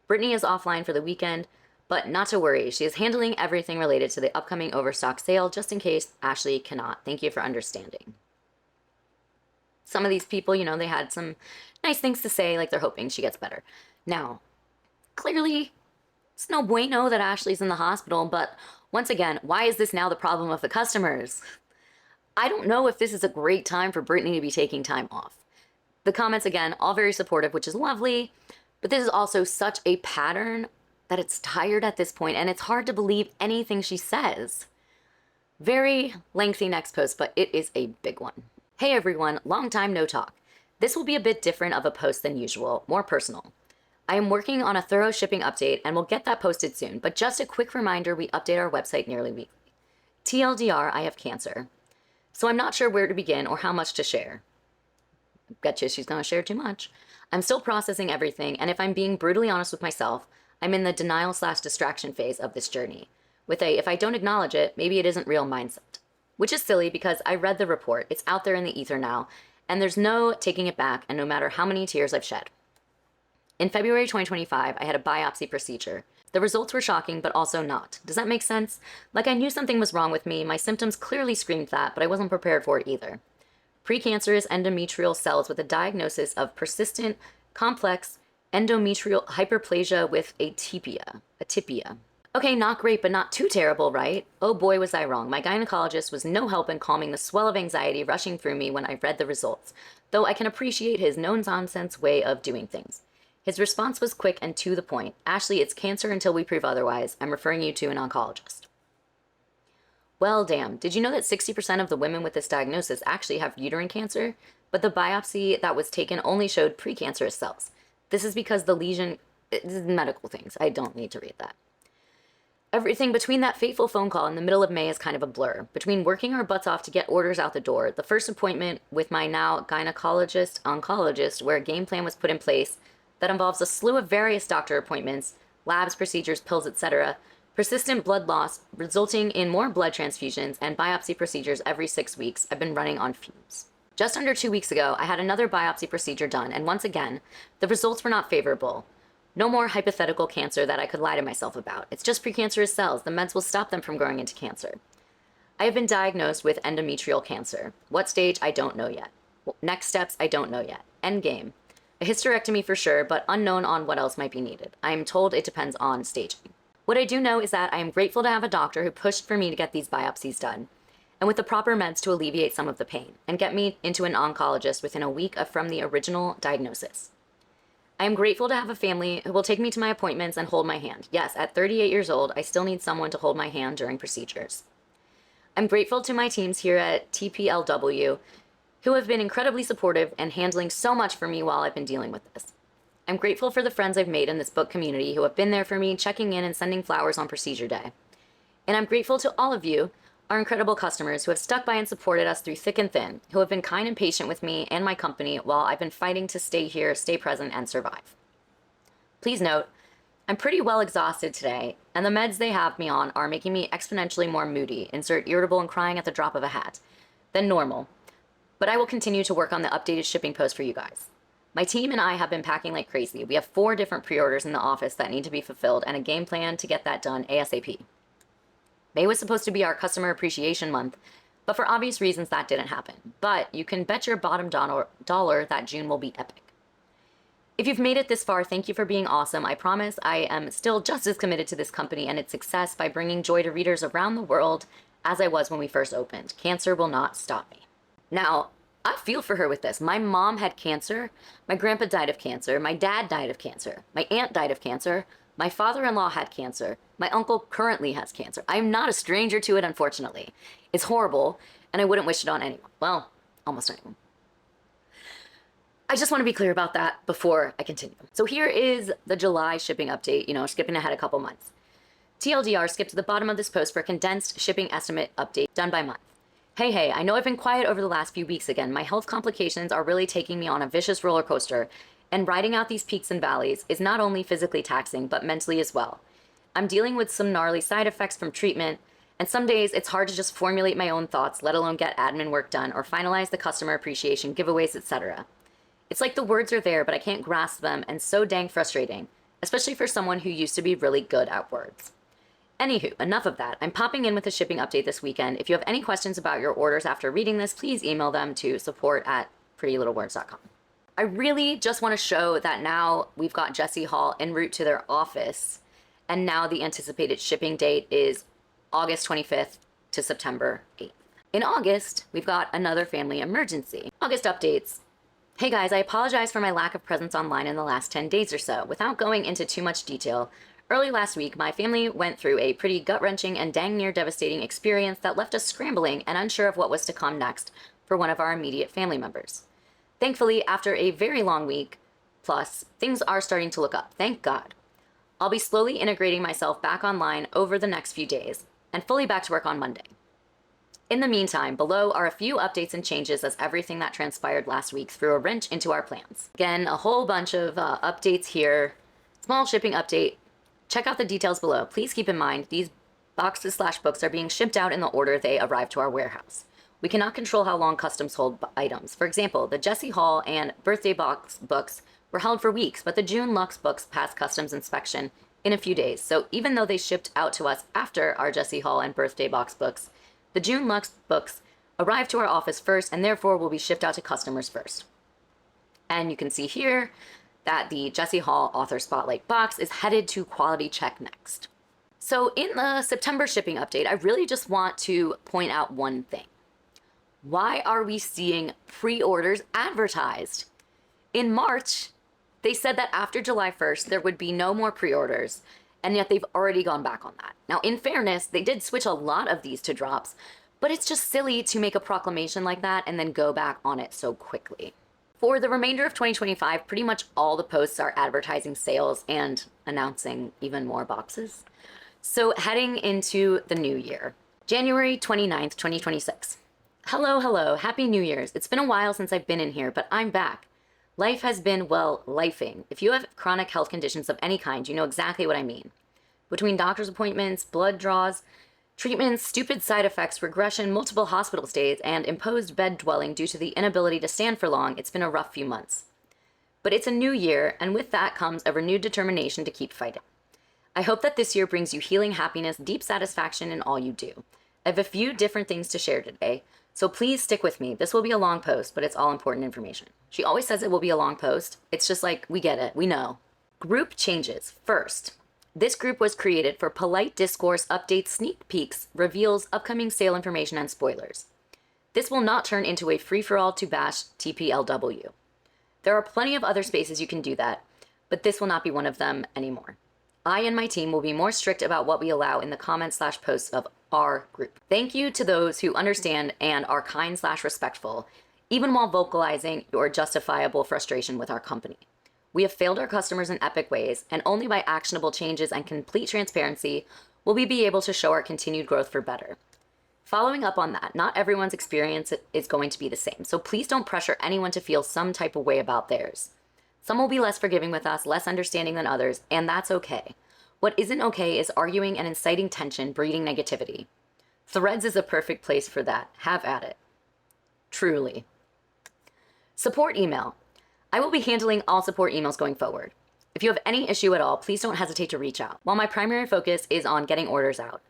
Brittany is offline for the weekend, but not to worry. She is handling everything related to the upcoming overstock sale just in case Ashley cannot. Thank you for understanding." Some of these people, you know, they had some nice things to say, like they're hoping she gets better. Now, clearly, it's no bueno that Ashley's in the hospital, but once again, why is this now the problem of the customers? I don't know if this is a great time for Brittany to be taking time off. The comments, again, all very supportive, which is lovely, but this is also such a pattern that it's tired at this point, and it's hard to believe anything she says. Very lengthy next post, but it is a big one. "Hey everyone, long time no talk. This will be a bit different of a post than usual, more personal. I am working on a thorough shipping update and will get that posted soon, but just a quick reminder, we update our website nearly weekly. TLDR, I have cancer. So I'm not sure where to begin or how much to share." Betcha she's gonna share too much. "I'm still processing everything, and if I'm being brutally honest with myself, I'm in the denial/distraction phase of this journey, with a if I don't acknowledge it, maybe it isn't real mindset. Which is silly because I read the report, it's out there in the ether now, and there's no taking it back, and no matter how many tears I've shed. In February 2025, I had a biopsy procedure. The results were shocking, but also not. Does that make sense? Like I knew something was wrong with me, my symptoms clearly screamed that, but I wasn't prepared for it either. Precancerous endometrial cells with a diagnosis of persistent, complex endometrial hyperplasia with atypia. Okay, not great, but not too terrible, right? Oh boy, was I wrong. My gynecologist was no help in calming the swell of anxiety rushing through me when I read the results, though I can appreciate his no-nonsense way of doing things. His response was quick and to the point. "Ashley, it's cancer until we prove otherwise. I'm referring you to an oncologist." Well, damn. Did you know that 60% of the women with this diagnosis actually have uterine cancer? But the biopsy that was taken only showed precancerous cells. This is because the lesion, this is medical things. I don't need to read that. Everything between that fateful phone call in the middle of May is kind of a blur. Between working our butts off to get orders out the door, the first appointment with my now oncologist, where a game plan was put in place that involves a slew of various doctor appointments, labs, procedures, pills, etc., persistent blood loss resulting in more blood transfusions, and biopsy procedures every 6 weeks, I've been running on fumes. Just under 2 weeks ago, I had another biopsy procedure done, and once again, the results were not favorable. No more hypothetical cancer that I could lie to myself about. It's just precancerous cells. The meds will stop them from growing into cancer. I have been diagnosed with endometrial cancer. What stage? I don't know yet. Next steps? I don't know yet. End game. A hysterectomy for sure, but unknown on what else might be needed. I am told it depends on staging. What I do know is that I am grateful to have a doctor who pushed for me to get these biopsies done, and with the proper meds to alleviate some of the pain, and get me into an oncologist within a week from the original diagnosis. I am grateful to have a family who will take me to my appointments and hold my hand. Yes, at 38 years old, I still need someone to hold my hand during procedures. I'm grateful to my teams here at TPLW, who have been incredibly supportive and handling so much for me while I've been dealing with this. I'm grateful for the friends I've made in this book community who have been there for me, checking in and sending flowers on procedure day. And I'm grateful to all of you, our incredible customers who have stuck by and supported us through thick and thin, who have been kind and patient with me and my company while I've been fighting to stay here, stay present, and survive. Please note, I'm pretty well exhausted today, and the meds they have me on are making me exponentially more moody, insert irritable and crying at the drop of a hat, than normal. But I will continue to work on the updated shipping post for you guys. My team and I have been packing like crazy. We have 4 different pre-orders in the office that need to be fulfilled and a game plan to get that done ASAP. May was supposed to be our customer appreciation month, but for obvious reasons that didn't happen. But you can bet your bottom dollar that June will be epic. If you've made it this far, thank you for being awesome. I promise I am still just as committed to this company and its success by bringing joy to readers around the world as I was when we first opened. Cancer will not stop me. Now, I feel for her with this. My mom had cancer. My grandpa died of cancer. My dad died of cancer. My aunt died of cancer. My father-in-law had cancer. My uncle currently has cancer. I'm not a stranger to it, unfortunately. It's horrible, and I wouldn't wish it on anyone. Well, almost anyone. I just want to be clear about that before I continue. So here is the July shipping update, skipping ahead a couple months. TLDR, skip to the bottom of this post for a condensed shipping estimate update done by month. Hey, I know I've been quiet over the last few weeks again. My health complications are really taking me on a vicious roller coaster, and riding out these peaks and valleys is not only physically taxing, but mentally as well. I'm dealing with some gnarly side effects from treatment, and some days it's hard to just formulate my own thoughts, let alone get admin work done or finalize the customer appreciation giveaways, etc. It's like the words are there, but I can't grasp them, and so dang frustrating, especially for someone who used to be really good at words. Anywho, enough of that. I'm popping in with a shipping update this weekend. If you have any questions about your orders after reading this, please email them to support@prettylittlewords.com. I really just want to show that now we've got Jessie Hall en route to their office, and now the anticipated shipping date is August 25th to September 8th. In August, we've got another family emergency. August updates. Hey guys, I apologize for my lack of presence online in the last 10 days or so. Without going into too much detail, early last week, my family went through a pretty gut-wrenching and dang near devastating experience that left us scrambling and unsure of what was to come next for one of our immediate family members. Thankfully, after a very long week, plus, things are starting to look up, thank God. I'll be slowly integrating myself back online over the next few days, and fully back to work on Monday. In the meantime, below are a few updates and changes as everything that transpired last week threw a wrench into our plans. Again, a whole bunch of updates here. Small shipping update. Check out the details below. Please keep in mind, these boxes/books are being shipped out in the order they arrive to our warehouse. We cannot control how long customs hold items. For example, the Jessie Hall and birthday box books were held for weeks, but the June Luxe books passed customs inspection in a few days. So even though they shipped out to us after our Jessie Hall and birthday box books, the June Luxe books arrived to our office first and therefore will be shipped out to customers first. And you can see here that the Jessie Hall Author Spotlight box is headed to quality check next. So in the September shipping update, I really just want to point out one thing. Why are we seeing pre-orders advertised? In March, they said that after July 1st, there would be no more pre-orders, and yet they've already gone back on that. Now, in fairness, they did switch a lot of these to drops, but it's just silly to make a proclamation like that and then go back on it so quickly. For the remainder of 2025, pretty much all the posts are advertising sales and announcing even more boxes. So heading into the new year, January 29th, 2026. Hello, Happy New Year's. It's been a while since I've been in here, but I'm back. Life has been, well, lifing. If you have chronic health conditions of any kind, you know exactly what I mean. Between doctor's appointments, blood draws, treatments, stupid side effects, regression, multiple hospital stays, and imposed bed dwelling due to the inability to stand for long, it's been a rough few months. But it's a new year, and with that comes a renewed determination to keep fighting. I hope that this year brings you healing, happiness, deep satisfaction in all you do. I have a few different things to share today, so please stick with me. This will be a long post, but it's all important information. She always says it will be a long post. It's just like, we get it, we know. Group changes. First, this group was created for polite discourse, updates, sneak peeks, reveals, upcoming sale information, and spoilers. This will not turn into a free-for-all to bash TPLW. There are plenty of other spaces you can do that, but this will not be one of them anymore. I and my team will be more strict about what we allow in the comments/posts of our group. Thank you to those who understand and are kind/respectful, even while vocalizing your justifiable frustration with our company. We have failed our customers in epic ways, and only by actionable changes and complete transparency will we be able to show our continued growth for better. Following up on that, not everyone's experience is going to be the same, so please don't pressure anyone to feel some type of way about theirs. Some will be less forgiving with us, less understanding than others, and that's okay. What isn't okay is arguing and inciting tension, breeding negativity. Threads is a perfect place for that. Have at it. Truly. Support email. I will be handling all support emails going forward. If you have any issue at all, please don't hesitate to reach out. While my primary focus is on getting orders out,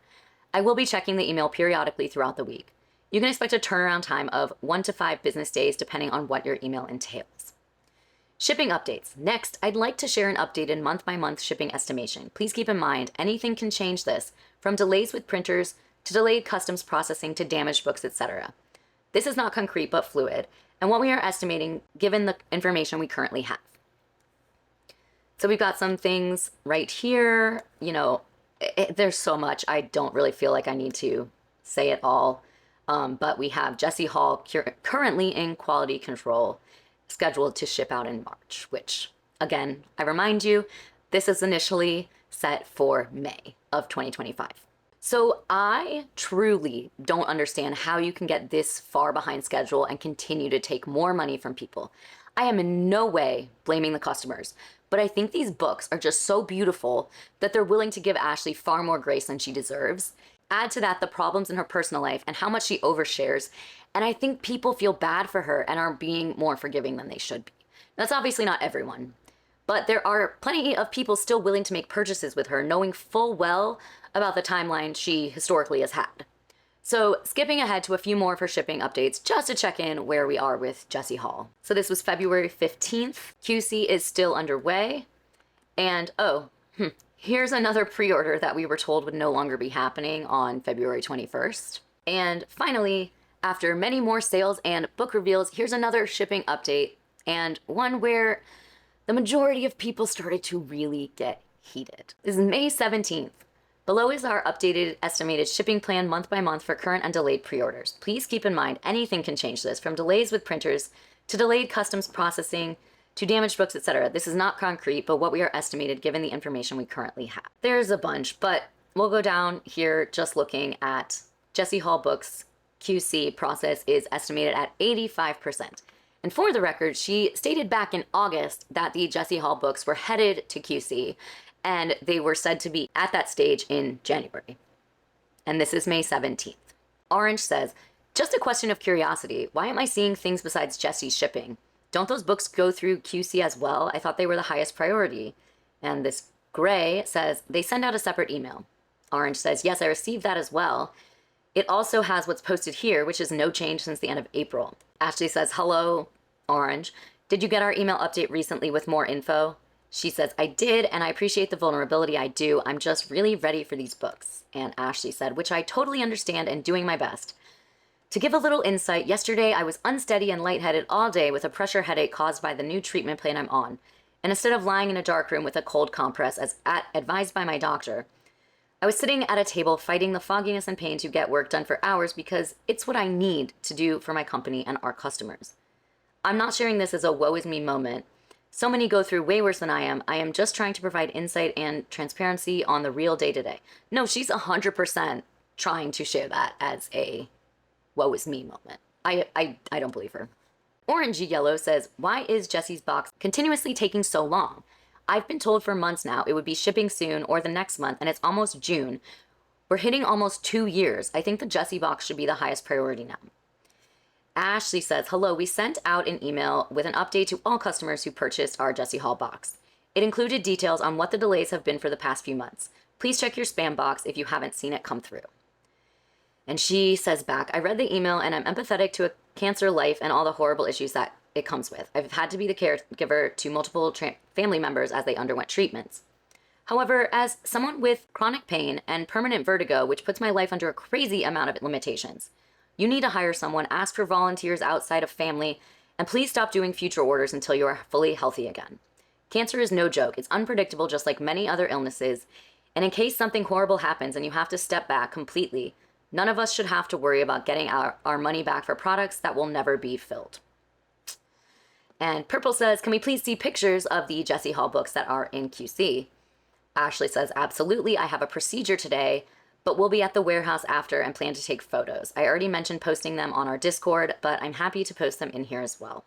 I will be checking the email periodically throughout the week. You can expect a turnaround time of 1 to 5 business days depending on what your email entails. Shipping updates. Next, I'd like to share an updated month-by-month shipping estimation. Please keep in mind, anything can change this, from delays with printers to delayed customs processing to damaged books, etc. This is not concrete but fluid, and what we are estimating given the information we currently have. So we've got some things right here. There's so much. I don't really feel like I need to say it all. But we have Jessie Hall currently in quality control, scheduled to ship out in March, which, again, I remind you, this is initially set for May of 2025. So I truly don't understand how you can get this far behind schedule and continue to take more money from people. I am in no way blaming the customers, but I think these books are just so beautiful that they're willing to give Ashley far more grace than she deserves. Add to that the problems in her personal life and how much she overshares, and I think people feel bad for her and are being more forgiving than they should be. That's obviously not everyone, but there are plenty of people still willing to make purchases with her, knowing full well about the timeline she historically has had. So skipping ahead to a few more of her shipping updates, just to check in where we are with Jessie Hall. So this was February 15th. QC is still underway. And here's another pre-order that we were told would no longer be happening on February 21st. And finally, after many more sales and book reveals, here's another shipping update, and one where the majority of people started to really get heated. This is May 17th. Below is our updated estimated shipping plan month by month for current and delayed pre-orders. Please keep in mind anything can change this, from delays with printers to delayed customs processing to damaged books, etc. This is not concrete, but what we are estimated given the information we currently have. There's a bunch, but we'll go down here just looking at Jessie Hall books. QC process is estimated at 85%. And for the record, she stated back in August that the Jessie Hall books were headed to QC, and they were said to be at that stage in January. And this is May 17th. Orange says, just a question of curiosity, why am I seeing things besides Jessie's shipping? Don't those books go through QC as well? I thought they were the highest priority. And this gray says, they send out a separate email. Orange says, yes, I received that as well. It also has what's posted here, which is no change since the end of April. Ashley says, hello, Orange. Did you get our email update recently with more info? She says, I did, and I appreciate the vulnerability. I do. I'm just really ready for these books. And Ashley said, which I totally understand and doing my best. To give a little insight, yesterday I was unsteady and lightheaded all day with a pressure headache caused by the new treatment plan I'm on. And instead of lying in a dark room with a cold compress as advised by my doctor, I was sitting at a table fighting the fogginess and pain to get work done for hours because it's what I need to do for my company and our customers. I'm not sharing this as a woe is me moment. So many go through way worse than I am. I am just trying to provide insight and transparency on the real day-to-day. No, she's 100% trying to share that as a woe is me moment. I don't believe her. Orangey Yellow says, why is Jessie's box continuously taking so long? I've been told for months now it would be shipping soon or the next month, and it's almost June. We're hitting almost 2 years. I think the Jessie box should be the highest priority now. Ashley says, hello, we sent out an email with an update to all customers who purchased our Jessie Hall box. It included details on what the delays have been for the past few months. Please check your spam box if you haven't seen it come through. And she says back, I read the email and I'm empathetic to a cancer life and all the horrible issues that it comes with. I've had to be the caregiver to multiple family members as they underwent treatments. However, as someone with chronic pain and permanent vertigo, which puts my life under a crazy amount of limitations, you need to hire someone, ask for volunteers outside of family, and please stop doing future orders until you are fully healthy again. Cancer is no joke. It's unpredictable just like many other illnesses. And in case something horrible happens and you have to step back completely, none of us should have to worry about getting our money back for products that will never be filled. And Purple says, can we please see pictures of the Jessie Hall books that are in QC? Ashley says, absolutely. I have a procedure today, but we'll be at the warehouse after and plan to take photos. I already mentioned posting them on our Discord, but I'm happy to post them in here as well.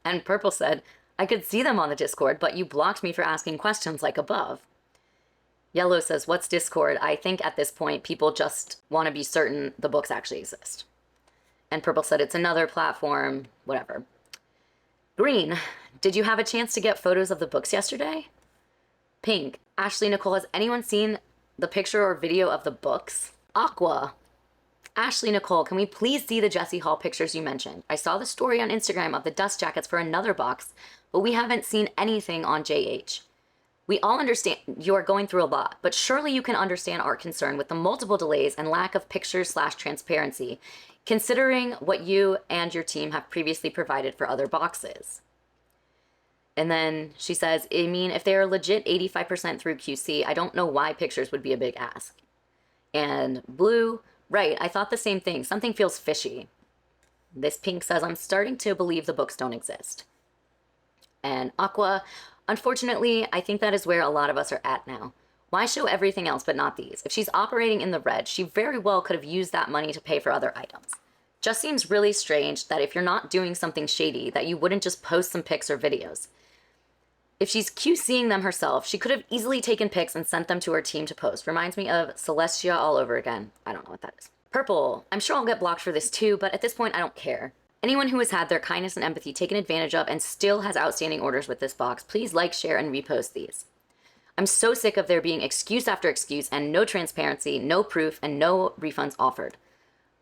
And Purple said, I could see them on the Discord, but you blocked me for asking questions like above. Yellow says, what's Discord? I think at this point, people just want to be certain the books actually exist. And Purple said, it's another platform, whatever. Green, did you have a chance to get photos of the books yesterday? Pink, Ashley Nicole, has anyone seen the picture or video of the books? Aqua, Ashley Nicole, can we please see the Jessie Hall pictures you mentioned? I saw the story on Instagram of the dust jackets for another box, but we haven't seen anything on JH. We all understand you are going through a lot, but surely you can understand our concern with the multiple delays and lack of pictures/transparency, considering what you and your team have previously provided for other boxes. And then she says, I mean, if they are legit 85% through QC, I don't know why pictures would be a big ask. And Blue, right, I thought the same thing. Something feels fishy. This Pink says, I'm starting to believe the books don't exist. And Aqua, unfortunately, I think that is where a lot of us are at now. Why show everything else but not these? If she's operating in the red, she very well could have used that money to pay for other items. Just seems really strange that if you're not doing something shady, that you wouldn't just post some pics or videos. If she's QCing them herself, she could have easily taken pics and sent them to her team to post. Reminds me of Celestia all over again. I don't know what that is. Purple, I'm sure I'll get blocked for this too, but at this point I don't care. Anyone who has had their kindness and empathy taken advantage of and still has outstanding orders with this box, please like, share, and repost these. I'm so sick of there being excuse after excuse and no transparency, no proof, and no refunds offered.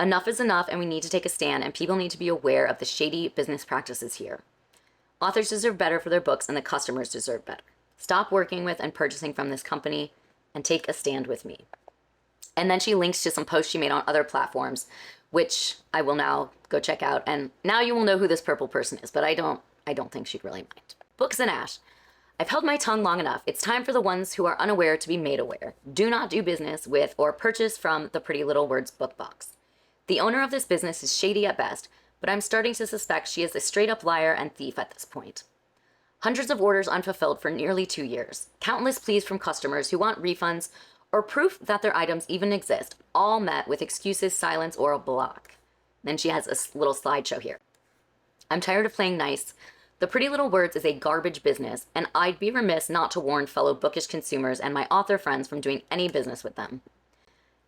Enough is enough, and we need to take a stand, and people need to be aware of the shady business practices here. Authors deserve better for their books, and the customers deserve better. Stop working with and purchasing from this company and take a stand with me. And then she links to some posts she made on other platforms, which I will now go check out. And now you will know who this purple person is, but I don't think she'd really mind. Books and Ash. I've held my tongue long enough. It's time for the ones who are unaware to be made aware. Do not do business with or purchase from the Pretty Little Words book box. The owner of this business is shady at best, but I'm starting to suspect she is a straight-up liar and thief at this point. Hundreds of orders unfulfilled for nearly 2 years. Countless pleas from customers who want refunds or proof that their items even exist, all met with excuses, silence, or a block. Then she has a little slideshow here. I'm tired of playing nice. The Pretty Little Words is a garbage business, and I'd be remiss not to warn fellow bookish consumers and my author friends from doing any business with them.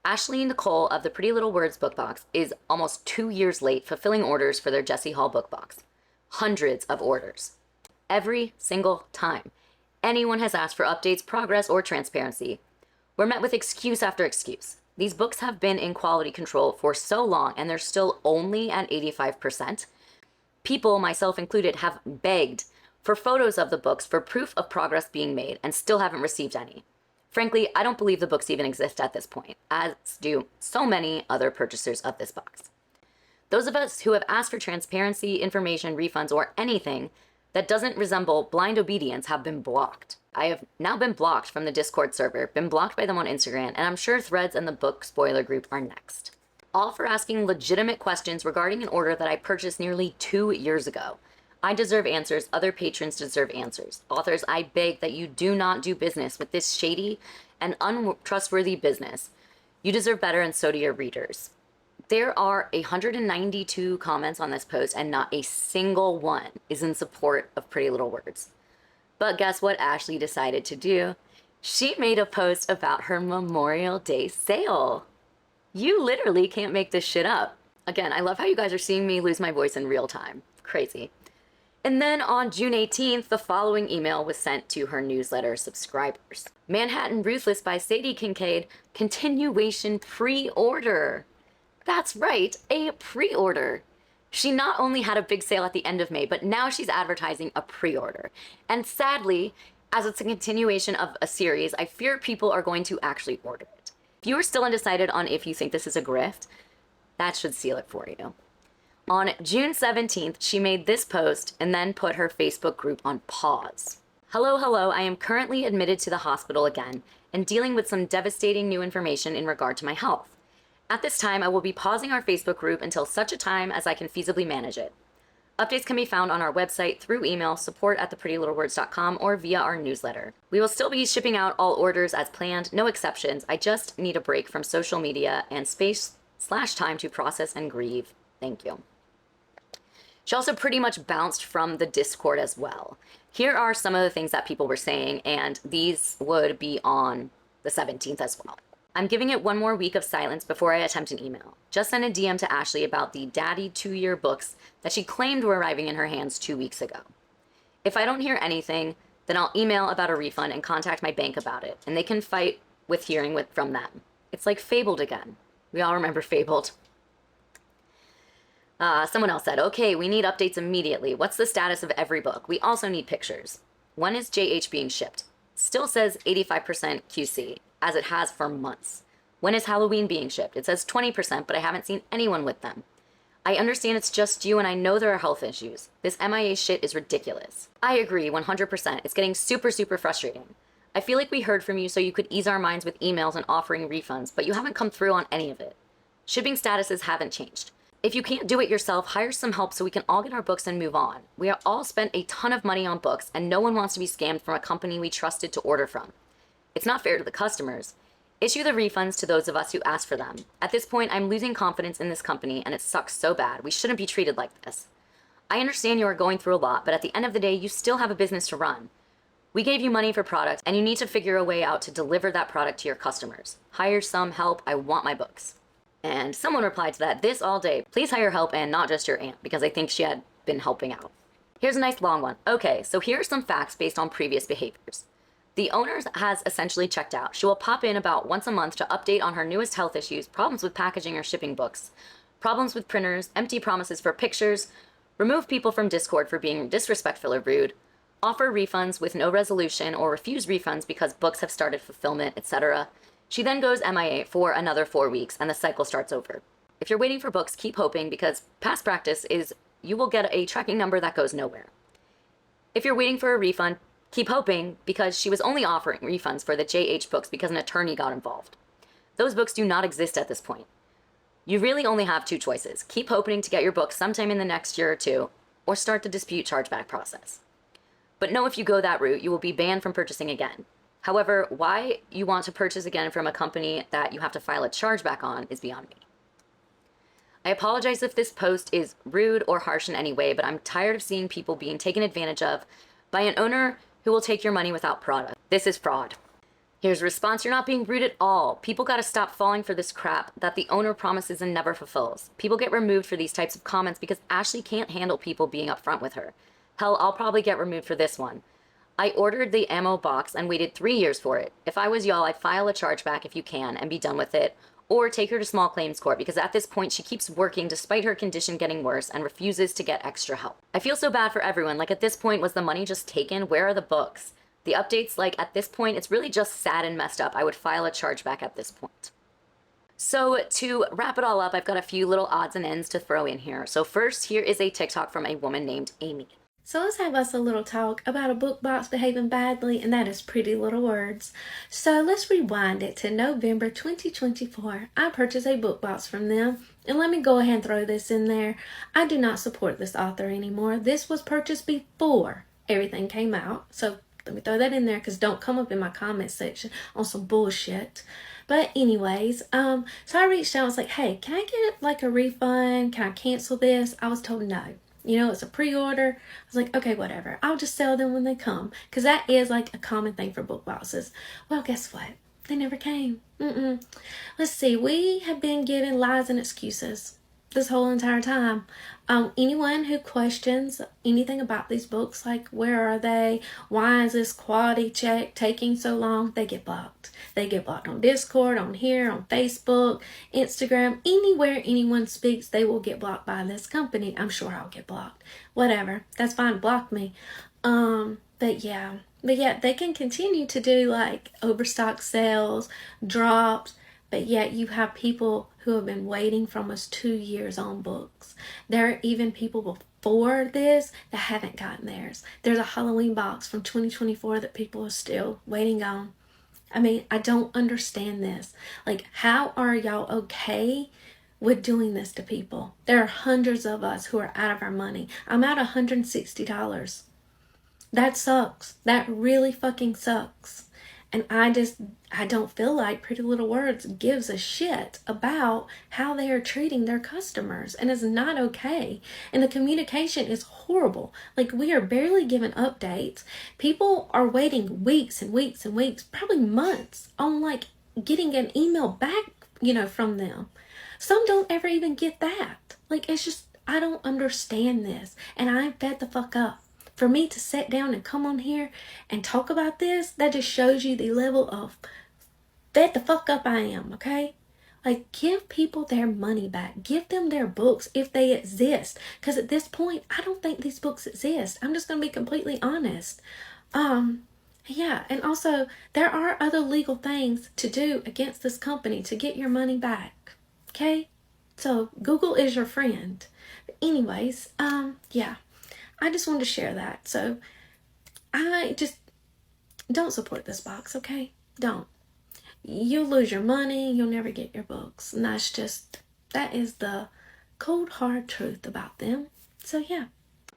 Ashley Nicole of the Pretty Little Words book box is almost 2 years late fulfilling orders for their Jessie Hall book box. Hundreds of orders. Every single time anyone has asked for updates, progress, or transparency, we're met with excuse after excuse. These books have been in quality control for so long, and they're still only at 85%. People, myself included, have begged for photos of the books for proof of progress being made and still haven't received any. Frankly, I don't believe the books even exist at this point, as do so many other purchasers of this box. Those of us who have asked for transparency, information, refunds, or anything that doesn't resemble blind obedience have been blocked. I have now been blocked from the Discord server, been blocked by them on Instagram, and I'm sure Threads and the book spoiler group are next. All for asking legitimate questions regarding an order that I purchased nearly 2 years ago. I deserve answers. Other patrons deserve answers. Authors, I beg that you do not do business with this shady and untrustworthy business. You deserve better, and so do your readers. There are 192 comments on this post, and not a single one is in support of Pretty Little Words. But guess what Ashley decided to do? She made a post about her Memorial Day sale. You literally can't make this shit up. Again, I love how you guys are seeing me lose my voice in real time. Crazy. And then on June 18th, the following email was sent to her newsletter subscribers. Manhattan Ruthless by Sadie Kincaid, continuation pre-order. That's right, a pre-order. She not only had a big sale at the end of May, but now she's advertising a pre-order. And sadly, as it's a continuation of a series, I fear people are going to actually order it. If you are still undecided on if you think this is a grift, that should seal it for you. On June 17th, she made this post and then put her Facebook group on pause. Hello, I am currently admitted to the hospital again and dealing with some devastating new information in regard to my health. At this time, I will be pausing our Facebook group until such a time as I can feasibly manage it. Updates can be found on our website through email, support@theprettylittlewords.com, or via our newsletter. We will still be shipping out all orders as planned, no exceptions. I just need a break from social media and space/time to process and grieve. Thank you. She also pretty much bounced from the Discord as well. Here are some of the things that people were saying, and these would be on the 17th as well. I'm giving it one more week of silence before I attempt an email. Just sent a DM to Ashley about the Daddy 2-year books that she claimed were arriving in her hands 2 weeks ago. If I don't hear anything, then I'll email about a refund and contact my bank about it, and they can fight with hearing from them. It's like Fabled again. We all remember Fabled. Someone else said, okay, we need updates immediately. What's the status of every book? We also need pictures. When is JH being shipped? Still says 85% QC, as it has for months. When is Halloween being shipped? It says 20%, but I haven't seen anyone with them. I understand it's just you, and I know there are health issues. This MIA shit is ridiculous. I agree 100%. It's getting super, super frustrating. I feel like we heard from you so you could ease our minds with emails and offering refunds, but you haven't come through on any of it. Shipping statuses haven't changed. If you can't do it yourself, hire some help so we can all get our books and move on. We are all spent a ton of money on books, and no one wants to be scammed from a company we trusted to order from. It's not fair to the customers. Issue the refunds to those of us who asked for them. At this point, I'm losing confidence in this company, and it sucks so bad. We shouldn't be treated like this. I understand you are going through a lot, but at the end of the day, you still have a business to run. We gave you money for product, and you need to figure a way out to deliver that product to your customers. Hire some help. I want my books. And someone replied to that, this all day. Please hire help and not just your aunt, because I think she had been helping out. Here's a nice long one. Okay, so here are some facts based on previous behaviors. The owner has essentially checked out. She will pop in about once a month to update on her newest health issues, problems with packaging or shipping books, problems with printers, empty promises for pictures, remove people from Discord for being disrespectful or rude, offer refunds with no resolution or refuse refunds because books have started fulfillment, etc. She then goes MIA for another 4 weeks and the cycle starts over. If you're waiting for books, keep hoping, because past practice is you will get a tracking number that goes nowhere. If you're waiting for a refund, keep hoping, because she was only offering refunds for the JH books because an attorney got involved. Those books do not exist at this point. You really only have 2 choices. Keep hoping to get your books sometime in the next year or 2, or start the dispute chargeback process. But know if you go that route, you will be banned from purchasing again. However, why you want to purchase again from a company that you have to file a chargeback on is beyond me. I apologize if this post is rude or harsh in any way, but I'm tired of seeing people being taken advantage of by an owner who will take your money without product. This is fraud. Here's a response. You're not being rude at all. People gotta stop falling for this crap that the owner promises and never fulfills. People get removed for these types of comments because Ashley can't handle people being upfront with her. Hell, I'll probably get removed for this one. I ordered the ammo box and waited 3 years for it. If I was y'all, I'd file a chargeback if you can and be done with it, or take her to small claims court, because at this point she keeps working despite her condition getting worse and refuses to get extra help. I feel so bad for everyone. Like, at this point, was the money just taken? Where are the books? The updates, like, at this point, it's really just sad and messed up. I would file a chargeback at this point. So to wrap it all up, I've got a few little odds and ends to throw in here. So first, here is a TikTok from a woman named Amy. So let's have us a little talk about a book box behaving badly, and that is Pretty Little Words. So let's rewind it to November 2024. I purchased a book box from them, and let me go ahead and throw this in there. I do not support this author anymore. This was purchased before everything came out. So let me throw that in there, because don't come up in my comment section on some bullshit. But anyways, so I reached out and was like, hey, can I get like a refund? Can I cancel this? I was told no. You know, it's a pre-order. I was like, okay, whatever. I'll just sell them when they come. Because that is like a common thing for book boxes. Well, guess what? They never came. Let's see. We have been given lies and excuses this whole entire time. Anyone who questions anything about these books, like where are they? Why is this quality check taking so long? They get blocked. They get blocked on Discord, on here, on Facebook, Instagram, anywhere anyone speaks, they will get blocked by this company. I'm sure I'll get blocked. Whatever. That's fine. Block me. But yeah, they can continue to do like overstock sales, drops, but yet you have people who have been waiting for almost 2 years on books. There are even people before this that haven't gotten theirs. There's a Halloween box from 2024 that people are still waiting on. I mean, I don't understand this. Like, how are y'all okay with doing this to people? There are hundreds of us who are out of our money. I'm out $160. That sucks. That really fucking sucks. And I don't feel like Pretty Little Words gives a shit about how they are treating their customers. And it's not okay. And the communication is horrible. Like, we are barely given updates. People are waiting weeks and weeks and weeks, probably months, on like getting an email back, from them. Some don't ever even get that. Like, it's just, I don't understand this. And I'm fed the fuck up. for me to sit down and come on here and talk about this, that just shows you the level of fed the fuck up I am, okay? Like, give people their money back. Give them their books if they exist. Because at this point, I don't think these books exist. I'm just going to be completely honest. Yeah, and also, there are other legal things to do against this company to get your money back. Okay? So, Google is your friend. But anyways, yeah. I just wanted to share that. So, I just don't support this box, okay? Don't. You'll lose your money, you'll never get your books. And that is the cold, hard truth about them. So, yeah.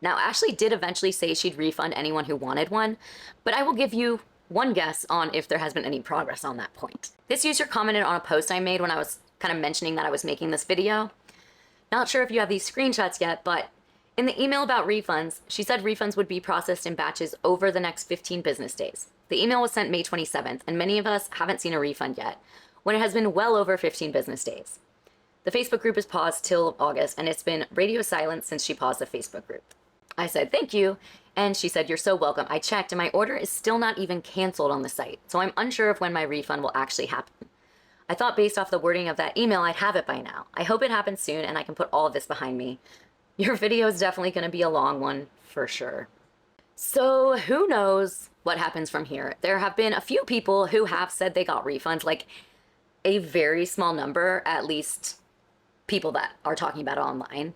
Now, Ashley did eventually say she'd refund anyone who wanted one, but I will give you one guess on if there has been any progress on that point. This user commented on a post I made when I was kind of mentioning that I was making this video. Not sure if you have these screenshots yet, but in the email about refunds, she said refunds would be processed in batches over the next 15 business days. The email was sent May 27th, and many of us haven't seen a refund yet, when it has been well over 15 business days. The Facebook group is paused till August, and it's been radio silent since she paused the Facebook group. I said, thank you, and she said, you're so welcome. I checked, and my order is still not even canceled on the site, so I'm unsure of when my refund will actually happen. I thought based off the wording of that email, I'd have it by now. I hope it happens soon, and I can put all of this behind me. Your video is definitely going to be a long one, for sure. So who knows what happens from here? There have been a few people who have said they got refunds, like a very small number, at least people that are talking about it online.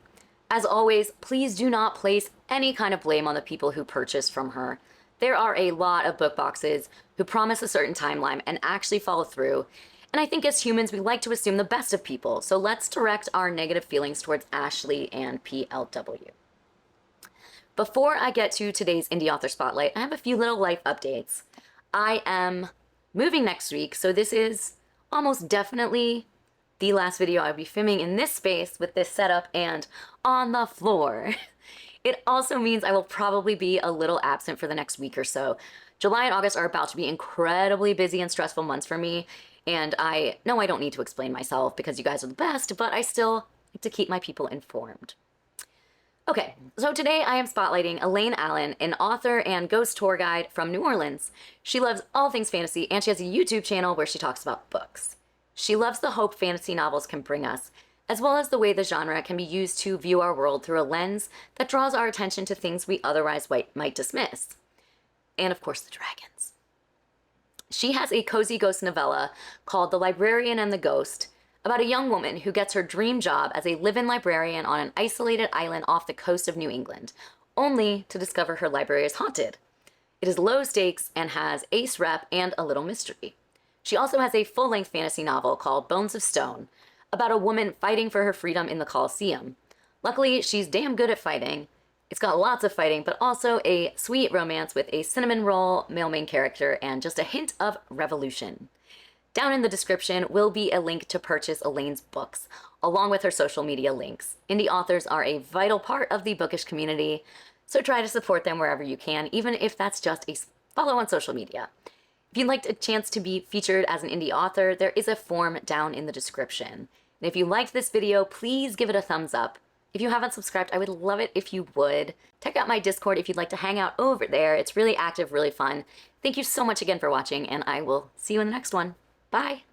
As always, please do not place any kind of blame on the people who purchased from her. There are a lot of book boxes who promise a certain timeline and actually follow through. And I think as humans, we like to assume the best of people. So let's direct our negative feelings towards Ashley and PLW. Before I get to today's indie author spotlight, I have a few little life updates. I am moving next week, so this is almost definitely the last video I'll be filming in this space with this setup and on the floor. It also means I will probably be a little absent for the next week or so. July and August are about to be incredibly busy and stressful months for me, and I know I don't need to explain myself because you guys are the best, but I still like to keep my people informed. Okay, so today I am spotlighting Elaine Allen, an author and ghost tour guide from New Orleans. She loves all things fantasy, and she has a YouTube channel where she talks about books. She loves the hope fantasy novels can bring us, as well as the way the genre can be used to view our world through a lens that draws our attention to things we otherwise might dismiss. And of course, the dragons. She has a cozy ghost novella called The Librarian and the Ghost, about a young woman who gets her dream job as a live-in librarian on an isolated island off the coast of New England, only to discover her library is haunted. It is low stakes and has ace rep and a little mystery. She also has a full-length fantasy novel called Bones of Stone, about a woman fighting for her freedom in the Colosseum. Luckily, she's damn good at fighting. It's got lots of fighting, but also a sweet romance with a cinnamon roll male main character and just a hint of revolution. Down in the description will be a link to purchase Elaine's books, along with her social media links. Indie authors are a vital part of the bookish community, so try to support them wherever you can, even if that's just a follow on social media. If you'd like a chance to be featured as an indie author, there is a form down in the description. And if you liked this video, please give it a thumbs up. If you haven't subscribed, I would love it if you would. Check out my Discord if you'd like to hang out over there. It's really active, really fun. Thank you so much again for watching, and I will see you in the next one. Bye.